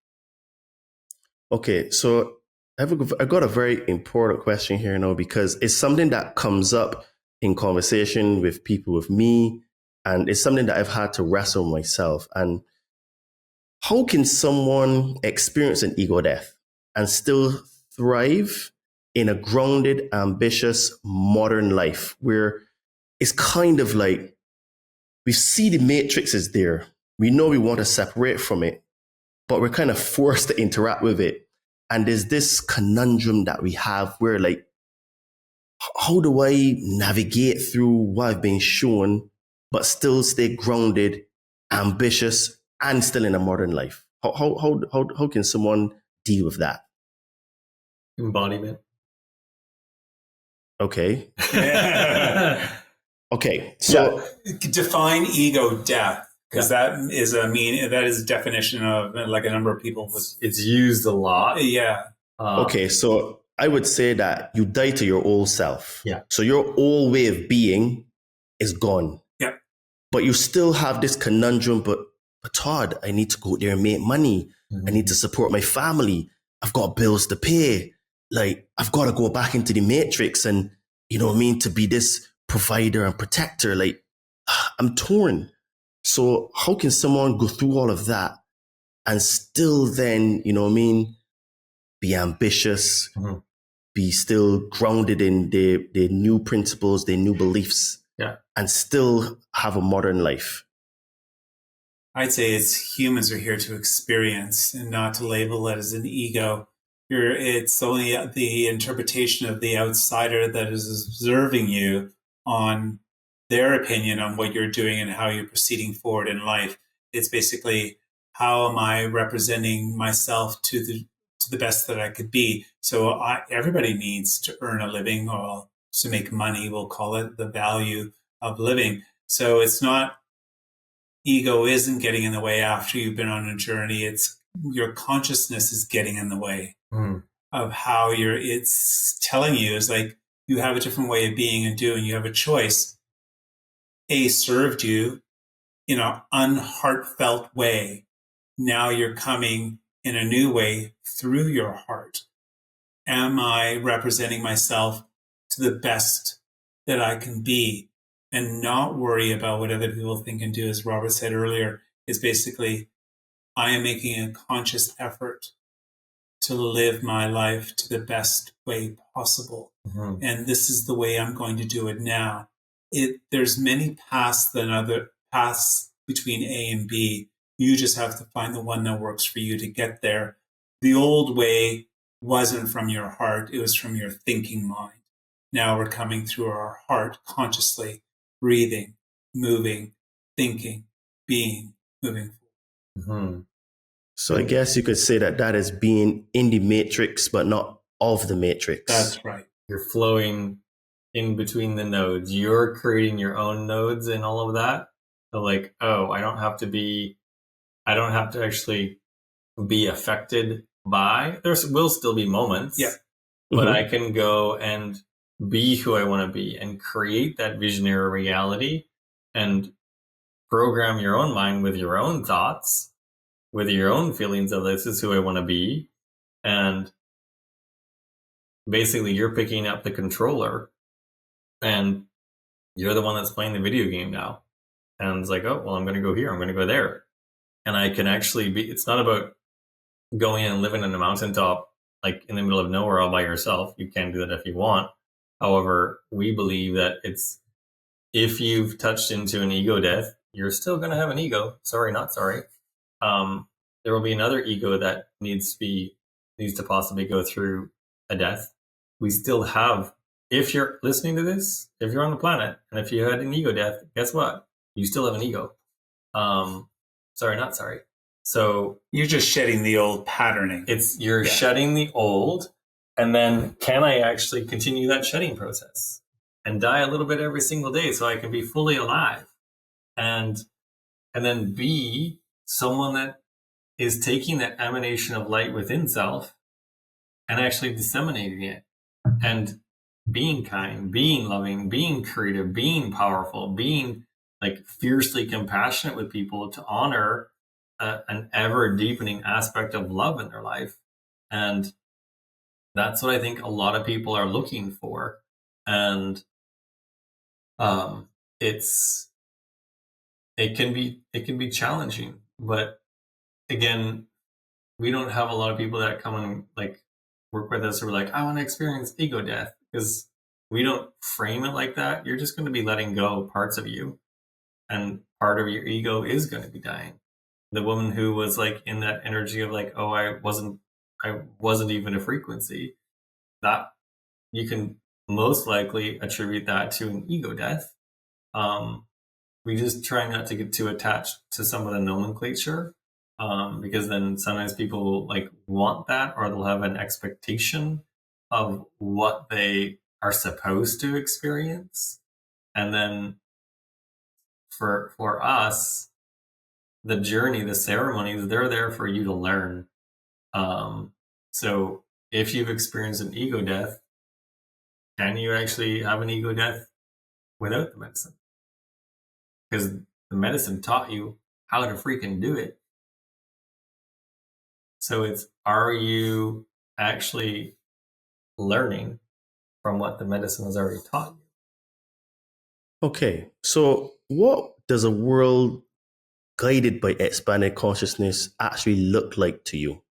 Okay, so I've got a very important question here now, because it's something that comes up in conversation with people with me, and it's something that I've had to wrestle myself. And how can someone experience an ego death and still thrive in a grounded, ambitious, modern life where it's kind of like we see the matrix is there. We know we want to separate from it, but we're kind of forced to interact with it. And there's this conundrum that we have where, like, how do I navigate through what I've been shown, but still stay grounded, ambitious, and still in a modern life? How can someone deal with that? Embodiment. Okay. Okay. So define ego death, because that is a definition of like a number of people. It's used a lot. Yeah. Okay. So I would say that you die to your old self. Yeah. So your old way of being is gone. Yeah. But you still have this conundrum, but Todd, I need to go there and make money. Mm-hmm. I need to support my family. I've got bills to pay. Like, I've got to go back into the matrix and, you know what I mean, to be this provider and protector. Like, I'm torn. So how can someone go through all of that and still then, you know what I mean, be ambitious, mm-hmm. be still grounded in their new principles, their new beliefs, and still have a modern life? I'd say it's humans are here to experience and not to label it as an ego. It's only the interpretation of the outsider that is observing you on their opinion on what you're doing and how you're proceeding forward in life. It's basically, how am I representing myself to the best that I could be? So everybody needs to earn a living, or to make money. We'll call it the value of living. So it's not, ego isn't getting in the way after you've been on a journey. It's your consciousness is getting in the way of how it's telling you is like, you have a different way of being and doing. You have a choice. A served you in an unheartfelt way. Now you're coming in a new way through your heart. Am I representing myself to the best that I can be and not worry about what other people think and do? As Robert said earlier, is basically, I am making a conscious effort to live my life to the best way possible. And this is the way I'm going to do it now. There's many paths than other paths between A and B. You just have to find the one that works for you to get there. The old way wasn't from your heart. It was from your thinking mind. Now we're coming through our heart consciously, breathing, moving, thinking, being, moving forward. So I guess you could say that is being in the matrix, but not of the matrix. That's right. You're flowing in between the nodes. You're creating your own nodes and all of that. So like, oh, I don't have to actually be affected by, there will still be moments, but I can go and be who I want to be and create that visionary reality and program your own mind with your own thoughts, with your own feelings of this is who I want to be. And basically you're picking up the controller and you're the one that's playing the video game now. And it's like, oh, well, I'm going to go here. I'm going to go there. And I can actually be, it's not about going and living on a mountaintop, like in the middle of nowhere all by yourself. You can do that if you want. However, we believe that if you've touched into an ego death, you're still going to have an ego. Sorry, not sorry. There will be another ego that needs to possibly go through a death. We still have, if you're listening to this, if you're on the planet, and if you had an ego death, guess what? You still have an ego. Sorry, not sorry. So you're just shedding the old patterning. You're shedding the old, and then can I actually continue that shedding process and die a little bit every single day so I can be fully alive, and then be someone that is taking that emanation of light within self and actually disseminating it and being kind, being loving, being creative, being powerful, being like fiercely compassionate with people to honor an ever deepening aspect of love in their life. And that's what I think a lot of people are looking for. And it can be challenging, but again, we don't have a lot of people that come and like work with us who are like, I want to experience ego death, because we don't frame it like that. You're just going to be letting go parts of you, and part of your ego is going to be dying. The woman who was like in that energy of like, oh, I wasn't even a frequency, that you can most likely attribute that to an ego death. We just try not to get too attached to some of the nomenclature, because then sometimes people will like want that, or they'll have an expectation of what they are supposed to experience. And then for us, the journey, the ceremonies, they're there for you to learn. So if you've experienced an ego death, can you actually have an ego death without the medicine? Because the medicine taught you how to freaking do it. So are you actually learning from what the medicine has already taught you? Okay, so what does a world guided by expanded consciousness actually look like to you?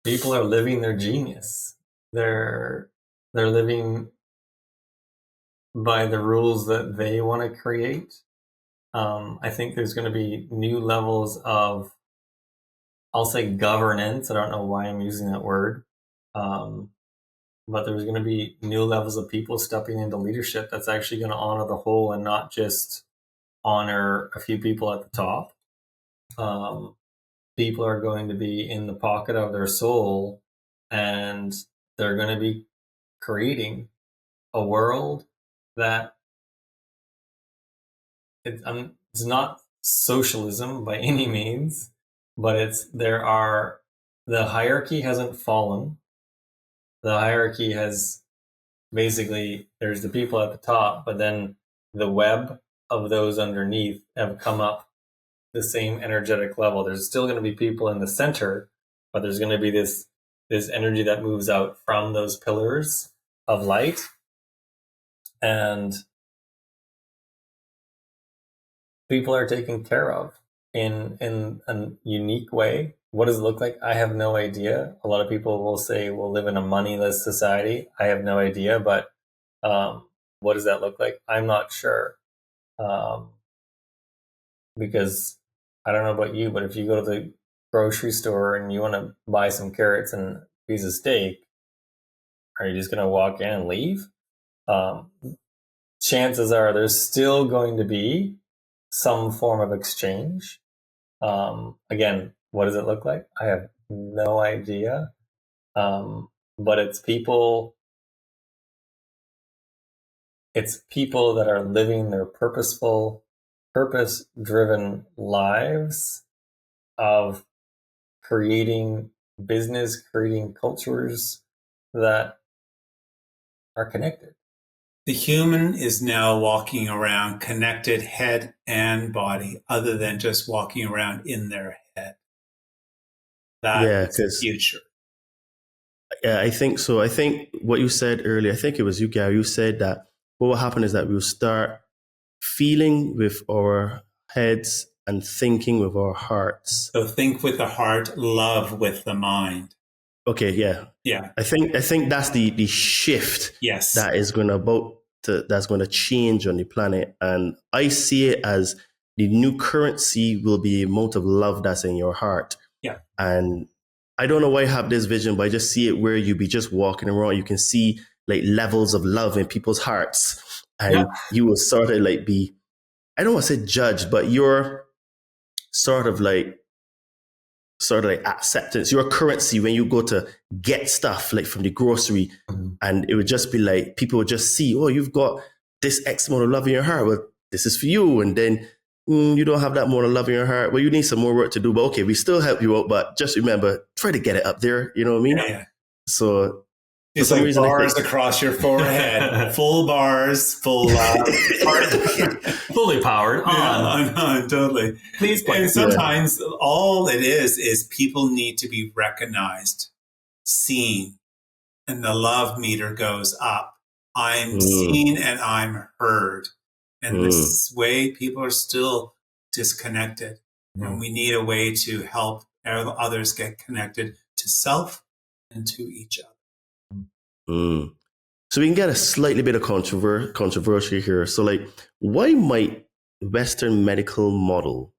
People are living their genius. They're living by the rules that they want to create. I think there's going to be new levels of, I'll say governance. I don't know why I'm using that word. But there's going to be new levels of people stepping into leadership that's actually going to honor the whole and not just honor a few people at the top. People are going to be in the pocket of their soul, and they're going to be creating a world that it's not socialism by any means, but the hierarchy hasn't fallen. The hierarchy has basically, there's the people at the top, but then the web of those underneath have come up the same energetic level. There's still going to be people in the center, but there's going to be this energy that moves out from those pillars of light. And people are taken care of in a unique way. What does it look like? I have no idea. A lot of people will say we'll live in a moneyless society. I have no idea, but what does that look like? I'm not sure. Because I don't know about you, but if you go to the grocery store and you want to buy some carrots and a piece of steak, are you just going to walk in and leave? Chances are there's still going to be some form of exchange. Again, what does it look like? I have no idea. But it's people that are living their purpose-driven lives of creating business, creating cultures that are connected. The human is now walking around connected head and body, other than just walking around in their head. That's the future. Yeah, I think so. I think what you said earlier, I think it was you, Gary, you said that what will happen is that we'll start feeling with our heads and thinking with our hearts. So think with the heart, love with the mind. Okay, yeah. Yeah. I think that's the shift Yes. that is that's going to change on the planet. And I see it as the new currency will be the amount of love that's in your heart. Yeah. And I don't know why I have this vision, but I just see it where you be just walking around. You can see like levels of love in people's hearts. And you will sort of like be, I don't want to say judged, but you're sort of like acceptance, your currency when you go to get stuff like from the grocery. Mm-hmm. And it would just be like, people would just see, oh, you've got this X amount of love in your heart. Well, this is for you. And then you don't have that amount of love in your heart. Well, you need some more work to do, but okay, we still help you out. But just remember, try to get it up there. You know what I mean? Yeah. So it's like bars across your forehead, full bars, full love, fully powered on, totally. Please play. And sometimes all it is people need to be recognized, seen, and the love meter goes up. I'm seen and I'm heard. And this way, people are still disconnected, and we need a way to help others get connected to self and to each other. So we can get a slightly bit of controversy here. So like, why might Western medical model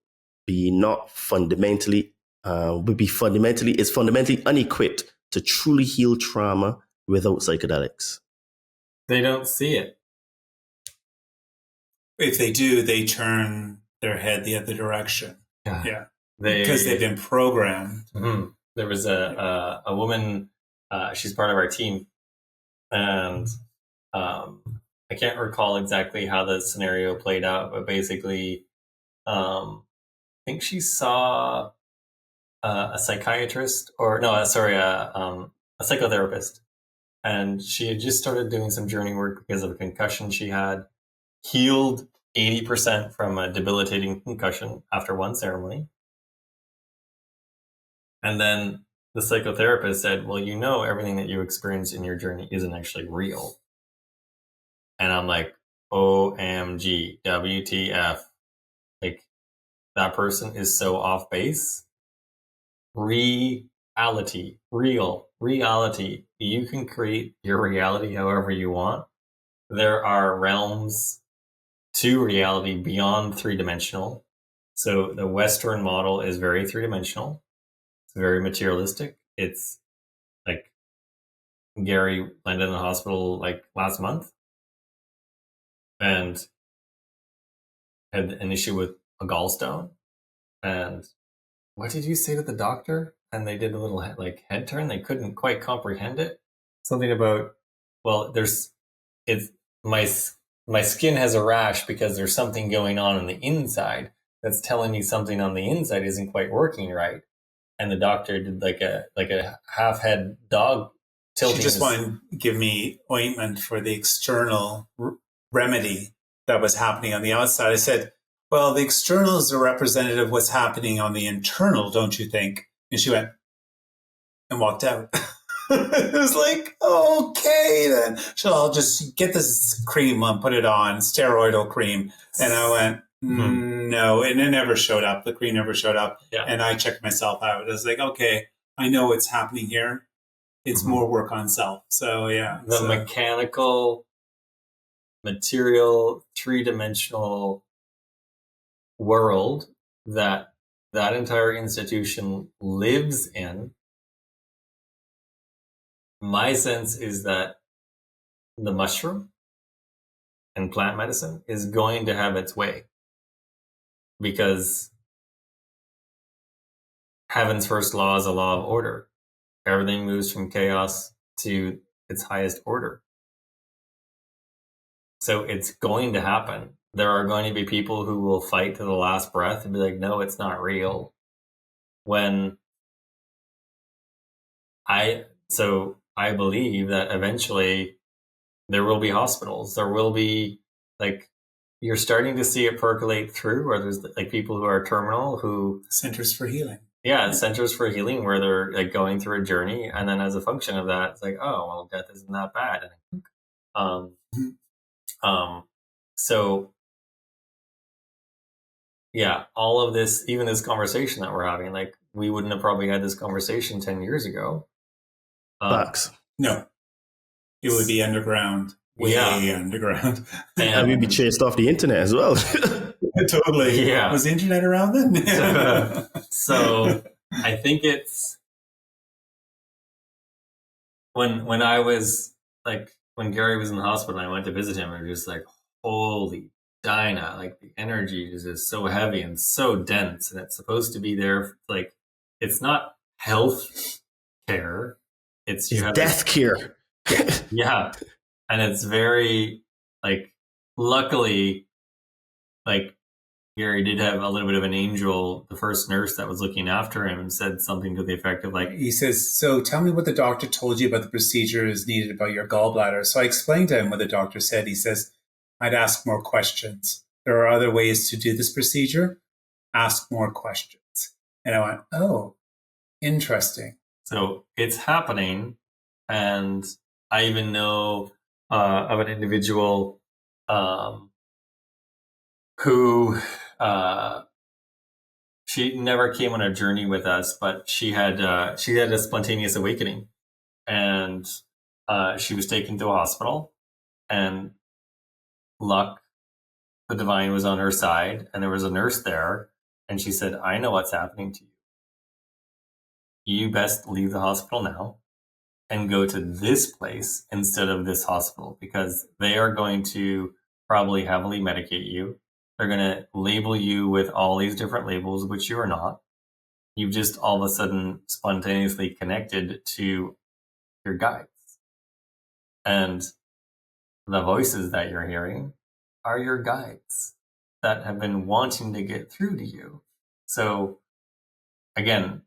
be fundamentally unequipped to truly heal trauma without psychedelics? They don't see it. If they do, they turn their head the other direction. Yeah. Because they've been programmed. Mm-hmm. There was a woman, she's part of our team. And I can't recall exactly how the scenario played out, but basically, I think she saw a psychiatrist, a psychotherapist, and she had just started doing some journey work because of a concussion she had, healed 80% from a debilitating concussion after one ceremony. And then the psychotherapist said, well, everything that you experience in your journey isn't actually real. And I'm like, OMG, WTF. Like, that person is so off base. Reality. You can create your reality however you want. There are realms to reality beyond three-dimensional. So the Western model is very three-dimensional. It's very materialistic. It's like Gary landed in the hospital like last month and had an issue with a gallstone. And what did you say to the doctor? And they did a little head turn. They couldn't quite comprehend it. Something about well, it's my skin has a rash because there's something going on the inside that's telling me something on the inside isn't quite working right. And the doctor did like a half head dog tilting. She just wanted to give me ointment for the external remedy that was happening on the outside. I said, well, the external is a representative of what's happening on the internal, don't you think? And she went and walked out. It was like, okay, then. So I'll just get this cream and put it on, steroidal cream. And I went, no, and it never showed up. The cream never showed up. Yeah. And I checked myself out. I was like, okay, I know what's happening here. It's more work on self. So, yeah. The mechanical, material, three-dimensional world that entire institution lives in, my sense is that the mushroom and plant medicine is going to have its way, because heaven's first law is a law of order. Everything moves from chaos to its highest order. So it's going to happen. There are going to be people who will fight to the last breath and be like, no, it's not real. I believe that eventually there will be hospitals. There will be, like, you're starting to see it percolate through, where there's like people who are terminal who Centers for Healing. Yeah, centers for healing, where they're like going through a journey, and then as a function of that, it's like, oh, well, death isn't that bad. So yeah, all of this, even this conversation that we're having, like, we wouldn't have probably had this conversation 10 years ago. Facts. No, it would be underground, way underground. And we'd be chased off the internet as well. Totally. Yeah. Was the internet around then? So I think it's when I was like, when Gary was in the hospital and I went to visit him, and just like, holy Dinah, like the energy is just so heavy and so dense, and it's supposed to be there. Like, it's not health care. It's death care. Yeah. And it's very, like, luckily, like, Gary did have a little bit of an angel. The first nurse that was looking after him said something to the effect of, like, he says, so tell me what the doctor told you about the procedure is needed about your gallbladder. So I explained to him what the doctor said. He says, I'd ask more questions. There are other ways to do this procedure. Ask more questions. And I went, oh, interesting. So it's happening. And I even know of an individual who she never came on a journey with us, but she had a spontaneous awakening, and she was taken to a hospital, and luck, the divine was on her side, and there was a nurse there, and she said, I know what's happening to you. You best leave the hospital now and go to this place instead of this hospital, because they are going to probably heavily medicate you. They're going to label you with all these different labels, which you are not. You've just all of a sudden spontaneously connected to your guides. And the voices that you're hearing are your guides that have been wanting to get through to you. So again,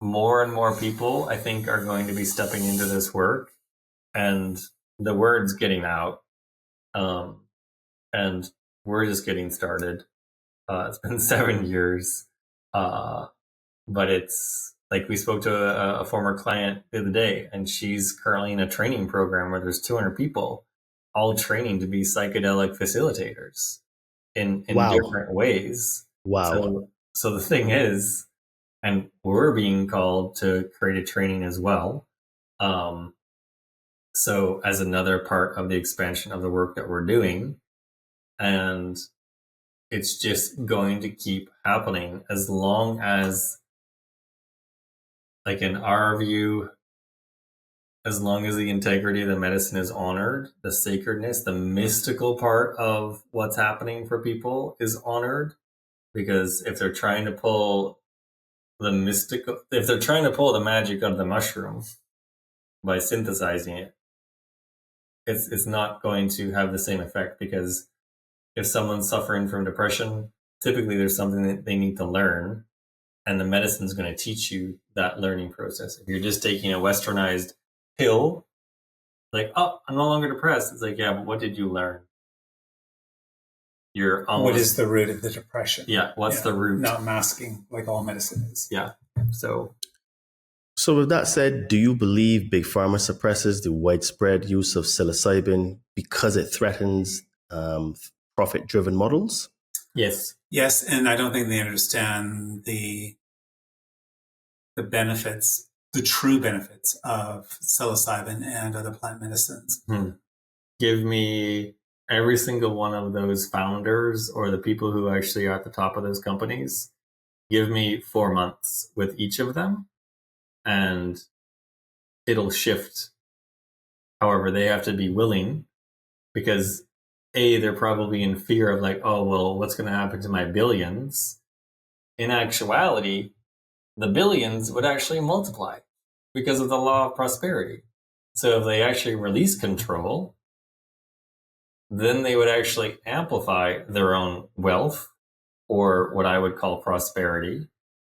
more and more people, I think, are going to be stepping into this work, and the word's getting out. And we're just getting started. It's been 7 years. But it's like, we spoke to a former client the other day, and she's currently in a training program where there's 200 people all training to be psychedelic facilitators in different ways. Wow. So the thing is, and we're being called to create a training as well. So as another part of the expansion of the work that we're doing, and it's just going to keep happening as long as, like, in our view, as long as the integrity of the medicine is honored, the sacredness, the mystical part of what's happening for people is honored. Because if they're trying to pull the magic out of the mushroom by synthesizing it, it's not going to have the same effect, because if someone's suffering from depression, typically there's something that they need to learn, and the medicine's going to teach you that learning process. If you're just taking a westernized pill, like, oh, I'm no longer depressed. It's like, yeah, but what did you learn? You're almost, what is the root of the depression? Yeah, what's the root? Not masking like all medicine is. Yeah. So with that said, do you believe Big Pharma suppresses the widespread use of psilocybin because it threatens profit-driven models? yes. Yes, and I don't think they understand the benefits, the true benefits of psilocybin and other plant medicines. Give me every single one of those founders or the people who actually are at the top of those companies. Give me 4 months with each of them, and it'll shift. However, they have to be willing, because they're probably in fear of like, oh, well, what's going to happen to my billions? In actuality, the billions would actually multiply because of the law of prosperity. So if they actually release control, then they would actually amplify their own wealth, or what I would call prosperity,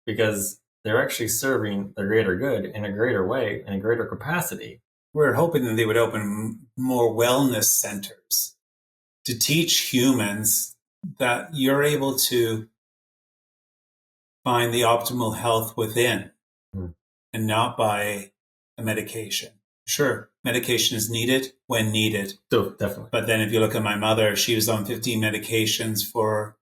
because they're actually serving the greater good in a greater way, in a greater capacity. We're hoping that they would open more wellness centers to teach humans that you're able to find the optimal health within and not by a medication. Sure, medication is needed when needed. So definitely. But then if you look at my mother, she was on 15 medications for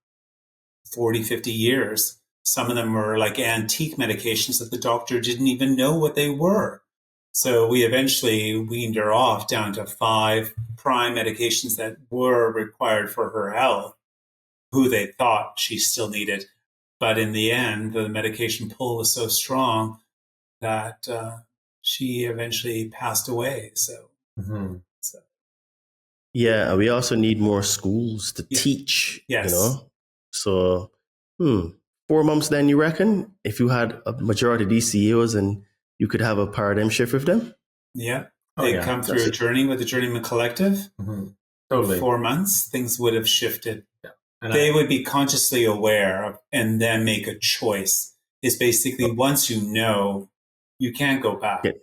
40, 50 years. Some of them were like antique medications that the doctor didn't even know what they were. So we eventually weaned her off down to 5 prime medications that were required for her health, who they thought she still needed. But in the end, the medication pull was so strong that she eventually passed away. So, Yeah, and we also need more schools to teach, Yes. you know? So, 4 months then, you reckon, if you had a majority of these CEOs and you could have a paradigm shift with them? Yeah. Oh, They yeah. come through a journey with the Journeymen Collective. Totally. 4 months, things would have shifted. Yeah. And They would be consciously aware of, and then make a choice. It's basically once you know, you can't go back. Yeah.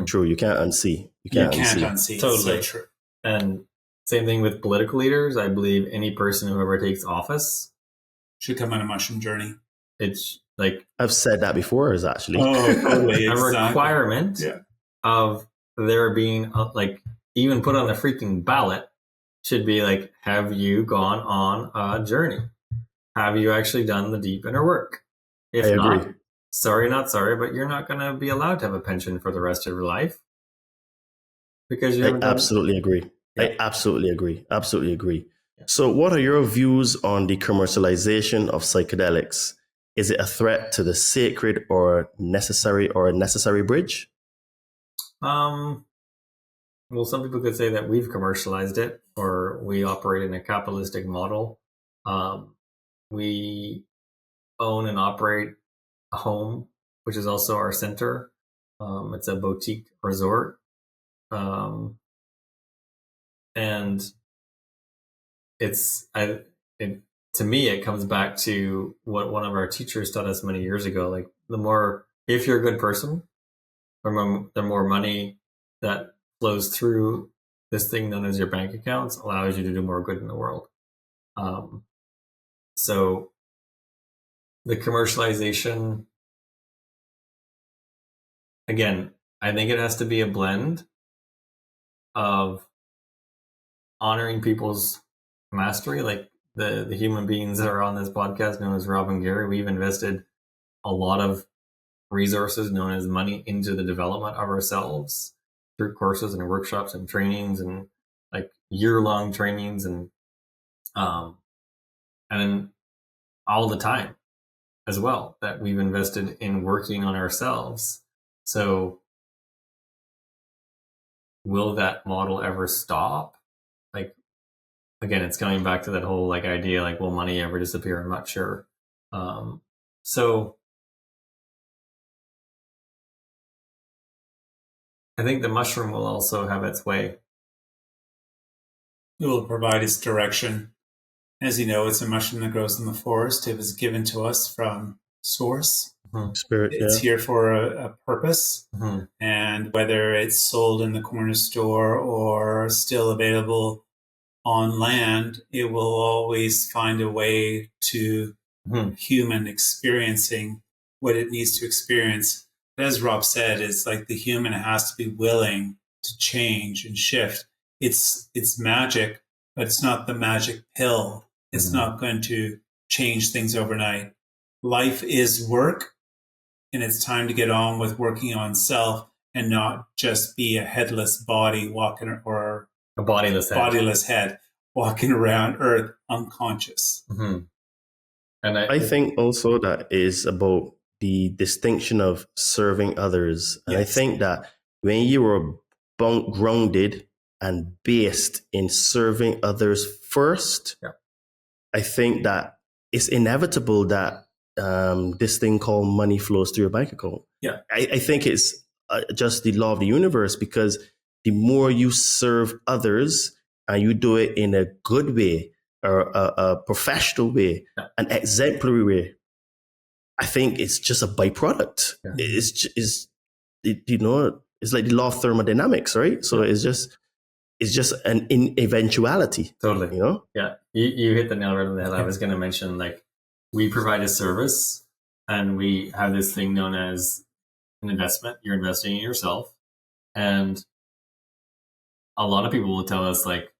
True, you can't unsee. You can't unsee. Totally. So true. And same thing with political leaders. I believe any person who ever takes office Should come on a mushroom journey. it's like I've said that before, is actually. Totally. a Exactly. requirement of there being like even put on the freaking ballot should be like, have you gone on a journey? Have you actually done the deep inner work? If I not, agree. sorry, not sorry, but you're not going to be allowed to have a pension for the rest of your life because you I haven't done absolutely agree. Yeah. I absolutely agree. Absolutely agree. So what are your views on the commercialization of psychedelics? Is it a threat to the sacred or a necessary bridge? Well, some people could say that we've commercialized it, or we operate in a capitalistic model. We own and operate a home, which is also our center. It's a boutique resort. And to me, it comes back to what one of our teachers taught us many years ago. Like if you're a good person, the more money that flows through this thing known as your bank accounts allows you to do more good in the world. So the commercialization, again, I think it has to be a blend of honoring people's mastery, like the human beings that are on this podcast known as Rob and Gary. We've invested a lot of resources known as money into the development of ourselves through courses and workshops and trainings and like year-long trainings and all the time as well that we've invested in working on ourselves. So will that model ever stop? Like, again, it's coming back to that whole like idea, like, will money ever disappear? I'm not sure. So I think the mushroom will also have its way. It will provide us direction. As you know, it's a mushroom that grows in the forest. It was given to us from source. Spirit, It's here for a purpose. And whether it's sold in the corner store or still available on land, it will always find a way to human experiencing what it needs to experience. But as Rob said, it's like the human has to be willing to change and shift. It's magic, but it's not the magic pill. It's not going to change things overnight. Life is work, and it's time to get on with working on self and not just be a headless body walking, or A bodiless head walking around Earth unconscious. And I think also that is about the distinction of serving others. And I think that when you are grounded and based in serving others first, I think that it's inevitable that this thing called money flows through your bank account. I think it's just the law of the universe, because the more you serve others and you do it in a good way, or a professional way, an exemplary way, I think it's just a byproduct. It's like the law of thermodynamics, right? So it's just an eventuality. Totally. You know? Yeah. You hit the nail right on the head. I was going to mention, like, we provide a service and we have this thing known as an investment. You're investing in yourself. And a lot of people will tell us, like,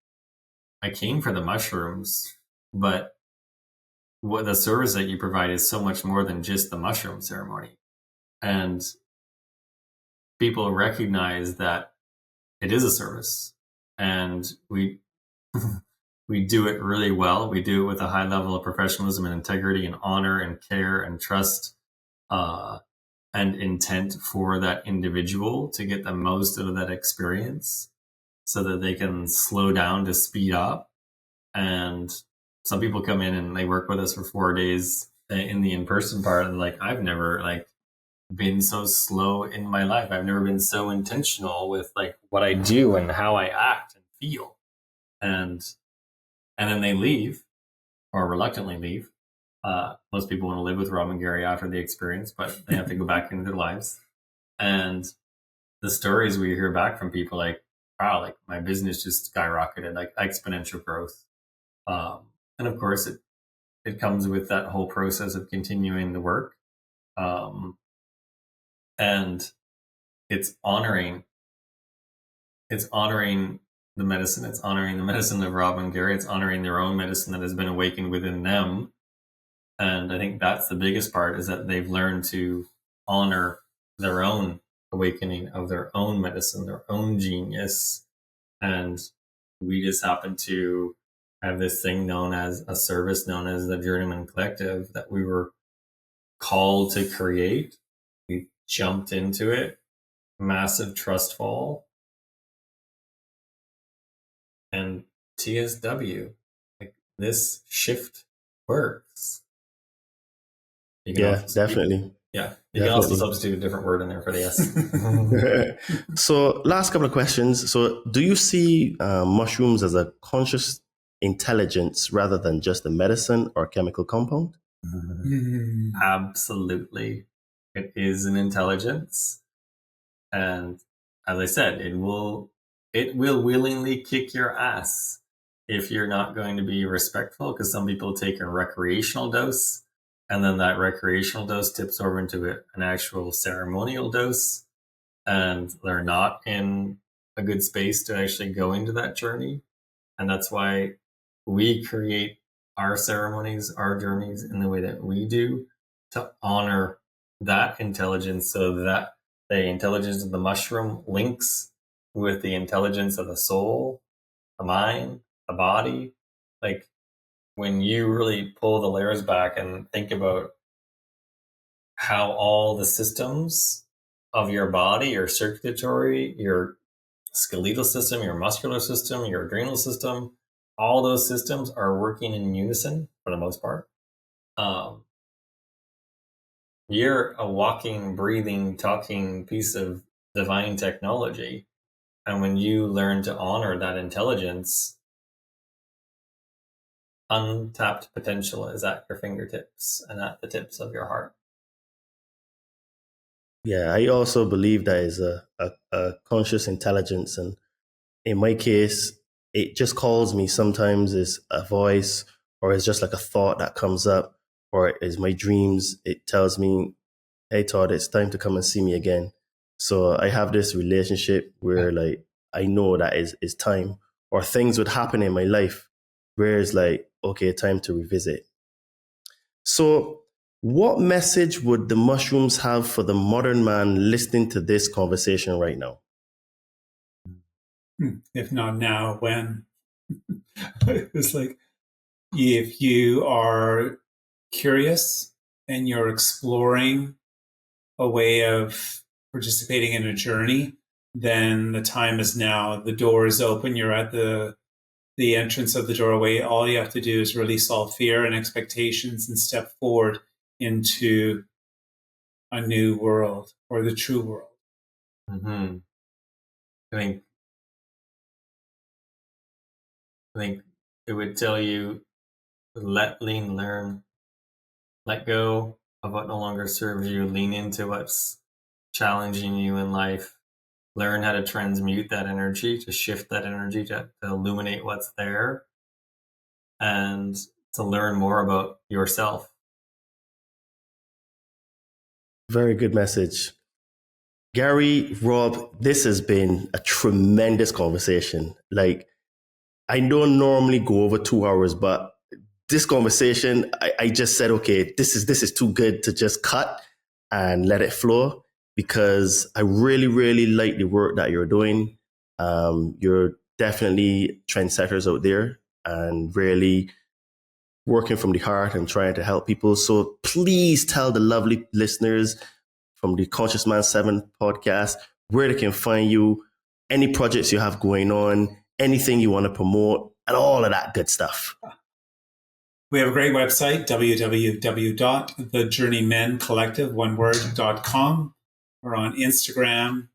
I came for the mushrooms, but what the service that you provide is so much more than just the mushroom ceremony. And people recognize that it is a service, and we we do it really well. We do it with a high level of professionalism and integrity and honor and care and trust, and intent for that individual to get the most out of that experience, so that they can slow down to speed up. And some people come in and they work with us for 4 days in the in-person part, and like, I've never been so slow in my life. I've never been so intentional with like what I do and how I act and feel. And then they leave, or reluctantly leave. Most people want to live with Rob and Gary after the experience, but they have to go back into their lives. And the stories we hear back from people, like, wow, like my business just skyrocketed, like exponential growth. And of course it comes with that whole process of continuing the work. And it's honoring the medicine. It's honoring the medicine of Rob and Gary. It's honoring their own medicine that has been awakened within them. And I think that's the biggest part, is that they've learned to honor their own awakening of their own medicine, their own genius. And we just happen to have this thing known as a service known as the Journeymen Collective that we were called to create. We jumped into it, massive trust fall, and TSW, like, this shift works. Definitely. You can also substitute a different word in there for the S. So, last couple of questions. So, do you see mushrooms as a conscious intelligence rather than just a medicine or chemical compound? Absolutely. It is an intelligence. And as I said, it will willingly kick your ass if you're not going to be respectful, because some people take a recreational dose, and then that recreational dose tips over into an actual ceremonial dose, and they're not in a good space to actually go into that journey. And that's why we create our ceremonies, our journeys in the way that we do, to honor that intelligence, so that the intelligence of the mushroom links with the intelligence of the soul, the mind, the body. Like, when you really pull the layers back and think about how all the systems of your body, your circulatory, your skeletal system, your muscular system, your adrenal system, all those systems are working in unison for the most part. You're a walking, breathing, talking piece of divine technology. And when you learn to honor that intelligence, untapped potential is at your fingertips and at the tips of your heart. Yeah, I also believe that is a conscious intelligence. And in my case, it just calls me. Sometimes it's a voice, or it's just like a thought that comes up, or it's my dreams. It tells me, hey, Todd, it's time to come and see me again. So I have this relationship where like I know that is time, or things would happen in my life where it's like, okay, time to revisit. So what message would the mushrooms have for the modern man listening to this conversation right now? If not now, when? It's like, if you are curious and you're exploring a way of participating in a journey, then the time is now. The door is open. You're at the entrance of the doorway. All you have to do is release all fear and expectations and step forward into a new world, or the true world. Mm-hmm. I think it would tell you, learn, let go of what no longer serves you, lean into what's challenging you in life, learn how to transmute that energy, to shift that energy, to illuminate what's there, and to learn more about yourself. Very good message. Gary, Rob, this has been a tremendous conversation. Like, I don't normally go over 2 hours, but this conversation, I just said, okay, this is too good to just cut and let it flow, because I really, really like the work that you're doing. You're definitely trendsetters out there and really working from the heart and trying to help people. So please tell the lovely listeners from the Conscious Man 7 podcast where they can find you, any projects you have going on, anything you want to promote, and all of that good stuff. We have a great website, www.thejourneymencollective.com. We're on Instagram,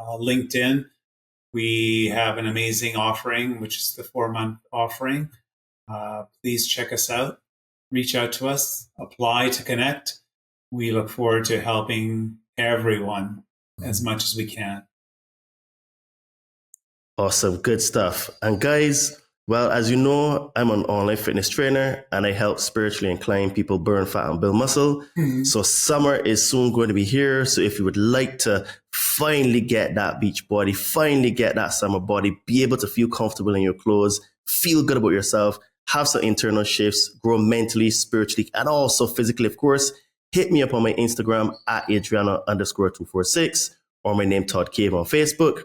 LinkedIn. We have an amazing offering, which is the 4-month offering. Please check us out. Reach out to us. Apply to connect. We look forward to helping everyone as much as we can. Awesome. Good stuff. And guys, well, as you know, I'm an online fitness trainer and I help spiritually inclined people burn fat and build muscle. Mm-hmm. So summer is soon going to be here. So if you would like to finally get that beach body, finally get that summer body, be able to feel comfortable in your clothes, feel good about yourself, have some internal shifts, grow mentally, spiritually, and also physically, of course, hit me up on my Instagram at Adriana_246 or my name Todd Cave on Facebook.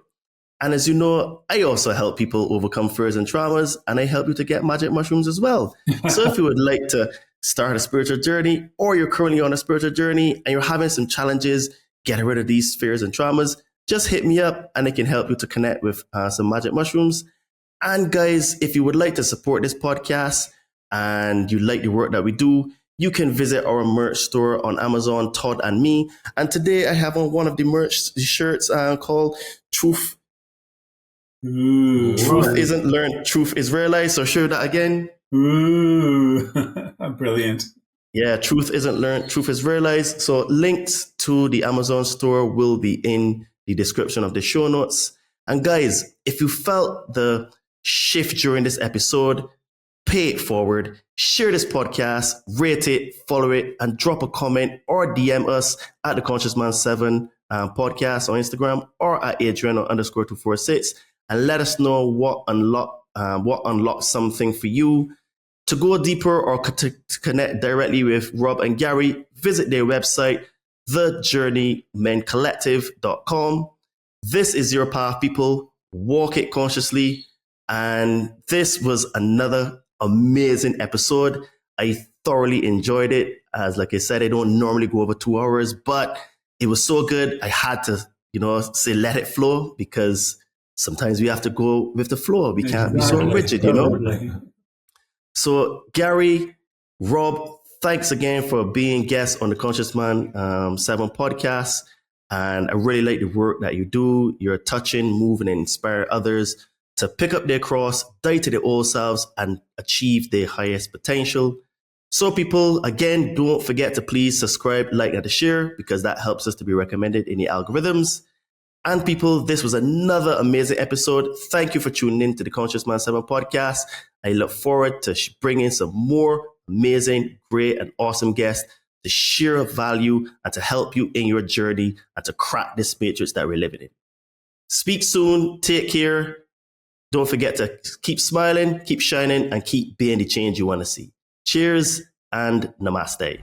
And as you know, I also help people overcome fears and traumas, and I help you to get magic mushrooms as well. So if you would like to start a spiritual journey, or you're currently on a spiritual journey and you're having some challenges getting rid of these fears and traumas, just hit me up and I can help you to connect with some magic mushrooms. And guys, if you would like to support this podcast and you like the work that we do, you can visit our merch store on Amazon, Todd and Me. And today I have on one of the merch shirts called Truth. Ooh. Truth isn't learned, truth is realized. So share that again. Ooh, brilliant. Yeah, truth isn't learned, truth is realized. So links to the Amazon store will be in the description of the show notes. And guys, if you felt the shift during this episode, pay it forward, share this podcast, rate it, follow it, and drop a comment or DM us at the Conscious Man 7 podcast on Instagram or at Adriana_246. And let us know what unlocks something for you. To go deeper or to connect directly with Rob and Gary, visit their website, thejourneymencollective.com. This is your path, people. Walk it consciously. And this was another amazing episode. I thoroughly enjoyed it. As like I said, I don't normally go over 2 hours, but it was so good. I had to, say let it flow, because sometimes we have to go with the flow. We can't be so rigid, So Gary, Rob, thanks again for being guests on the Conscious Man 7 podcast. And I really like the work that you do. You're touching, moving, and inspire others to pick up their cross, die to their old selves, and achieve their highest potential. So people, again, don't forget to please subscribe, like, and share, because that helps us to be recommended in the algorithms. And people, this was another amazing episode. Thank you for tuning in to the Conscious Man 7 podcast. I look forward to bringing some more amazing, great, and awesome guests to share value and to help you in your journey and to crack this matrix that we're living in. Speak soon. Take care. Don't forget to keep smiling, keep shining, and keep being the change you want to see. Cheers and namaste.